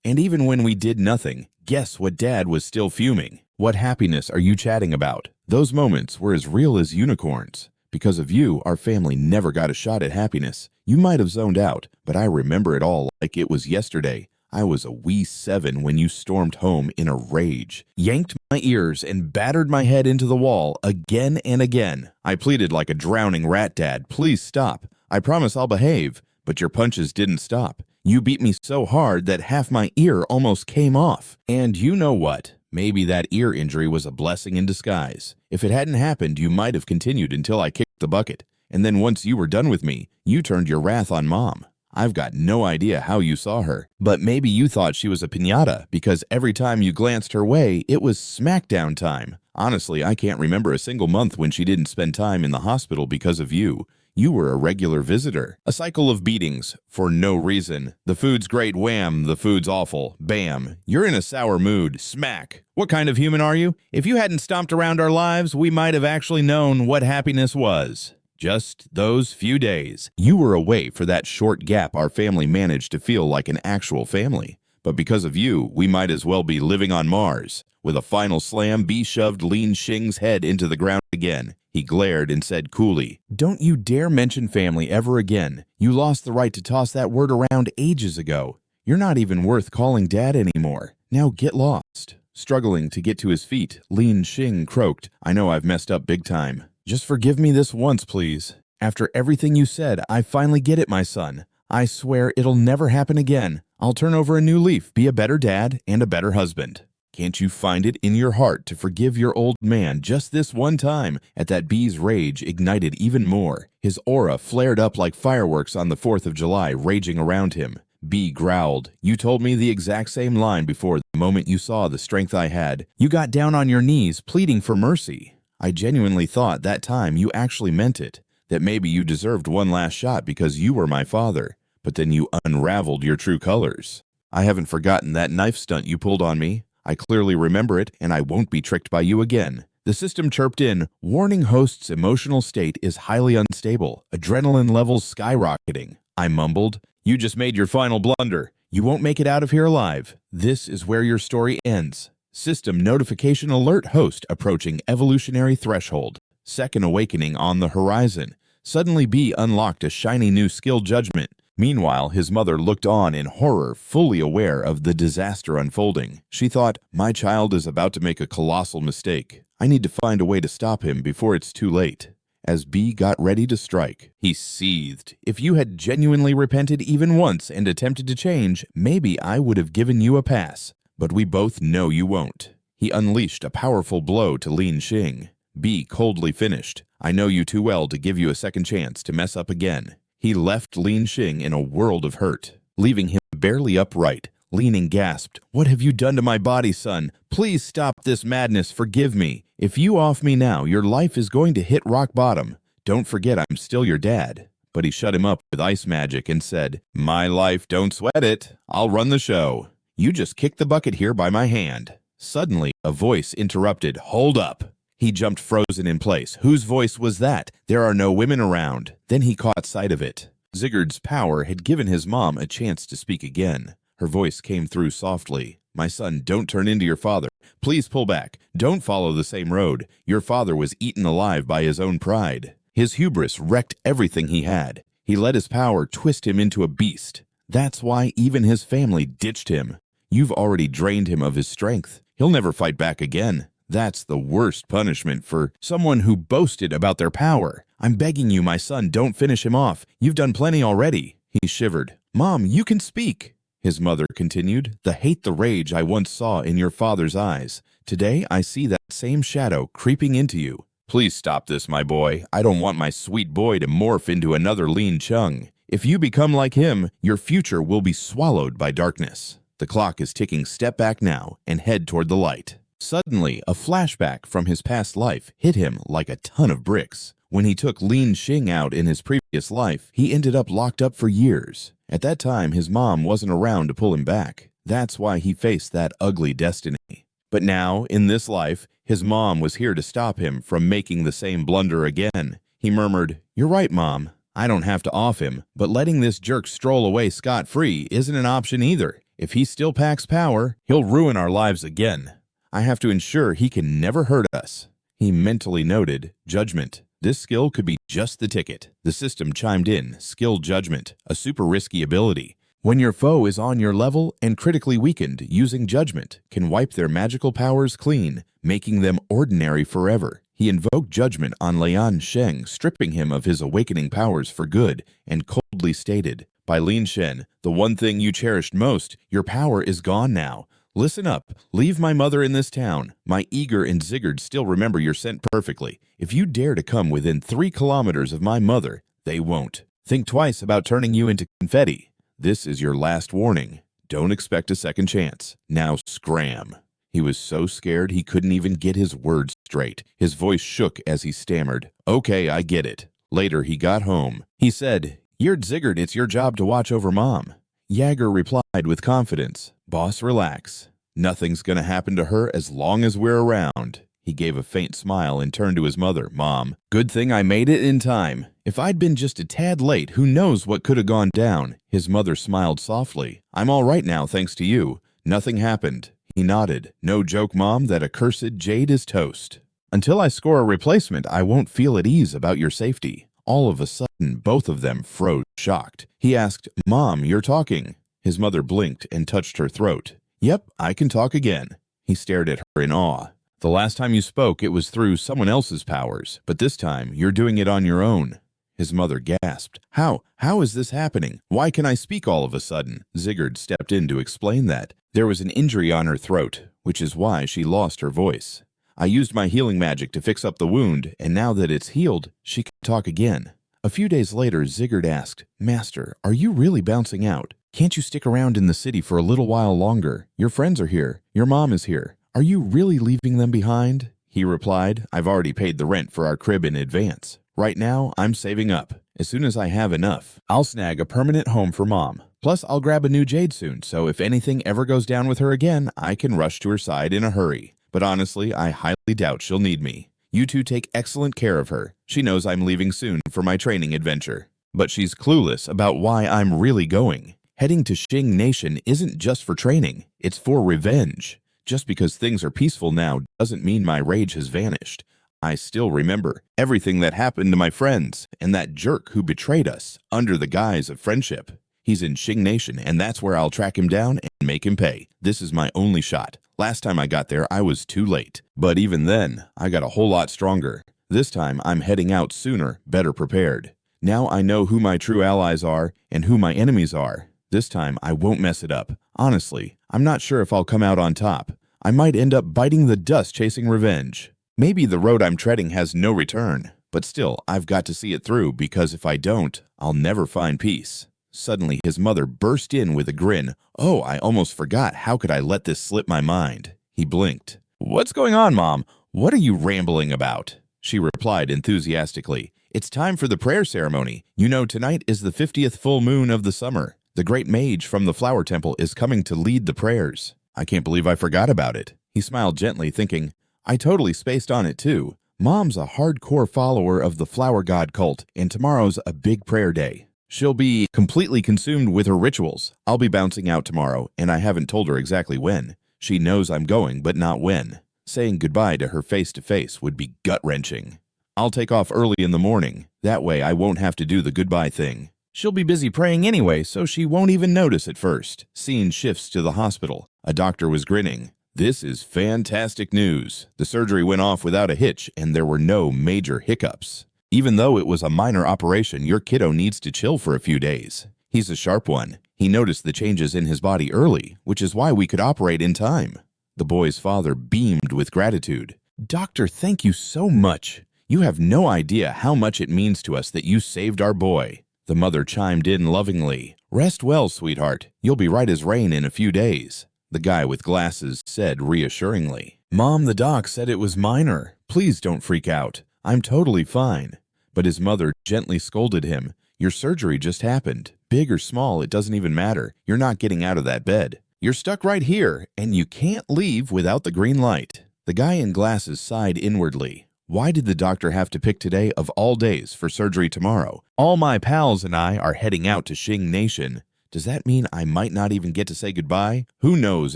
And even when we did nothing, guess what? Dad was still fuming. What happiness are you chatting about? Those moments were as real as unicorns. Because of you, our family never got a shot at happiness. You might have zoned out, but I remember it all like it was yesterday. I was a wee 7 when you stormed home in a rage, yanked my ears, and battered my head into the wall again and again. I pleaded like a drowning rat, "Dad, please stop. I promise I'll behave." But your punches didn't stop. You beat me so hard that half my ear almost came off. And you know what? Maybe that ear injury was a blessing in disguise. If it hadn't happened, you might have continued until I kicked the bucket. And then once you were done with me, you turned your wrath on Mom. I've got no idea how you saw her, but maybe you thought she was a piñata because every time you glanced her way, it was smackdown time. Honestly, I can't remember a single month when she didn't spend time in the hospital because of you. You were a regular visitor. A cycle of beatings, for no reason. The food's great, wham, the food's awful, bam. You're in a sour mood, smack. What kind of human are you? If you hadn't stomped around our lives, we might have actually known what happiness was. Just those few days. You were away for that short gap our family managed to feel like an actual family. But because of you, we might as well be living on Mars. With a final slam, B shoved Lin Xing's head into the ground again. He glared and said coolly, "Don't you dare mention family ever again. You lost the right to toss that word around ages ago. You're not even worth calling Dad anymore. Now get lost." Struggling to get to his feet, Lin Xing croaked, "I know I've messed up big time. Just forgive me this once, please. After everything you said, I finally get it, my son. I swear it'll never happen again. I'll turn over a new leaf, be a better dad and a better husband." Can't you find it in your heart to forgive your old man just this one time? At that, B's rage ignited even more. His aura flared up like fireworks on the 4th of July, raging around him. B growled, "You told me the exact same line before the moment you saw the strength I had. You got down on your knees, pleading for mercy. I genuinely thought that time you actually meant it, that maybe you deserved one last shot because you were my father. But then you unraveled your true colors. I haven't forgotten that knife stunt you pulled on me. I clearly remember it, and I won't be tricked by you again." The system chirped in, warning host's emotional state is highly unstable, adrenaline levels skyrocketing. I mumbled, "You just made your final blunder. You won't make it out of here alive. This is where your story ends. System notification alert, host approaching evolutionary threshold. Second awakening on the horizon. Suddenly B unlocked a shiny new skill judgment. Meanwhile, his mother looked on in horror, fully aware of the disaster unfolding. She thought, my child is about to make a colossal mistake. I need to find a way to stop him before it's too late. As B got ready to strike, he seethed. If you had genuinely repented even once and attempted to change, maybe I would have given you a pass. But we both know you won't. He unleashed a powerful blow to Lin Xing. B coldly finished. I know you too well to give you a second chance to mess up again. He left Lin Xing in a world of hurt, leaving him barely upright. Leaning gasped, "What have you done to my body, son? Please stop this madness, forgive me. If you off me now, your life is going to hit rock bottom. Don't forget I'm still your dad." but he shut him up with ice magic and said, "My life, don't sweat it. I'll run the show. You just kick the bucket here by my hand." Suddenly, a voice interrupted, "Hold up." He jumped frozen in place. Whose voice was that? There are no women around. Then he caught sight of it. Sigurd's power had given his mom a chance to speak again. Her voice came through softly. "My son, don't turn into your father. Please pull back. Don't follow the same road. Your father was eaten alive by his own pride. His hubris wrecked everything he had. He let his power twist him into a beast. That's why even his family ditched him. You've already drained him of his strength. He'll never fight back again. That's the worst punishment for someone who boasted about their power. I'm begging you, my son, don't finish him off. You've done plenty already." He shivered. "Mom, you can speak," his mother continued. The rage I once saw in your father's eyes. Today I see that same shadow creeping into you. Please stop this, my boy. I don't want my sweet boy to morph into another lean chung. If you become like him, your future will be swallowed by darkness. The clock is ticking. Step back now and head toward the light. Suddenly, a flashback from his past life hit him like a ton of bricks. When he took Lin Xing out in his previous life, he ended up locked up for years. At that time, his mom wasn't around to pull him back. That's why he faced that ugly destiny. But now, in this life, his mom was here to stop him from making the same blunder again. He murmured, "You're right, Mom. I don't have to off him, but letting this jerk stroll away scot-free isn't an option either. If he still packs power, he'll ruin our lives again. I have to ensure he can never hurt us." He mentally noted, "Judgment. This skill could be just the ticket." The system chimed in, "Skill Judgment, a super risky ability. When your foe is on your level and critically weakened, using Judgment can wipe their magical powers clean, making them ordinary forever." He invoked Judgment on Lian Sheng, stripping him of his awakening powers for good, and coldly stated, "By Lin Shen, the one thing you cherished most, your power is gone now. Listen up. Leave my mother in this town. My Eager and Sigurd still remember your scent perfectly. If you dare to come within 3 kilometers of my mother, they won't. Think twice about turning you into confetti. This is your last warning. Don't expect a second chance. Now scram." He was so scared he couldn't even get his words straight. His voice shook as he stammered, "Okay, I get it." Later, he got home. He said, "You're Sigurd, it's your job to watch over Mom." Jaeger replied with confidence, "Boss, relax. Nothing's gonna happen to her as long as we're around." He gave a faint smile and turned to his mother. "Mom, good thing I made it in time. If I'd been just a tad late, who knows what could have gone down." His mother smiled softly. "I'm all right now, thanks to you. Nothing happened." He nodded. "No joke, Mom, that accursed Jade is toast. Until I score a replacement, I won't feel at ease about your safety." All of a sudden, both of them froze, shocked. He asked, "Mom, you're talking." His mother blinked and touched her throat. "Yep, I can talk again." He stared at her in awe. "The last time you spoke, it was through someone else's powers, but this time, you're doing it on your own." His mother gasped. How is this happening? Why can I speak all of a sudden?" Sigurd stepped in to explain that. There was an injury on her throat, which is why she lost her voice. "I used my healing magic to fix up the wound, and now that it's healed, she can talk again." A few days later, Sigurd asked, "Master, are you really bouncing out? Can't you stick around in the city for a little while longer? Your friends are here. Your mom is here. Are you really leaving them behind?" He replied, "I've already paid the rent for our crib in advance. Right now, I'm saving up. As soon as I have enough, I'll snag a permanent home for Mom. Plus, I'll grab a new Jade soon, so if anything ever goes down with her again, I can rush to her side in a hurry. But honestly, I highly doubt she'll need me. You two take excellent care of her. She knows I'm leaving soon for my training adventure. But she's clueless about why I'm really going. Heading to Xing Nation isn't just for training, it's for revenge. Just because things are peaceful now doesn't mean my rage has vanished. I still remember everything that happened to my friends and that jerk who betrayed us under the guise of friendship. He's in Xing Nation, and that's where I'll track him down and make him pay. This is my only shot. Last time I got there, I was too late. But even then, I got a whole lot stronger. This time, I'm heading out sooner, better prepared. Now I know who my true allies are and who my enemies are. This time, I won't mess it up. Honestly, I'm not sure if I'll come out on top. I might end up biting the dust chasing revenge. Maybe the road I'm treading has no return. But still, I've got to see it through, because if I don't, I'll never find peace." Suddenly, his mother burst in with a grin. "Oh, I almost forgot. How could I let this slip my mind?" He blinked. "What's going on, Mom? What are you rambling about?" She replied enthusiastically. It's time for the prayer ceremony. You know, tonight is the 50th full moon of the summer. The great mage from the flower temple is coming to lead the prayers. I can't believe I forgot about it. He smiled gently, thinking, I totally spaced on it too. Mom's a hardcore follower of the flower god cult, and tomorrow's a big prayer day. She'll be completely consumed with her rituals. I'll be bouncing out tomorrow, and I haven't told her exactly when. She knows I'm going, but not when. Saying goodbye to her face-to-face would be gut-wrenching. I'll take off early in the morning. That way I won't have to do the goodbye thing. She'll be busy praying anyway, so she won't even notice at first. Scene shifts to the hospital. A doctor was grinning. This is fantastic news. The surgery went off without a hitch, and there were no major hiccups. Even though it was a minor operation, your kiddo needs to chill for a few days. He's a sharp one. He noticed the changes in his body early, which is why we could operate in time. The boy's father beamed with gratitude. Doctor, thank you so much. You have no idea how much it means to us that you saved our boy. The mother chimed in lovingly. Rest well, sweetheart. You'll be right as rain in a few days. The guy with glasses said reassuringly. Mom, the doc said it was minor. Please don't freak out. I'm totally fine. But his mother gently scolded him. Your surgery just happened. Big or small, it doesn't even matter. You're not getting out of that bed. You're stuck right here, and you can't leave without the green light. The guy in glasses sighed inwardly. Why did the doctor have to pick today of all days for surgery tomorrow? All my pals and I are heading out to Xing Nation. Does that mean I might not even get to say goodbye? Who knows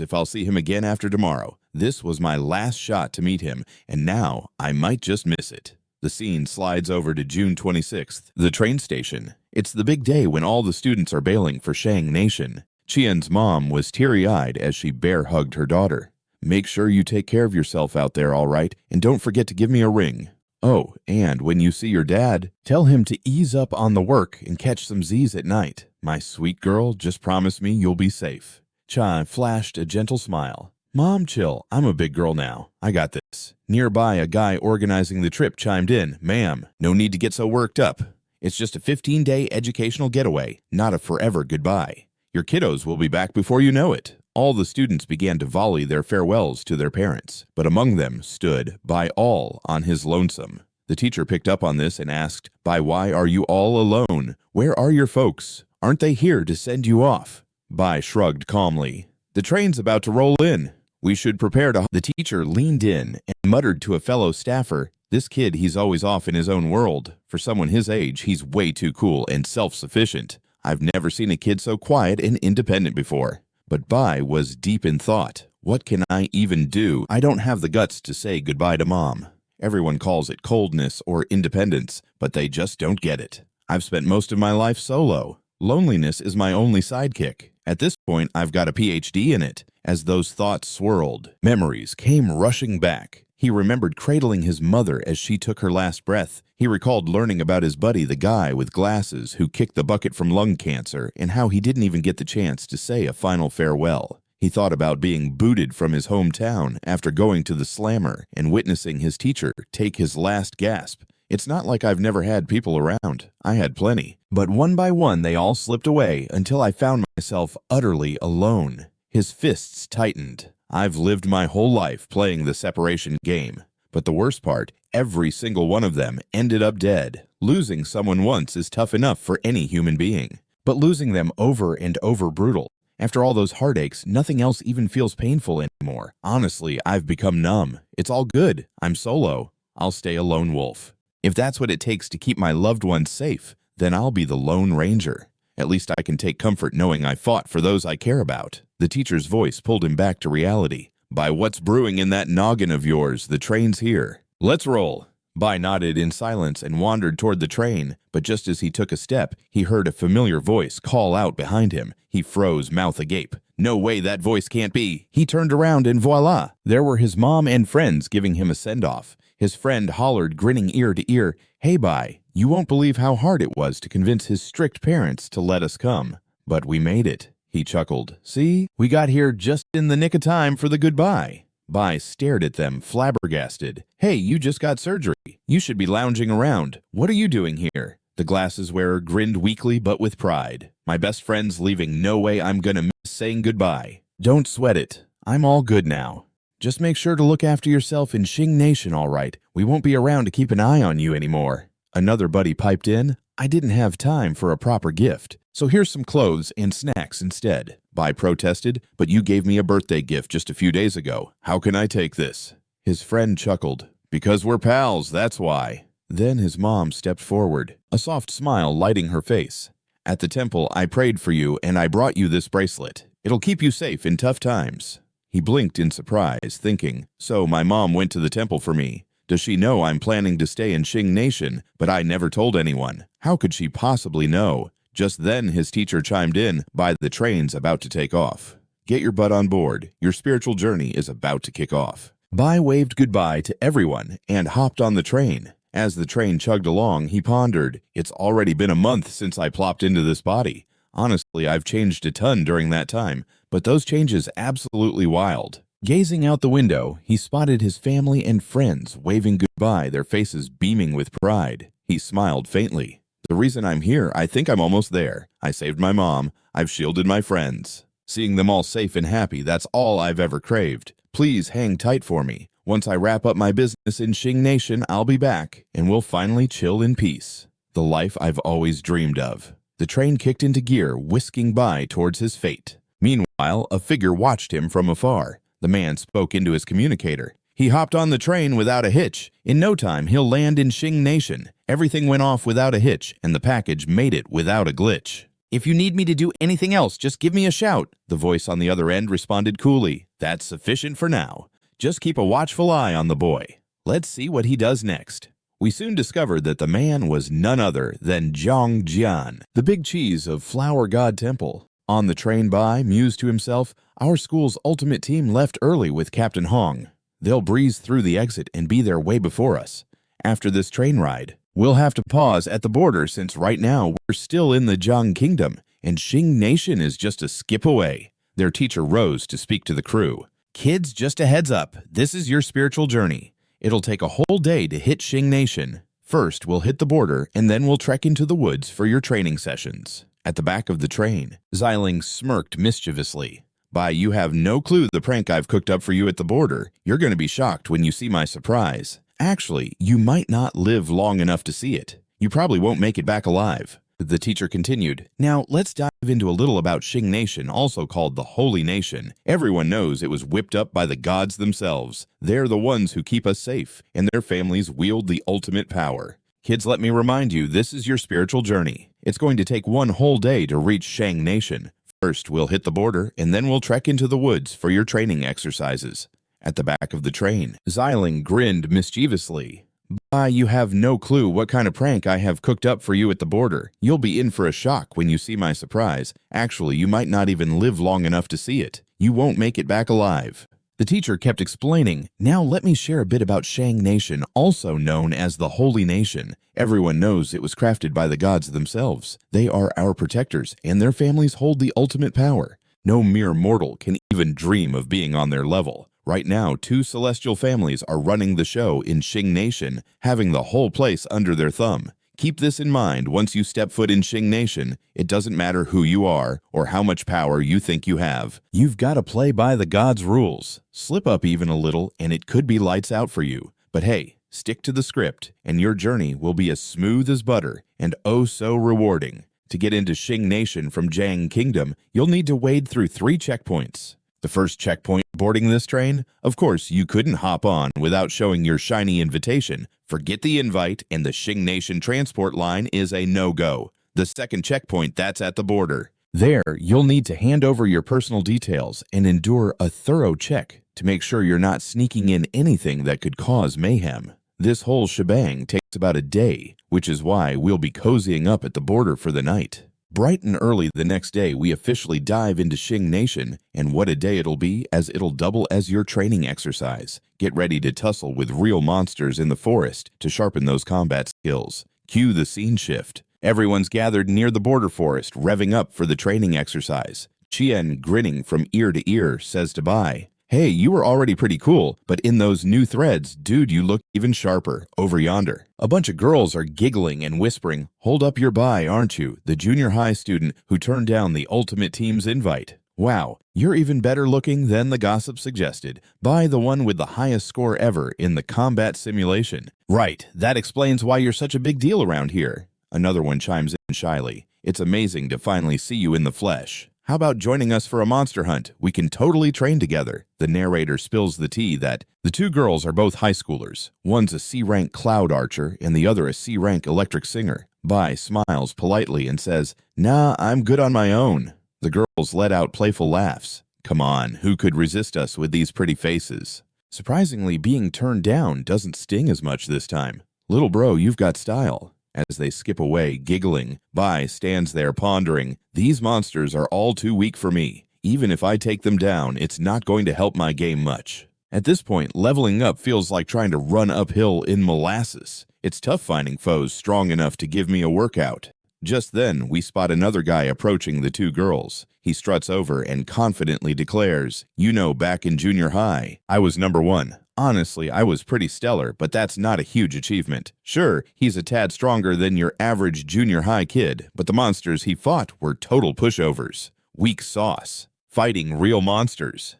if I'll see him again after tomorrow? This was my last shot to meet him, and now I might just miss it. The scene slides over to June 26th, the train station. It's the big day when all the students are bailing for Xing Nation. Qian's mom was teary-eyed as she bear-hugged her daughter. Make sure you take care of yourself out there, all right, and don't forget to give me a ring. Oh, and when you see your dad, tell him to ease up on the work and catch some Z's at night. My sweet girl, just promise me you'll be safe. Qian flashed a gentle smile. Mom, chill. I'm a big girl now. I got this. Nearby, a guy organizing the trip chimed in. Ma'am, no need to get so worked up. It's just a 15-day educational getaway, not a forever goodbye. Your kiddos will be back before you know it. All the students began to volley their farewells to their parents, but among them stood Bai all on his lonesome. The teacher picked up on this and asked, Bai, why are you all alone? Where are your folks? Aren't they here to send you off? Bai shrugged calmly. The train's about to roll in. We should prepare to... The teacher leaned in and muttered to a fellow staffer, this kid, he's always off in his own world. For someone his age, he's way too cool and self-sufficient. I've never seen a kid so quiet and independent before. But Bai was deep in thought. What can I even do? I don't have the guts to say goodbye to Mom. Everyone calls it coldness or independence, but they just don't get it. I've spent most of my life solo. Loneliness is my only sidekick. At this point, I've got a PhD in it. As those thoughts swirled, memories came rushing back. He remembered cradling his mother as she took her last breath. He recalled learning about his buddy, the guy with glasses who kicked the bucket from lung cancer, and how he didn't even get the chance to say a final farewell. He thought about being booted from his hometown after going to the slammer and witnessing his teacher take his last gasp. It's not like I've never had people around. I had plenty. But one by one, they all slipped away until I found myself utterly alone. His fists tightened. I've lived my whole life playing the separation game. But the worst part, every single one of them ended up dead. Losing someone once is tough enough for any human being. But losing them over and over brutal. After all those heartaches, nothing else even feels painful anymore. Honestly, I've become numb. It's all good. I'm solo. I'll stay a lone wolf. If that's what it takes to keep my loved ones safe, then I'll be the Lone Ranger. At least I can take comfort knowing I fought for those I care about. The teacher's voice pulled him back to reality. By what's brewing in that noggin of yours, the train's here. Let's roll. Bai nodded in silence and wandered toward the train, but just as he took a step, he heard a familiar voice call out behind him. He froze, mouth agape. No way, that voice can't be. He turned around and voila! There were his mom and friends giving him a send-off. His friend hollered, grinning ear to ear, Hey Bai, you won't believe how hard it was to convince his strict parents to let us come. But we made it. He chuckled. See, we got here just in the nick of time for the goodbye. Bai stared at them, flabbergasted. Hey, you just got surgery. You should be lounging around. What are you doing here? The glasses wearer grinned weakly but with pride. My best friend's leaving. No way I'm gonna miss saying goodbye. Don't sweat it. I'm all good now. Just make sure to look after yourself in Xing Nation, all right. We won't be around to keep an eye on you anymore. Another buddy piped in, I didn't have time for a proper gift, so here's some clothes and snacks instead. Bai protested, but you gave me a birthday gift just a few days ago. How can I take this? His friend chuckled, because we're pals, that's why. Then his mom stepped forward, a soft smile lighting her face. At the temple, I prayed for you and I brought you this bracelet. It'll keep you safe in tough times. He blinked in surprise, thinking, so my mom went to the temple for me. Does she know I'm planning to stay in Xing Nation, but I never told anyone? How could she possibly know? Just then his teacher chimed in, by the train's about to take off. Get your butt on board. Your spiritual journey is about to kick off. Bai waved goodbye to everyone and hopped on the train. As the train chugged along, he pondered, it's already been a month since I plopped into this body. Honestly, I've changed a ton during that time, but those changes absolutely wild. Gazing out the window, he spotted his family and friends waving goodbye, their faces beaming with pride. He smiled faintly. The reason I'm here, I think I'm almost there. I saved my mom. I've shielded my friends. Seeing them all safe and happy, that's all I've ever craved. Please hang tight for me. Once I wrap up my business in Xing Nation, I'll be back, and we'll finally chill in peace. The life I've always dreamed of. The train kicked into gear, whisking by towards his fate. Meanwhile, a figure watched him from afar. The man spoke into his communicator. He hopped on the train without a hitch. In no time, he'll land in Xing Nation. Everything went off without a hitch, and the package made it without a glitch. If you need me to do anything else, just give me a shout. The voice on the other end responded coolly. That's sufficient for now. Just keep a watchful eye on the boy. Let's see what he does next. We soon discovered that the man was none other than Zhang Jian, the big cheese of Flower God Temple. On the train by, mused to himself, our school's ultimate team left early with Captain Hong. They'll breeze through the exit and be there way before us. After this train ride, we'll have to pause at the border since right now we're still in the Zhang Kingdom, and Xing Nation is just a skip away. Their teacher rose to speak to the crew. Kids, just a heads up, this is your spiritual journey. It'll take a whole day to hit Xing Nation. First, we'll hit the border, and then we'll trek into the woods for your training sessions. At the back of the train, Xiling smirked mischievously. Bai, you have no clue the prank I've cooked up for you at the border. You're going to be shocked when you see my surprise. Actually, you might not live long enough to see it. You probably won't make it back alive. The teacher continued, now let's dive into a little about Xing Nation, also called the Holy Nation. Everyone knows it was whipped up by the gods themselves. They're the ones who keep us safe, and their families wield the ultimate power. Kids, let me remind you, this is your spiritual journey. It's going to take one whole day to reach Xing Nation. First, we'll hit the border, and then we'll trek into the woods for your training exercises. At the back of the train, Xiling grinned mischievously. Bai, you have no clue what kind of prank I have cooked up for you at the border. You'll be in for a shock when you see my surprise. Actually, you might not even live long enough to see it. You won't make it back alive. The teacher kept explaining, now let me share a bit about Xing Nation, also known as the Holy Nation. Everyone knows it was crafted by the gods themselves. They are our protectors, and their families hold the ultimate power. No mere mortal can even dream of being on their level. Right now, 2 celestial families are running the show in Xing Nation, having the whole place under their thumb. Keep this in mind once you step foot in Xing Nation. It doesn't matter who you are or how much power you think you have. You've got to play by the gods' rules. Slip up even a little and it could be lights out for you. But hey, stick to the script and your journey will be as smooth as butter and oh so rewarding. To get into Xing Nation from Zhang Kingdom, you'll need to wade through 3 checkpoints. The first checkpoint boarding this train? Of course, you couldn't hop on without showing your shiny invitation. Forget the invite, and the Xing Nation transport line is a no-go. The second checkpoint, that's at the border. There, you'll need to hand over your personal details and endure a thorough check to make sure you're not sneaking in anything that could cause mayhem. This whole shebang takes about a day, which is why we'll be cozying up at the border for the night. Bright and early the next day, we officially dive into Xing Nation, and what a day it'll be, as it'll double as your training exercise. Get ready to tussle with real monsters in the forest to sharpen those combat skills. Cue the scene shift. Everyone's gathered near the border forest, revving up for the training exercise. Chien, grinning from ear to ear, says to Bai, hey, you were already pretty cool, but in those new threads, dude, you look even sharper, over yonder. A bunch of girls are giggling and whispering, hold up your Bai, aren't you, the junior high student who turned down the ultimate team's invite. Wow, you're even better looking than the gossip suggested. By the one with the highest score ever in the combat simulation. Right, that explains why you're such a big deal around here. Another one chimes in shyly. It's amazing to finally see you in the flesh. How about joining us for a monster hunt? We can totally train together. The narrator spills the tea that the two girls are both high schoolers. One's a C-rank cloud archer and the other a C-rank electric singer. Bayi smiles politely and says, "Nah, I'm good on my own." The girls let out playful laughs. Come on, who could resist us with these pretty faces? Surprisingly, being turned down doesn't sting as much this time. Little bro, you've got style. As they skip away, giggling, Bayi stands there pondering, these monsters are all too weak for me. Even if I take them down, it's not going to help my game much. At this point, leveling up feels like trying to run uphill in molasses. It's tough finding foes strong enough to give me a workout. Just then, we spot another guy approaching the two girls. He struts over and confidently declares, "You know, back in junior high, I was number one. Honestly, I was pretty stellar, but that's not a huge achievement. Sure, he's a tad stronger than your average junior high kid, but the monsters he fought were total pushovers. Weak sauce. Fighting real monsters.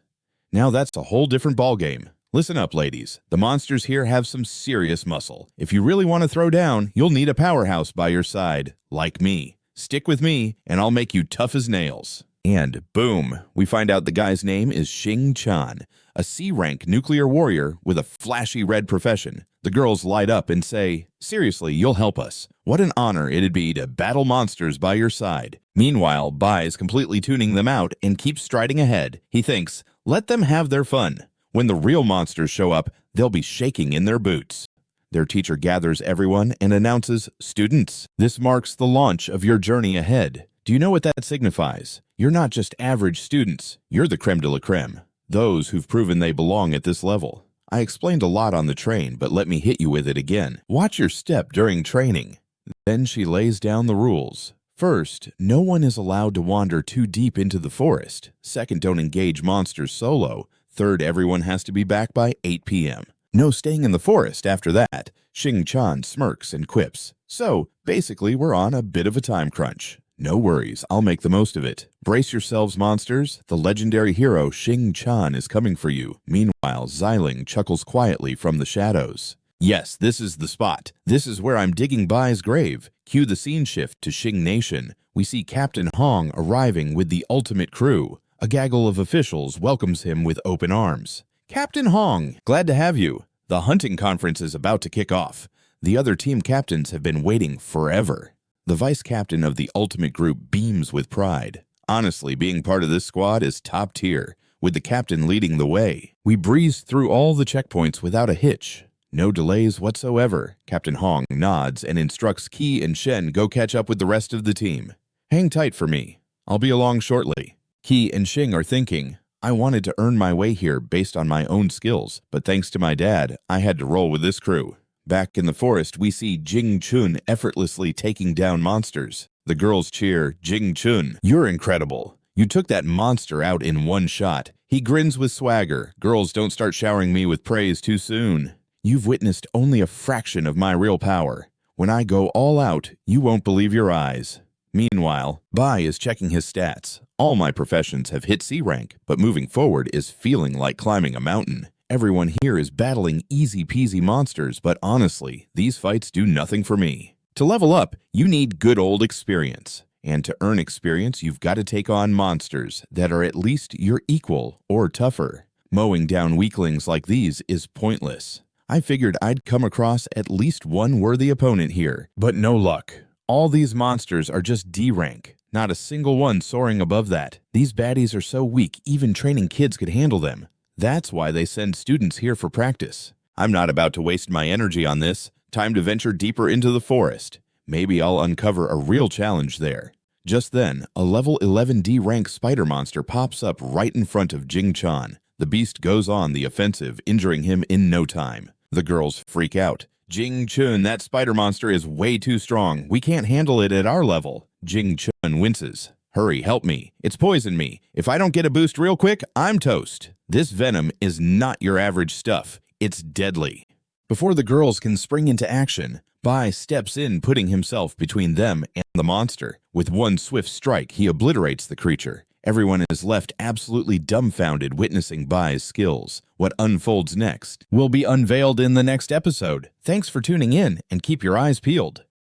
Now that's a whole different ballgame. Listen up, ladies. The monsters here have some serious muscle. If you really want to throw down, you'll need a powerhouse by your side, like me. Stick with me, and I'll make you tough as nails." And boom, we find out the guy's name is Xing Chan, a C-rank nuclear warrior with a flashy red profession. The girls light up and say, "Seriously, you'll help us. What an honor it'd be to battle monsters by your side." Meanwhile, Bai's completely tuning them out and keeps striding ahead. He thinks, let them have their fun. When the real monsters show up, they'll be shaking in their boots. Their teacher gathers everyone and announces, "Students, this marks the launch of your journey ahead. Do you know what that signifies? You're not just average students. You're the creme de la creme. Those who've proven they belong at this level. I explained a lot on the train, but let me hit you with it again. Watch your step during training." Then she lays down the rules. First, no one is allowed to wander too deep into the forest. Second, don't engage monsters solo. Third, everyone has to be back by 8 p.m. No staying in the forest after that. Xing Chan smirks and quips. So, basically, we're on a bit of a time crunch. No worries, I'll make the most of it. Brace yourselves, monsters. The legendary hero Xing Chan is coming for you. Meanwhile, Xiling chuckles quietly from the shadows. Yes, this is the spot. This is where I'm digging Bai's grave. Cue the scene shift to Xing Nation. We see Captain Hong arriving with the ultimate crew. A gaggle of officials welcomes him with open arms. "Captain Hong, glad to have you. The hunting conference is about to kick off. The other team captains have been waiting forever." The vice captain of the ultimate group beams with pride. Honestly, being part of this squad is top tier, with the captain leading the way. We breeze through all the checkpoints without a hitch. No delays whatsoever. Captain Hong nods and instructs Qi and Shen go catch up with the rest of the team. "Hang tight for me. I'll be along shortly." Qi and Xing are thinking, "I wanted to earn my way here based on my own skills, but thanks to my dad, I had to roll with this crew." Back in the forest, we see Jing Chun effortlessly taking down monsters. The girls cheer, "Jing Chun, you're incredible. You took that monster out in one shot." He grins with swagger. "Girls, don't start showering me with praise too soon. You've witnessed only a fraction of my real power. When I go all out, you won't believe your eyes." Meanwhile, Bai is checking his stats. All my professions have hit C rank, but moving forward is feeling like climbing a mountain. Everyone here is battling easy-peasy monsters, but honestly, these fights do nothing for me. To level up, you need good old experience. And to earn experience, you've got to take on monsters that are at least your equal or tougher. Mowing down weaklings like these is pointless. I figured I'd come across at least one worthy opponent here, but no luck. All these monsters are just D rank, not a single one soaring above that. These baddies are so weak, even training kids could handle them. That's why they send students here for practice. I'm not about to waste my energy on this. Time to venture deeper into the forest. Maybe I'll uncover a real challenge there. Just then, a level 11 D rank spider monster pops up right in front of Jing Chan. The beast goes on the offensive, injuring him in no time. The girls freak out. "Jing Chun, that spider monster is way too strong. We can't handle it at our level." Jing Chun winces. "Hurry, help me. It's poisoned me. If I don't get a boost real quick, I'm toast. This venom is not your average stuff. It's deadly." Before the girls can spring into action, Bai steps in, putting himself between them and the monster. With one swift strike, he obliterates the creature. Everyone is left absolutely dumbfounded witnessing Bai's skills. What unfolds next will be unveiled in the next episode. Thanks for tuning in, and keep your eyes peeled.